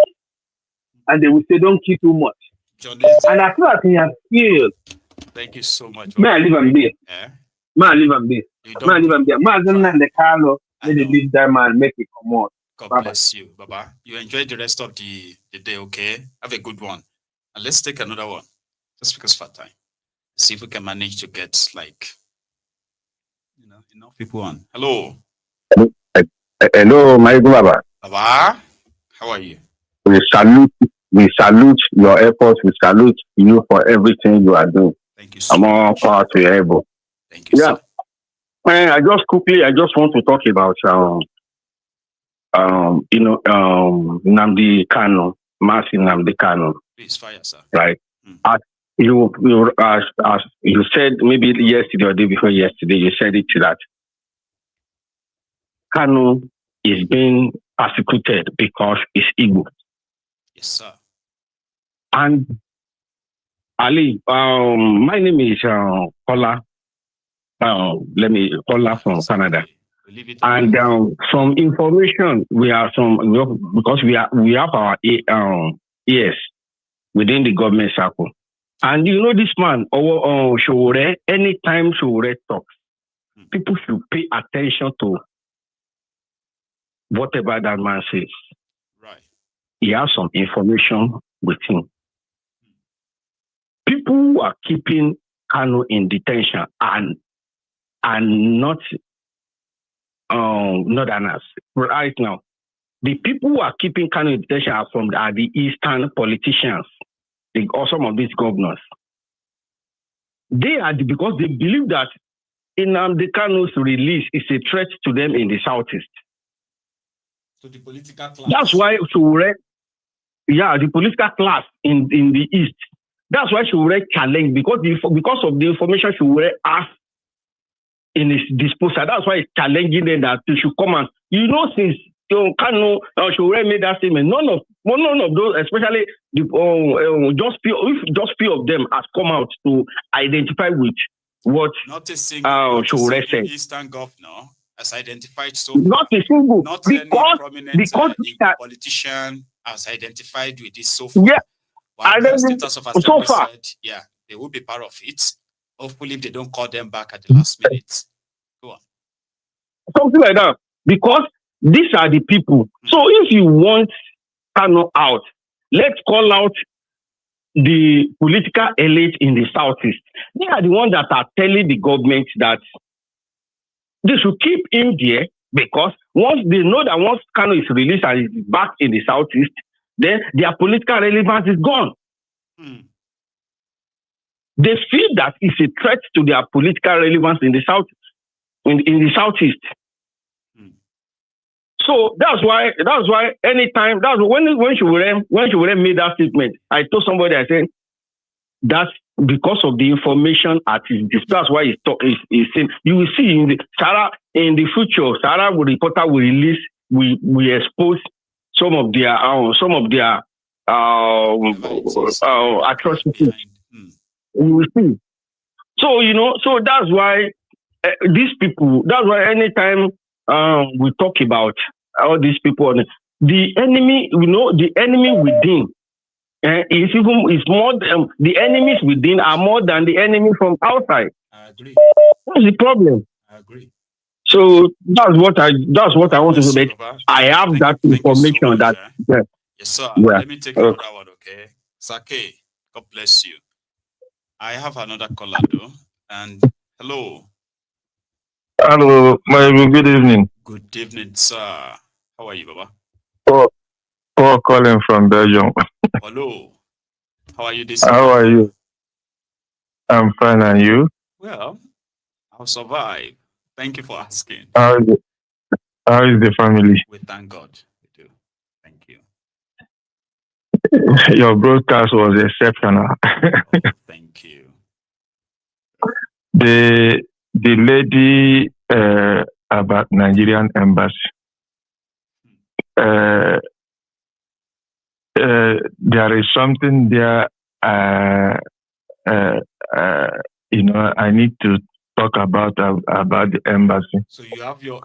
And they will say, don't kill too much. And as soon as he has killed, thank you so much. May I leave him there? May I leave him there? May I leave him there? May I leave that man, make it come on. God bless you, Baba. You enjoy the rest of the day, okay? Have a good one. And let's take another one. Just because for time. See if we can manage to get enough people on. Hello. Hello, my Baba. Baba, how are you? We salute your efforts. We salute you for everything you are doing. Thank you so much. I'm all power to your elbow. Thank you, sir. I just want to talk about Nnamdi Kanu, Master Nnamdi Kanu. Please fire, sir. Right. As you said maybe yesterday or the day before yesterday, you said it that Kanu is being persecuted because he's Igbo. Yes, sir. And Ali, my name is Kola. Kola from Canada. And some information because we have our ears within the government circle. And you know this man, Sowore, anytime Sowore talks, people should pay attention to whatever that man says. Right. He has some information with him. People who are keeping Kanu in detention and not Northerners right now. The people who are keeping Kanu in detention are the Eastern politicians, or some of these governors. They are because they believe that Nnamdi Kanu's release is a threat to them in the Southeast. So the political class. That's why Sowore, the political class in the East. That's why Sowore challenged because of the information Sowore has in his disposal. That's why he's challenging them that they should come and since Kanu Sowore made that statement, none of those, especially just few of them has come out to identify with what Sowore said. Eastern governor has identified not a single, any prominent politician has identified with this so far. Yeah. But the status of assembly said, they will be part of it. Hopefully, if they don't call them back at the last minute. Go on. Something like that. Because these are the people. So if you want Kanu out, let's call out the political elite in the Southeast. They are the ones that are telling the government that they should keep him there because once they know that once Kanu is released and is back in the Southeast, then their political relevance is gone. They feel that it's a threat to their political relevance in the South, in the Southeast. So that's why anytime when Sowore made that statement, I told somebody, I said that's because of the information at his disposal. That's why he's saying you will see in the future, Sarah reporter will release, we expose some of their atrocities. We will see. So that's why these people. That's why anytime we talk about all these people, the enemy, the enemy within is more than the enemies within are more than the enemy from outside. I agree. That's the problem. I agree. So that's what I want to say. I have that information so much, that Yes, sir. yeah. Let me take another one, okay? Sake, God bless you. I have another caller though. And hello. Hello, good evening. Good evening, sir. How are you, Baba? Paul calling from Belgium. Hello. How are you this How evening? are you? I'm fine, and you? Well, I'll survive. Thank you for asking. How is the family? We thank God. We do. Thank you. Your broadcast was exceptional. Thank you. The lady about Nigerian embassy. There is something there. I need to talk about the embassy. So you have your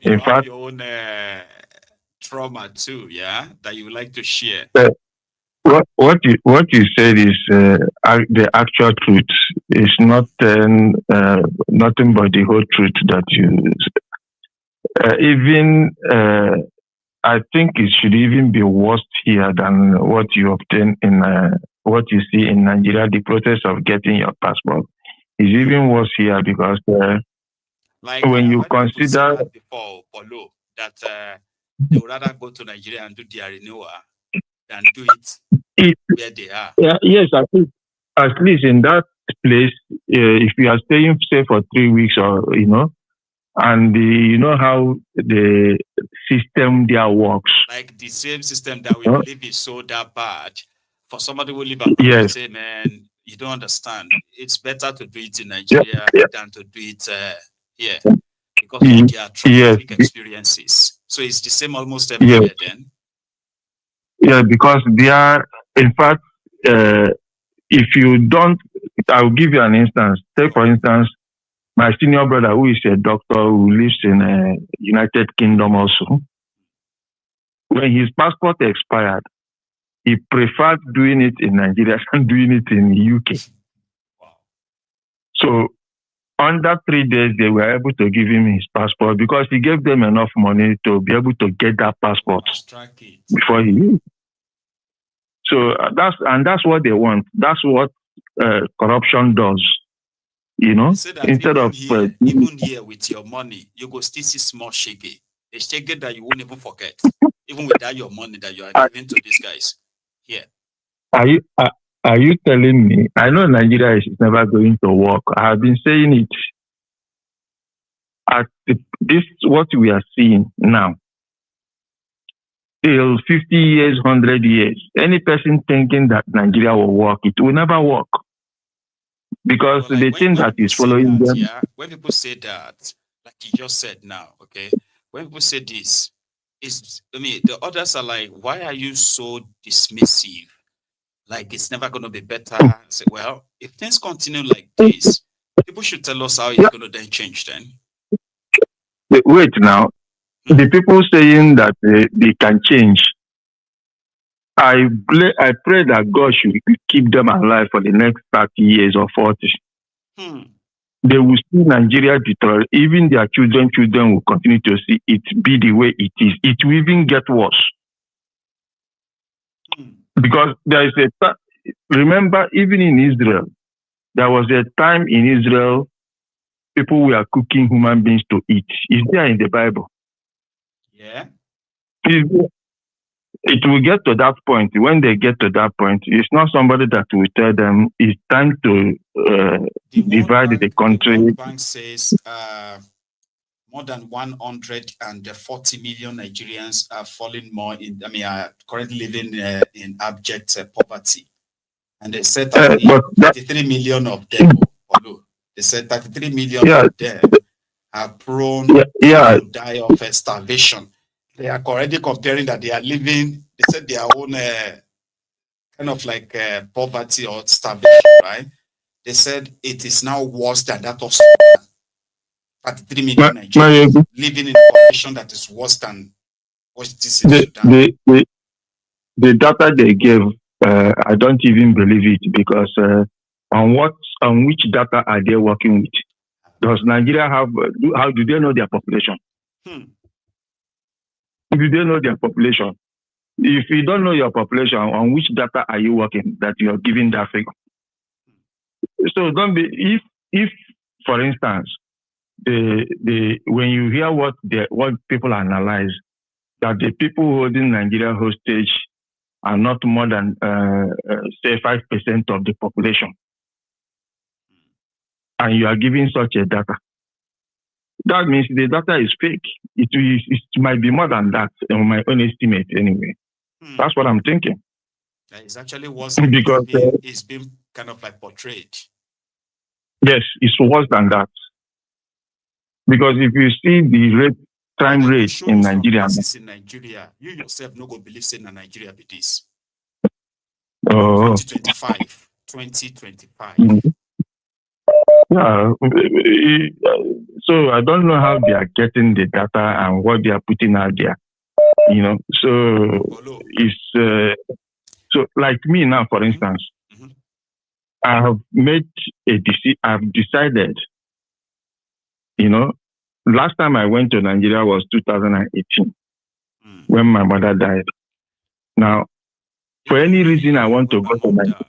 own trauma too, yeah, that you would like to share. What you said is the actual truth. It's not nothing but the whole truth that you. I think it should even be worse here than what you obtain in what you see in Nigeria. The process of getting your passport is even worse here because when you consider that before, Polo, that they would rather go to Nigeria and do their renewal than do it where they are. Yeah, yes, at least in that place, if you are staying say for 3 weeks or and you know how the system there works. Like the same system that we believe is so that bad. For somebody who live abroad, yes. Say, man, you don't understand. It's better to do it in Nigeria than to do it here because of their traumatic experiences. So it's the same almost everywhere then. Yeah, because they are, in fact, if you don't, I'll give you an instance. Take for instance, my senior brother, who is a doctor who lives in United Kingdom also. When his passport expired, he preferred doing it in Nigeria than doing it in the UK. Wow. So under 3 days, they were able to give him his passport because he gave them enough money to be able to get that passport before he leaves. So that's what they want. That's what corruption does. Instead of even here with your money, you go still see small shege. A shege that you won't even forget, even without your money that you are giving to these guys. Yeah. Are you telling me? I know Nigeria is never going to work. I have been saying it. This what we are seeing now. Till 50 years, 100 years, any person thinking that Nigeria will work, it will never work. Because the thing that is following them. Yeah, when people say that, like you just said now, okay, when people say this, the others are like, why are you so dismissive? Like it's never going to be better. I say, well, if things continue like this, people should tell us how it's going to then change then. Wait now. The people saying that they can change, I pray that God should keep them alive for the next 30 years or 40. They will see Nigeria deteriorate. Even their children will continue to see it be the way it is. It will even get worse. Because there is remember, even in Israel, there was a time in Israel, people were cooking human beings to eat. It's there in the Bible. Yeah. It will get to that point. When they get to that point, it's not somebody that will tell them it's time to divide the country. The World Bank says more than 140 million Nigerians are falling more are currently living in abject poverty. And they said 33 million of them, they said 33 million of them are prone to die of starvation. They are already comparing that they are living, they said their own kind of like poverty or starvation, right? They said it is now worse than that of 33 million Nigerians living in a condition that is worse than Watch this in Sudan. The data they gave, I don't even believe it because on which data are they working with? Does Nigeria have, how do they know their population? Do they know their population? If you don't know your population, on which data are you working that you're giving that figure? So don't be, if for instance, when you hear what people analyze, that the people holding Nigeria hostage are not more than say 5% of the population, and you are giving such a data, that means the data is fake. It might be more than that, on my own estimate anyway. That's what I'm thinking. It's actually worse because it's been kind of like portrayed. Yes, it's worse than that. Because if you see the crime rate in Nigeria, you yourself no go believe saying in Nigeria be this. Oh. 2025. Yeah. So I don't know how they are getting the data and what they are putting out there. So it's so like me now, for instance, I have made a decision. I've decided. Last time I went to Nigeria was 2018 when my mother died. Now, for any reason I want to go to Nigeria,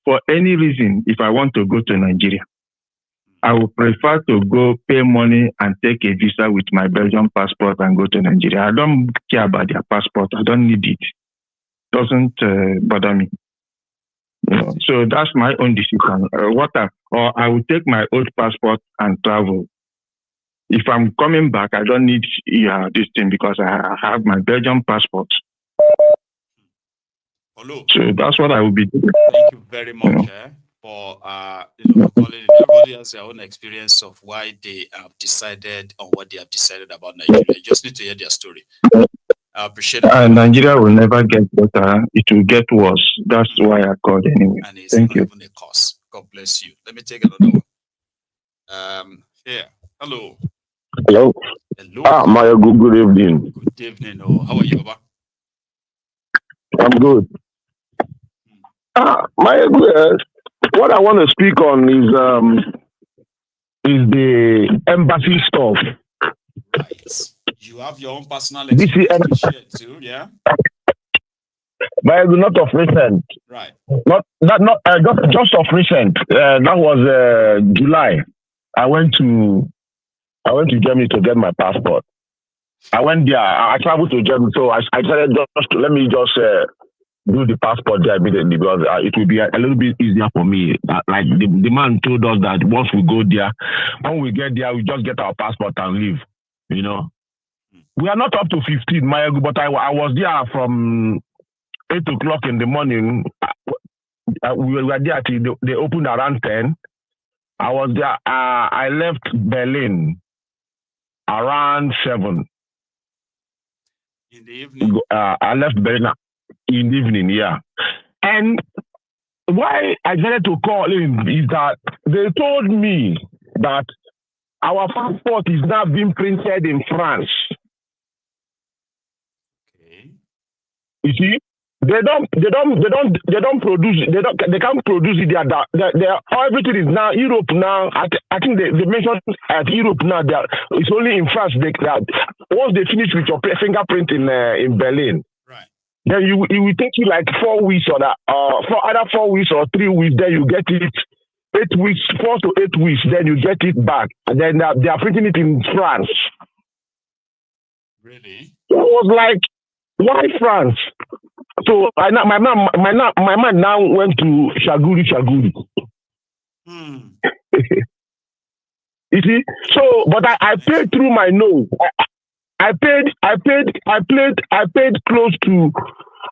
for any reason, if I want to go to Nigeria, I would prefer to go pay money and take a visa with my Belgian passport and go to Nigeria. I don't care about their passport. I don't need it. It doesn't bother me. So that's my own decision. Or I will take my old passport and travel. If I'm coming back, I don't need this thing because I have my Belgian passport. Hello. So that's what I will be doing. Thank you very much for everybody has their own experience of why they have decided on what they have decided about Nigeria. You just need to hear their story. I appreciate it. Nigeria will never get better. It will get worse. That's why I called anyway. And it's Thank you. Even a cause. God bless you. Let me take another one. Here. Hello. Hello. Hello. My good evening. Good evening. How are you, Baba? I'm good. What I want to speak on is the embassy stuff. Right. You have your own personal experience to share too, yeah? But not of recent. Right. Just of recent. That was July. I went to Germany to get my passport. I went there. I traveled to Germany, so I decided let me do the passport there immediately because it will be a little bit easier for me. Like the man told us that once we go there, when we get there, we just get our passport and leave. We are not up to 15, but I was there from 8 o'clock in the morning. We were there till they opened around 10. I was there. I left Berlin around 7. In the evening? I left Berlin in the evening, yeah. And why I decided to call in is that they told me that our passport is now being printed in France. Okay. You see, they can't produce it there. Everything is now Europe now. I think they mentioned at Europe now that it's only in France once they finish with your fingerprint in Berlin. Right. Then it will take you like 4 weeks or that, for either 4 weeks or 3 weeks. Then you get it 8 weeks, 4 to 8 weeks. Then you get it back, and then they are printing it in France. Really? So I was like, why France? So my man now went to Shaguri. You see, so but I paid through my nose. I paid close to.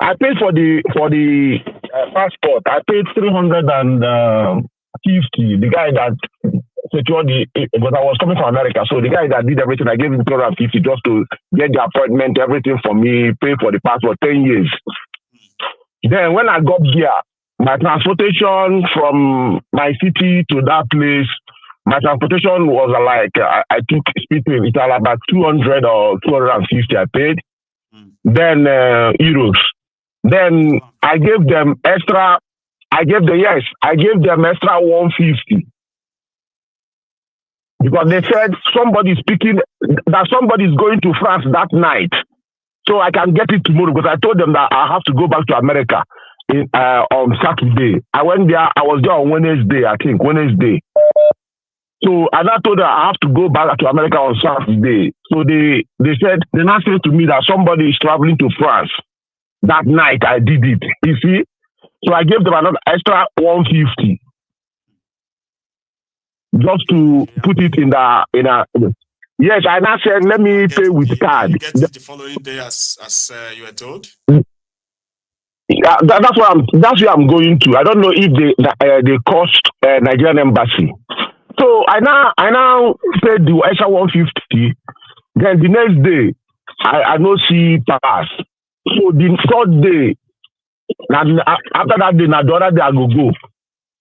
I paid for the passport. I paid 350. The guy that secured but I was coming from America, so the guy that did everything, I gave him 250 just to get the appointment, everything for me, pay for the passport, 10 years. Then when I got here, my transportation from my city to that place My transportation was like, I took speed train. It was about 200 or 250 I paid. Then euros. Then I gave them extra. I gave them extra 150 because they said somebody's going to France that night, so I can get it tomorrow. Because I told them that I have to go back to America on Saturday. I went there. I was there on Wednesday, I think Wednesday. So and I told them I have to go back to America on Saturday. So they now said to me that somebody is traveling to France that night. I did it. You see. So I gave them another extra 150 just to put it in a. Yes, I now said let me pay with card. You get it the following day as you were told. Yeah, that's where I'm going to. I don't know if they cost Nigerian embassy. So I now paid the extra 150. Then the next day I no see pass. So the third day. After that day, the other day I go.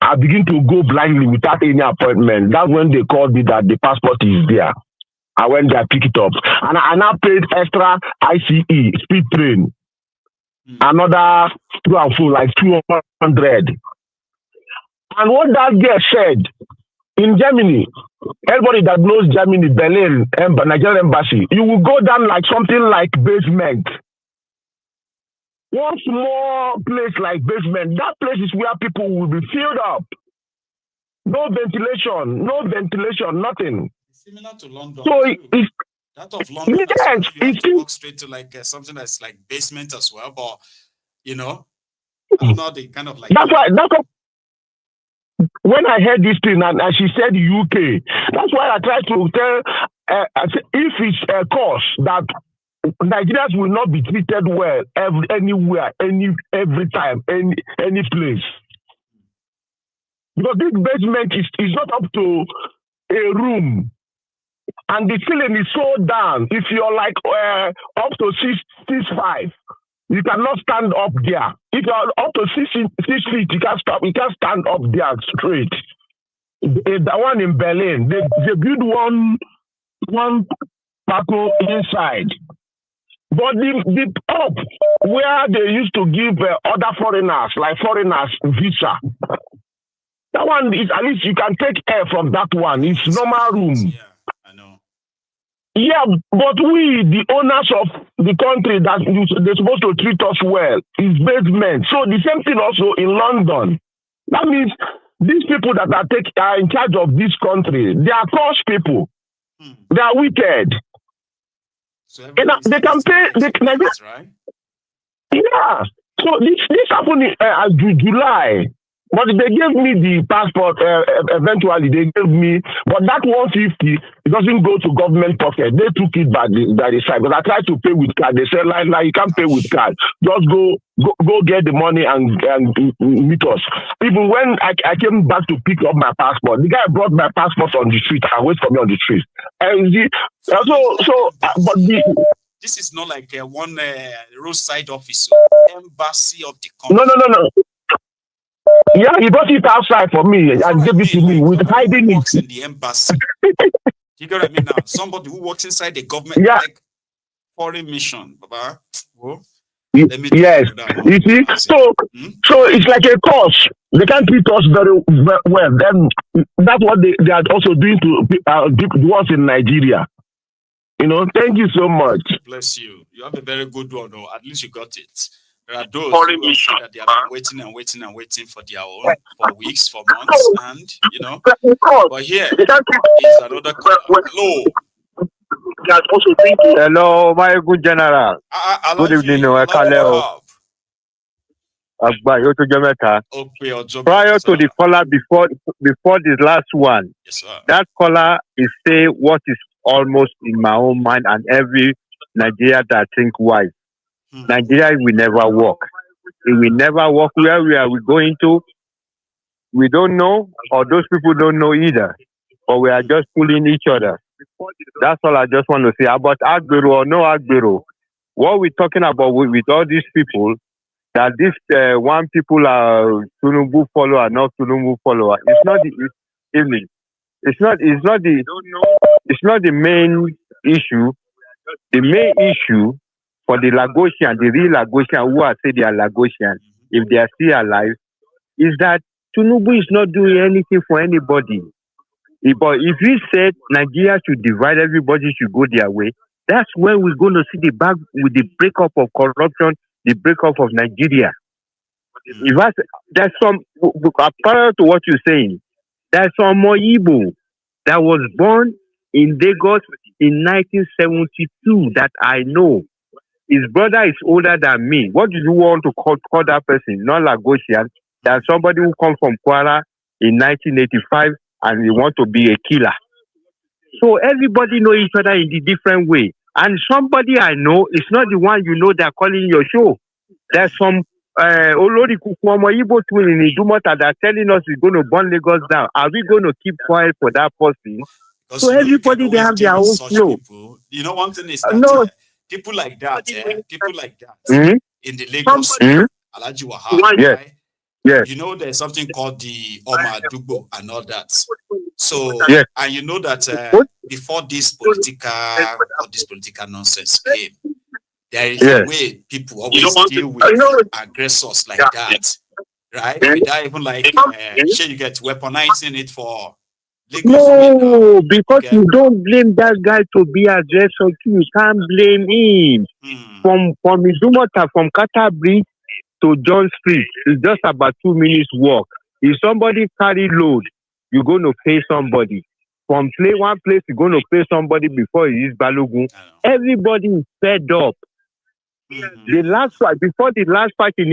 I begin to go blindly without any appointment. That's when they called me that the passport is there. I went there, pick it up. And I now paid extra ICE, speed train. Another 2 and 4, like 200. And what that girl said, in Germany, everybody that knows Germany, Berlin, Nigerian embassy, you will go down like something like basement. One small place like basement, that place is where people will be filled up. No ventilation, nothing. Similar to London. So that of London, yes, well, you have to walk straight to like something that's like basement as well. But I don't know the kind of like. That's why. When I heard this thing and she said UK, that's why I tried to tell. If it's a cause that Nigerians will not be treated well anywhere, every time, any place. Because this basement is not up to a room. And the ceiling is so down. If you're like up to 6'5", you cannot stand up there. If you're up to 6 feet, you can't stand up there straight. The one in Berlin, they build one parkour inside. But the up where they used to give other foreigners visa, that one is at least you can take air from that one. It's normal room. Yeah, I know. Yeah, but we, the owners of the country, that they're supposed to treat us well, is basement. So the same thing also in London. That means these people that are in charge of this country, they are cursed people. They are wicked. So they can pay. Right? Yeah. So this happened in July. But they gave me the passport, eventually they gave me, but that 150, it doesn't go to government pocket. They took it by the side. Because I tried to pay with card. They said, like, you can't pay with card. Just go get the money and meet us. Even when I came back to pick up my passport, the guy brought my passport on the street and waited for me on the street. And this is not like one roadside office, embassy of the country. No. Yeah, he brought it outside for me and gave it to me with hiding it. Works in the embassy. You get what I mean now? Somebody who works inside the government, like foreign mission, Baba. Well, yes, you see. So it's like a course. They can't treat us very well. Then that's what they are also doing to the ones in Nigeria. Thank you so much. Bless you. You have a very good one, though. At least you got it. There are those that they have been waiting for their own for weeks, for months, and But here is another call. Hello. Hello, my good general. Good evening, Kaleo. Prior to the caller, before this last one, that caller is say what is almost in my own mind and every Nigeria that think wise. Nigeria will never work. It will never work. Where we are going to, we don't know, or those people don't know either. But we are just pulling each other. That's all I just want to say about Agbero or no Agbero. What we're talking about with all these people, that this one people are Tinubu follower, not Tinubu follower. It's not the evening. It's not the main issue. The main issue for the Lagosian, the real Lagosian who are say they are Lagosian, if they are still alive, is that Tinubu is not doing anything for anybody. But if we said Nigeria should divide, everybody should go their way, that's when we're going to see the back with the breakup of corruption, the breakup of Nigeria. There's some, parallel to what you're saying, there's some Igbo that was born in Lagos in 1972 that I know. His brother is older than me. What do you want to call that person? Not Lagosian. There's somebody who come from Kwara in 1985 and he want to be a killer. So everybody know each other in the different way. And somebody I know is not the one you know they're calling your show. There's some Olori Kukwamo Igbo twin in Idumota that are telling us we're going to burn Lagos down. Are we going to keep quiet for that person? Because, so everybody they have their own flow. You know, one thing is that people like that, in the Lagos, Alhaji Wahab, right? Yeah. You know, there's something called the Omadugbo and all that. So, and you know that before this political nonsense came, there is a way people always deal with aggressors like that, right? Without even you get weaponizing it for Lagos. No, because you don't blame that guy to be aggressor. You can't blame him. From Idumota, from Carter Bridge to John Street, it's just about 2 minutes walk. If somebody carry load, you're going to pay somebody. From one place, you're going to pay somebody before it is Balogun. Everybody is fed up. The last fight, before the last fight in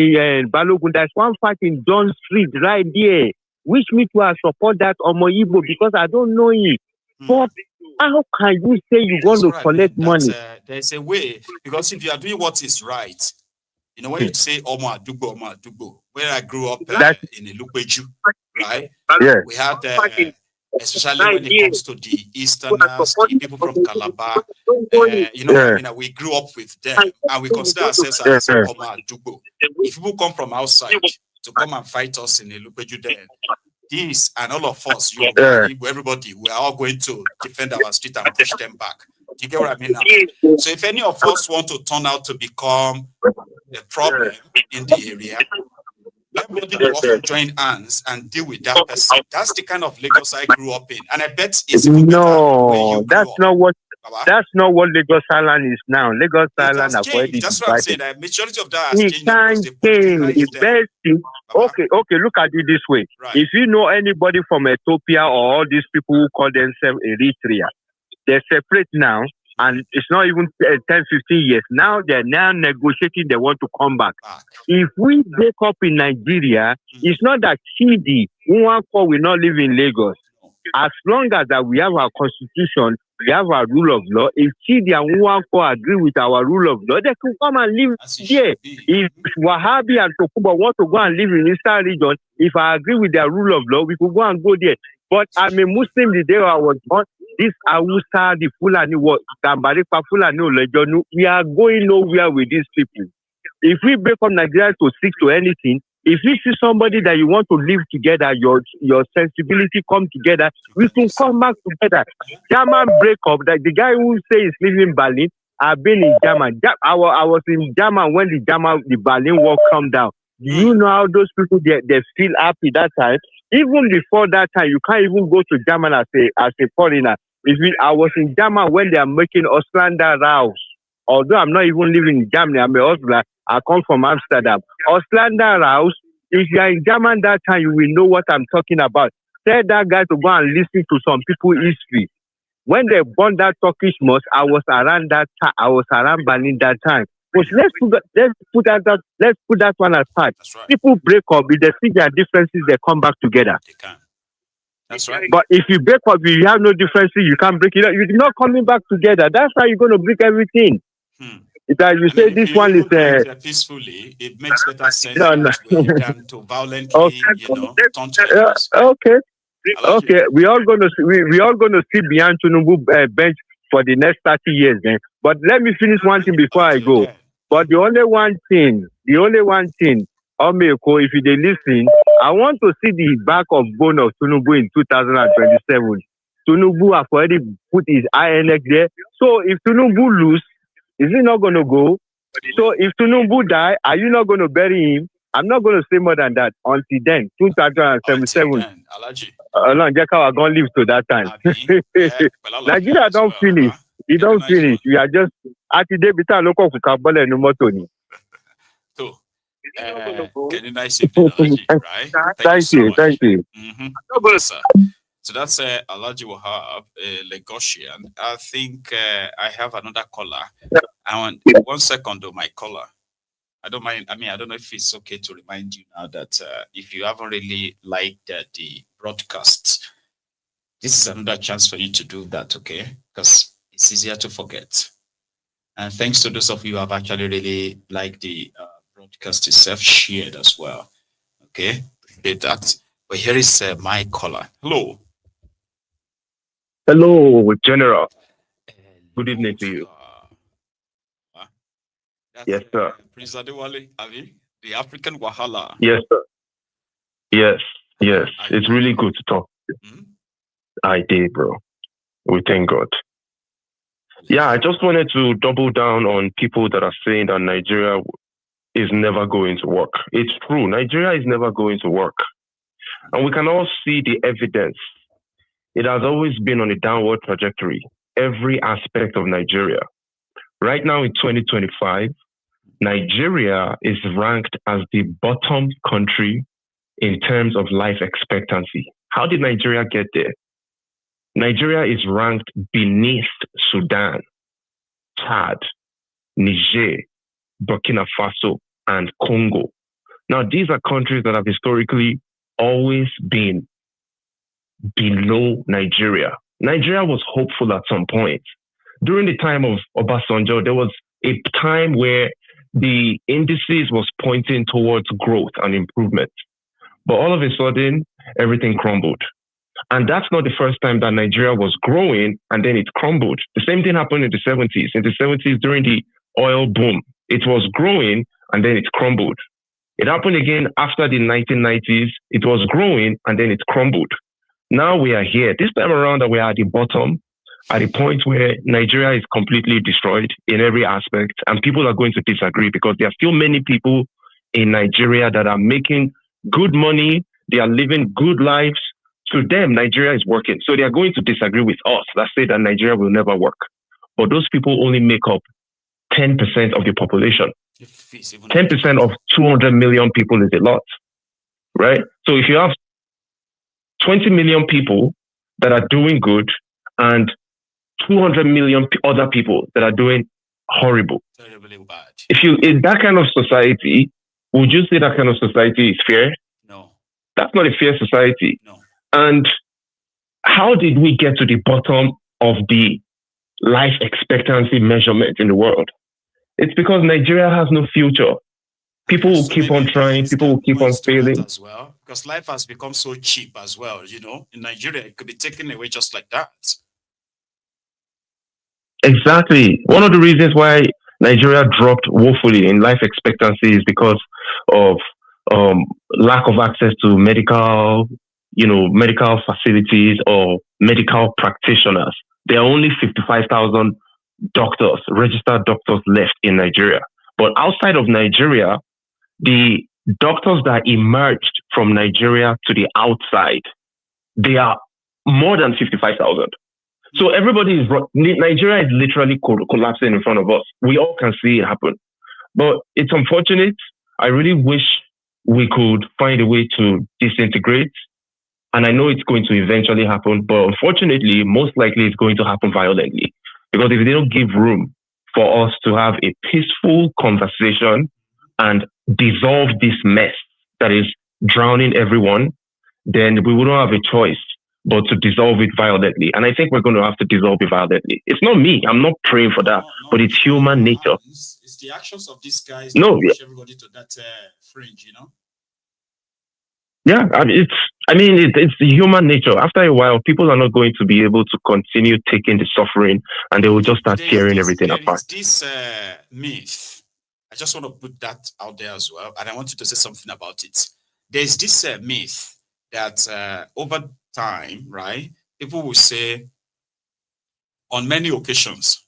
Balogun, there's one fight in John Street right there. Which means I support that Omoyibo because I don't know it. But how can you say you're going to collect money? There's a way, because if you are doing what is right, you know, when you say Omoadugbo, where I grew up in Ilupeju, right? Yeah. We had, especially when it comes to the Easterners, the people from Calabar, you know, I mean, we grew up with them and we consider ourselves as Omoadugbo. If people come from outside to come and fight us in Ilupeju, then this and all of us, everybody, we are all going to defend our street and push them back. Do you get what I mean now? So if any of us want to turn out to become a problem in the area, everybody will also join hands and deal with that person. That's the kind of Lagos I grew up in. And I bet it's even better that's not what Lagos Island is now. Lagos Island avoided. That's what I'm saying. The majority of that has changed. Okay, look at it this way. Right. If you know anybody from Ethiopia or all these people who call themselves Eritrea, they're separate now, and it's not even 10, 15 years. Now they're negotiating, they want to come back. If we break up in Nigeria, it's not that Chidi, Nwankwo will not live in Lagos. As long as that we have our constitution, we have our rule of law. If Chidi and Nwankwo agree with our rule of law, they can come and live here. If Wahabi and Tokuba want to go and live in Eastern region, if I agree with their rule of law, we could go and go there. But I'm a Muslim the day I was born. This Awusa, the Fulani, we are going nowhere with these people. If we break up Nigeria to stick to anything, if you see somebody that you want to live together, your sensibility come together, we can come back together. German break up, like the guy who say he's living in Berlin, I've been in German. I was in German when the Berlin wall come down. Do you know how those people they feel happy that time? Even before that time, you can't even go to German as a foreigner. I was in German when they are making Assholerock. Although I'm not even living in Germany, I'm a Austrian. I come from Amsterdam. Assholerock, if you are in German that time, you will know what I'm talking about. Tell that guy to go and listen to some people's history. When they burned that Turkish mosque, I was around Berlin that time. But let's put that one aside. Right. People break up, if they see their differences, they come back together. They can. That's right. But if you break up, you have no differences, you can't break it up. You're not coming back together. That's how you're going to break everything. You say this one is peacefully, it makes better sense than to violently, turn to Okay. We all going to sit behind Tinubu bench for the next 30 years then. But let me finish one thing before I go. But the only one thing, Omeko, if you listen, I want to see the back of bone of Tinubu in 2027. Tinubu have already put his INX there. So if Tinubu lose, is he not going to go? So if Tinubu die, are you not going to bury him? I'm not going to say more than that. Until then, 2077. Jeka are going to live to that time. Nigeria don't finish. It don't finish. We are just at the day between local Kukabole and Numotoni. So, can you nice evening, Alaji, right? Thank you. Thank you. Yes, sir. So that's Alaji Wahab, a Lagosian. I think I have another caller. I want 1 second though, my caller. I don't mind. I mean, I don't know if it's okay to remind you now that if you haven't really liked the broadcast, this is another chance for you to do that, okay? Because it's easier to forget. And thanks to those of you who have actually really liked the broadcast itself, shared as well. Okay, appreciate that. But here is my caller. Hello. Hello, General. Good evening to you. Yes, sir. Prince Adewale, Avi, the African Wahala. Yes, sir. Yes, yes. It's really good to talk to you. I did, bro. We thank God. Yeah, I just wanted to double down on people that are saying that Nigeria is never going to work. It's true. Nigeria is never going to work. And we can all see the evidence. It has always been on a downward trajectory, every aspect of Nigeria. Right now in 2025, Nigeria is ranked as the bottom country in terms of life expectancy. How did Nigeria get there? Nigeria is ranked beneath Sudan, Chad, Niger, Burkina Faso, and Congo. Now, these are countries that have historically always been below Nigeria. Nigeria was hopeful at some point. During the time of Obasanjo, there was a time where the indices was pointing towards growth and improvement. But all of a sudden, everything crumbled. And that's not the first time that Nigeria was growing and then it crumbled. The same thing happened in the 70s. In the 70s, during the oil boom, it was growing and then it crumbled. It happened again after the 1990s. It was growing and then it crumbled. Now we are here. This time around, we are at the bottom, at the point where Nigeria is completely destroyed in every aspect, and people are going to disagree because there are still many people in Nigeria that are making good money. They are living good lives. To them, Nigeria is working. So they are going to disagree with us that say that Nigeria will never work. But those people only make up 10% of the population. 10% of 200 million people is a lot, right? So if you have 20 million people that are doing good and 200 million other people that are doing horrible. If you in that kind of society, would you say that kind of society is fair? No. That's not a fair society. No. And how did we get to the bottom of the life expectancy measurement in the world? It's because Nigeria has no future. People will keep on trying. People will keep on failing. As well, because life has become so cheap as well. You know, in Nigeria, it could be taken away just like that. Exactly. One of the reasons why Nigeria dropped woefully in life expectancy is because of lack of access to medical facilities or medical practitioners. There are only 55,000 doctors, registered doctors left in Nigeria. But outside of Nigeria, the doctors that emerged from Nigeria to the outside, they are more than 55,000. So Nigeria is literally collapsing in front of us. We all can see it happen. But it's unfortunate. I really wish we could find a way to disintegrate. And I know it's going to eventually happen, but unfortunately, most likely it's going to happen violently. Because if they don't give room for us to have a peaceful conversation and dissolve this mess that is drowning everyone, then we wouldn't have a choice but to dissolve it violently. And I think we're going to have to dissolve it violently. It's not me. I'm not praying for that, but it's human nature. It's the actions of these guys that push everybody to that fringe, you know? Yeah, it's the human nature. After a while, people are not going to be able to continue taking the suffering, and they will just start tearing everything apart. This myth, I just want to put that out there as well, and I want you to say something about it. There's this myth that over time, right, people will say on many occasions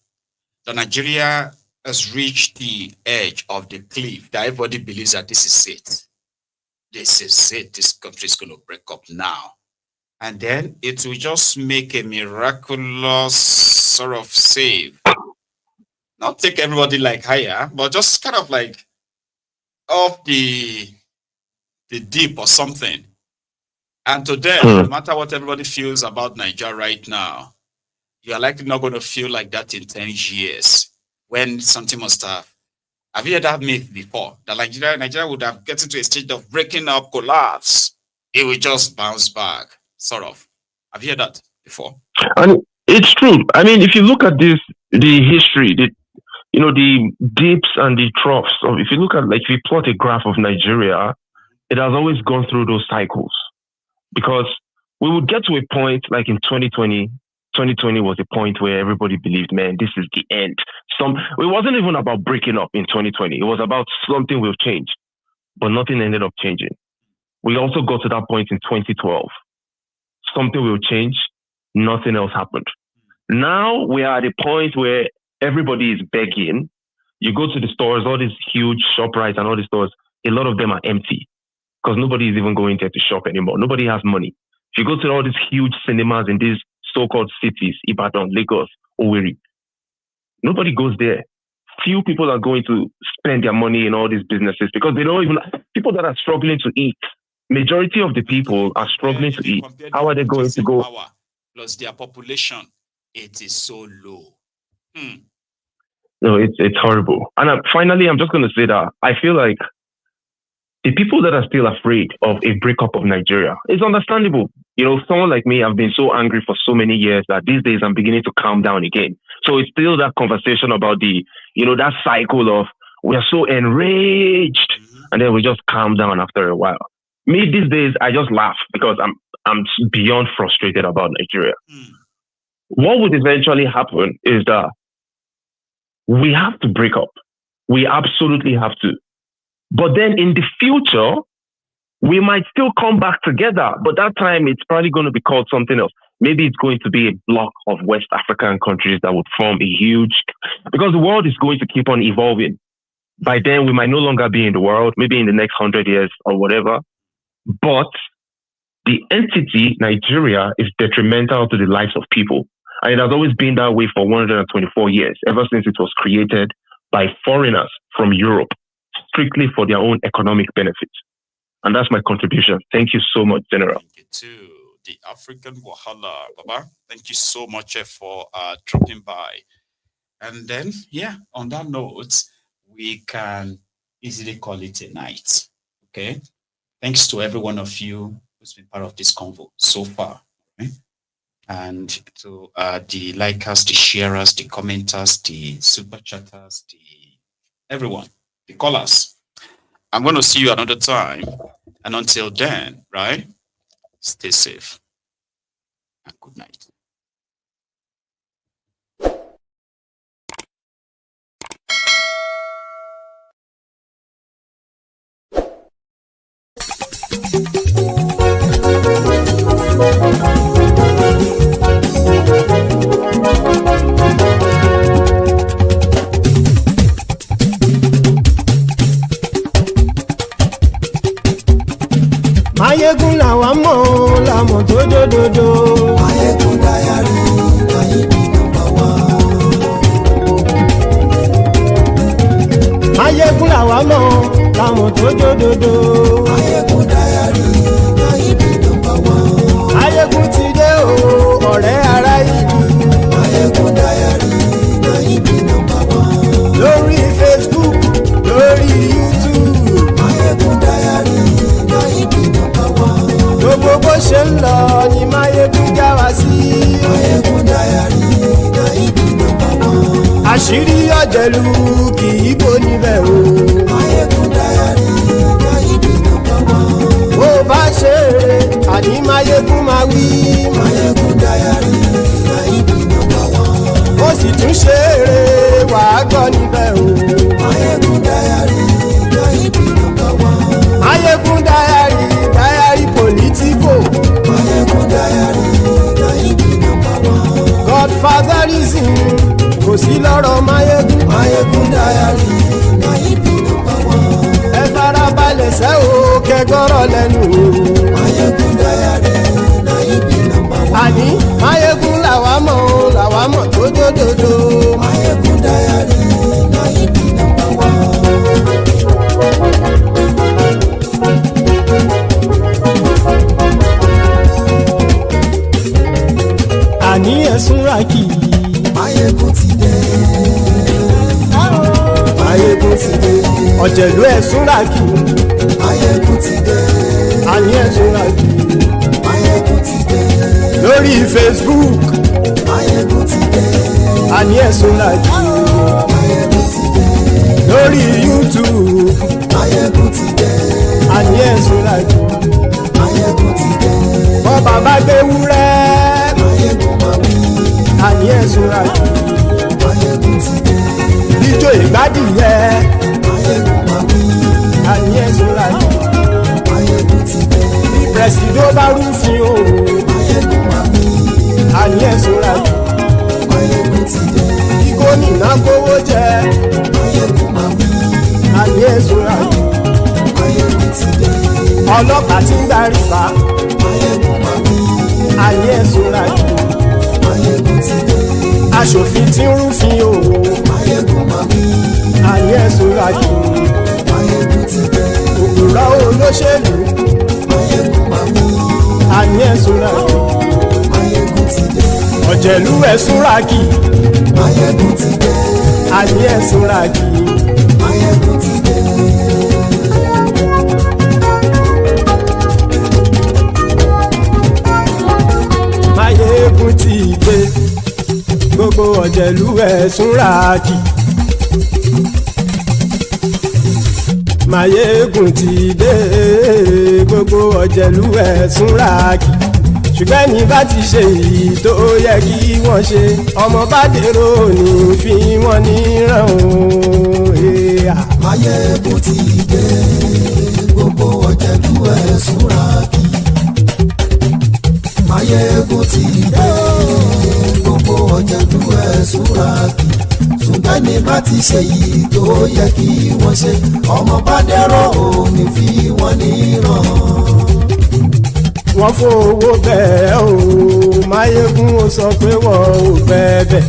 that Nigeria has reached the edge of the cliff, that everybody believes that this is it. This is it. This country is going to break up now. And then it will just make a miraculous sort of save. Not take everybody like higher, but just kind of like off the deep or something. And to them, no matter what everybody feels about Nigeria right now, you are likely not going to feel like that in 10 years when something must have. Have you heard that myth before? That Nigeria would have gotten to a stage of breaking up, collapse. It will just bounce back, sort of. Have you heard that before? And it's true. I mean, if you look at this, the history, the dips and the troughs. If you look at, like, if you plot a graph of Nigeria, it has always gone through those cycles. Because we would get to a point like in 2020 was a point where everybody believed, man, this is the end. It wasn't even about breaking up in 2020. It was about something will change, but nothing ended up changing. We also got to that point in 2012. Something will change, nothing else happened. Now we are at a point where everybody is begging. You go to the stores, all these huge ShopRite and all these stores, a lot of them are empty because nobody is even going there to shop anymore. Nobody has money. If you go to all these huge cinemas in these so-called cities, Ibadan, Lagos, Owerri, nobody goes there. Few people are going to spend their money in all these businesses because they don't even, people that are struggling to eat, majority of the people are struggling to eat. How are they going to go? Plus their population, it is so low. No, it's horrible. And finally, I'm just going to say that I feel like the people that are still afraid of a breakup of Nigeria, it's understandable. Someone like me, I've been so angry for so many years that these days I'm beginning to calm down again. So it's still that conversation about that cycle of we are so enraged and then we just calm down after a while. Me, these days, I just laugh because I'm beyond frustrated about Nigeria. What would eventually happen is that we have to break up. We absolutely have to. But then in the future, we might still come back together. But that time, it's probably going to be called something else. Maybe it's going to be a block of West African countries that would form a huge... Because the world is going to keep on evolving. By then, we might no longer be in the world, maybe in the next 100 years or whatever. But the entity, Nigeria, is detrimental to the lives of people. And it has always been that way for 124 years, ever since it was created by foreigners from Europe, strictly for their own economic benefits. And that's my contribution. Thank you so much, General. Thank you too. The African Wahala, Baba. Thank you so much for dropping by. And then, on that note, we can easily call it a night. Okay? Thanks to every one of you who's been part of this convo so far. Okay? And to the likers, the sharers, the commenters, the super chatters, everyone, the callers. I'm going to see you another time. And until then, right, stay safe and good night. Mayegun làwa mọ̀ làmọ̀ tó dòdòdò. Mayegun dayari Mayegun number one. Mayegun làwa mọ̀ làmọ̀ tó dòdòdò. Mayegun dayari Mayegun number one. Mayegun ti dé o ọ̀rẹ́ ara ìlú. Mayegun dayari Mayegun number one. Lórí Facebook, lórí YouTube. Mayegun dayari Mayegun number one. Gbogbo bó ṣe ń lọ ni Mayegun já wa sí. Mayegun dayari Mayegun number one. Àṣírí ọ̀jẹ̀lú kì í bò níbẹ̀ o. Mayegun dayari Mayegun number one. Bó bá ṣe eré àní Mayegun máa wí. Mayegun dayari Mayegun number one. Ó sì tún ṣe eré wàá gbọ́ níbẹ̀ o. Mayegun dayari Mayegun number one. Mayegun dayari politico. Mayegun dayari lọ́rọ̀ lẹ́nu o. Mayegun Diary na ibi number one. Àní Mayegun làwa mọ̀ tó dòdòdò. Mayegun Diary na ibi number one. Àní ẹ̀sùn rákì. Mayegun ti dé. Mayegun ti dé. Ọ̀jẹ̀lú ẹ̀sùn rákì. Mayegun ti dé. Àní ẹ̀sùn rákì. Mayegun ti dé. Lórí Facebook. Mayegun ti dé. Àní ẹ̀sùn rákì. Mayegun ti dé. Lórí YouTube. Mayegun ti dé. Àní ẹ̀sùn rákì. Mayegun ti dé. Bọ́ bàbá gbé wúrẹ́. Mayegun máa wí. Àní ẹ̀sùn rákì. Mayegun ti dé. Ijó ìgbádìyẹ. Mayegun máa wí. Àní ẹ̀sùn rákì. Mayegun ti dé. Bí pẹ̀sìdó bá rúfin o. Mayegun máa wí. Àní ẹ̀sùn rákì. Mayegun ti dé. Bí gómìnà kówó jẹ. Mayegun máa wí. Àní ẹ̀sùn rákì. Mayegun ti dé. Ọlọ́pàá tí ń gba rìbá. Mayegun máa wí. Àní ẹ̀sùn rákì. Mayegun ti dé. Aṣòfin tí ń rúfin o. Mayegun máa wí. Àní ẹ̀sùn rákì. Mayegun ti dé. Òpùrọ́ olóṣèlú. Mayegun máa wí. Àní ẹ̀sùn rákì. Mayegun ti dé. Ọ̀jẹ̀lú ẹ̀sùn rákì. Mayegun ti dé. Àní ẹ̀sùn rákì. Mayegun ti dé. Mayegun ti dé. Gbogbo ọ̀jẹ̀lú ẹ̀sùn rákì. Mayegun ti dé. Gbogbo ọ̀jẹ̀lú ẹ̀sùn rákì. Ṣùgbọ́n ní bá ti ṣe èyí tó yẹ kí wọ́n ṣe, ọmọ bá dèrò ní fi wọ́n níran o. Mayegun ti dé. Gbogbo ọ̀jẹ̀lú ẹ̀sùn rákì. Mayegun ti dé. Gbogbo ọ̀jẹ̀lú ẹ̀sùn rákì. Ṣùgbọ́n ní bá ti ṣe èyí tó yẹ kí wọ́n ṣe, ọmọ bá dèrò ní fi wọ́n níran. Wọ́n fowó bẹ́ẹ̀ o, Mayegun ó sọ pé wọ́n ò bẹ́ẹ̀.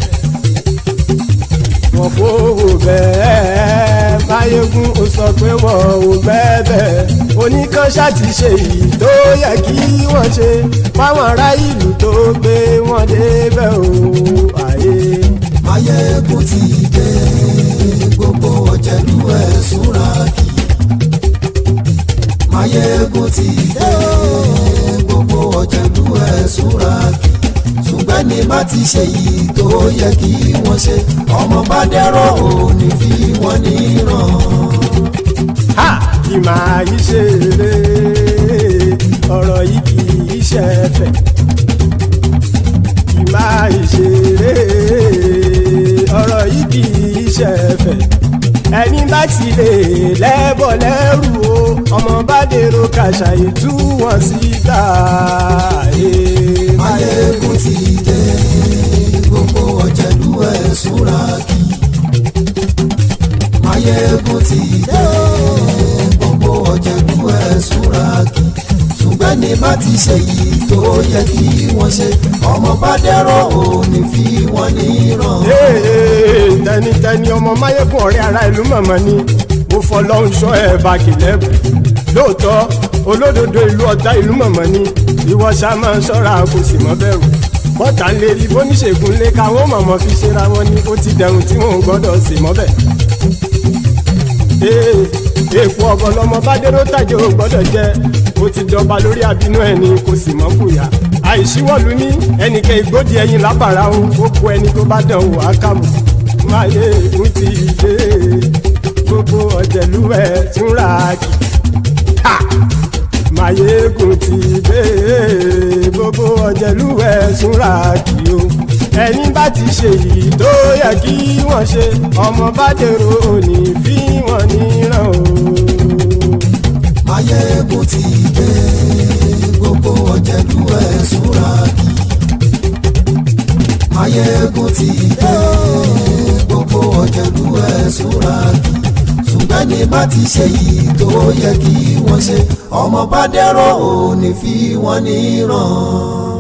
Wọ́n fowó bẹ́ẹ̀, Mayegun ó sọ pé wọ́n ò bẹ́ẹ̀. Oníkan ṣáàtì ṣe èyí tó yẹ kí wọ́n ṣe, fáwọn ará ìlú tó gbé wọn débẹ̀ o. Ayé. Mayegun ti dé. Gbogbo ọ̀jẹ̀lú ẹ̀sùn rákì. Mayegun ti dé. Gbogbo ọ̀jẹ̀lú ẹ̀sùn rákì. Ṣùgbọ́n ní bá ti ṣe yìí tó yẹ kí wọ́n ṣe, ọmọ bá dẹ́rọ̀ ò ní fi wọ́n níran. Ha! Kì máa yí ṣeré, ọ̀rọ̀ yìí kì í ṣẹ̀fẹ̀. Kì máa yí ṣeré, ọ̀rọ̀ yìí kì í ṣẹ̀fẹ̀. Ẹni bá ti lè lẹ́bọ̀ lẹ́rù o, ọmọ bá dèrò kàṣàyè tú wọn síta. Mayegun ti dé. Gbogbo ọ̀jẹ̀lú ẹ̀sùn rákì. Mayegun ti dé. Gbogbo ọ̀jẹ̀lú ẹ̀sùn rákì. Ṣùgbọ́n ní bá ti ṣe yìí tó yẹ kí wọ́n ṣe, ọmọ bá dẹ́rọ̀ ò ní fi wọ́n níran. Tẹnitẹni ọmọ Mayegun ọ̀rẹ́ ara ìlú mọ̀mọ́ ni mo fọlọ́hún ṣọ́ ẹ̀ bá kìlẹ́bù. Lóòótọ́ olódodo ìlú ọ̀tá ìlú mọ̀mọ́ ni ìwọ ṣá máa ń ṣọ́ra kò sì mọ́ bẹ̀rù. Bọ́tà ń lè rí bóníṣègùn lé káwọn mọ̀mọ́ fi ṣera wọn ni ó ti dẹrùn tí wọn ò gbọ́dọ̀ sì mọ́ bẹ̀. Èèpo ọ̀bọ̀lọmọ bá dérò tàjẹ́ ò gbọ́dọ̀ jẹ́, ó ti jọba lórí abínú ẹni kò sì mọ́ fòyà. Àìsíwọ́lu ní ẹnìkẹ́ ìgbódì ẹyin lábàrá o, ó kó ẹni tó bá dán wò á kàmù. Mayegun ti dé. Gbogbo ọ̀jẹ̀lú ẹ̀sùn rákì. Mayegun ti dé. Gbogbo ọ̀jẹ̀lú ẹ̀sùn rákì o. Ẹni bá ti ṣe yìí tó yẹ kí wọ́n ṣe, ọmọ bá dèrò òní fi wọ́n níran o. Mayegun ti dé. Gbogbo ọ̀jẹ̀lú ẹ̀sùn rákì. Mayegun ti dé. Gbogbo ọ̀jẹ̀lú ẹ̀sùn rákì. Ṣùgbọ́n ní má ti ṣe yìí tó yẹ kí wọ́n ṣe ọmọ bá dẹ́rọ̀ ò ní fi wọ́n níran.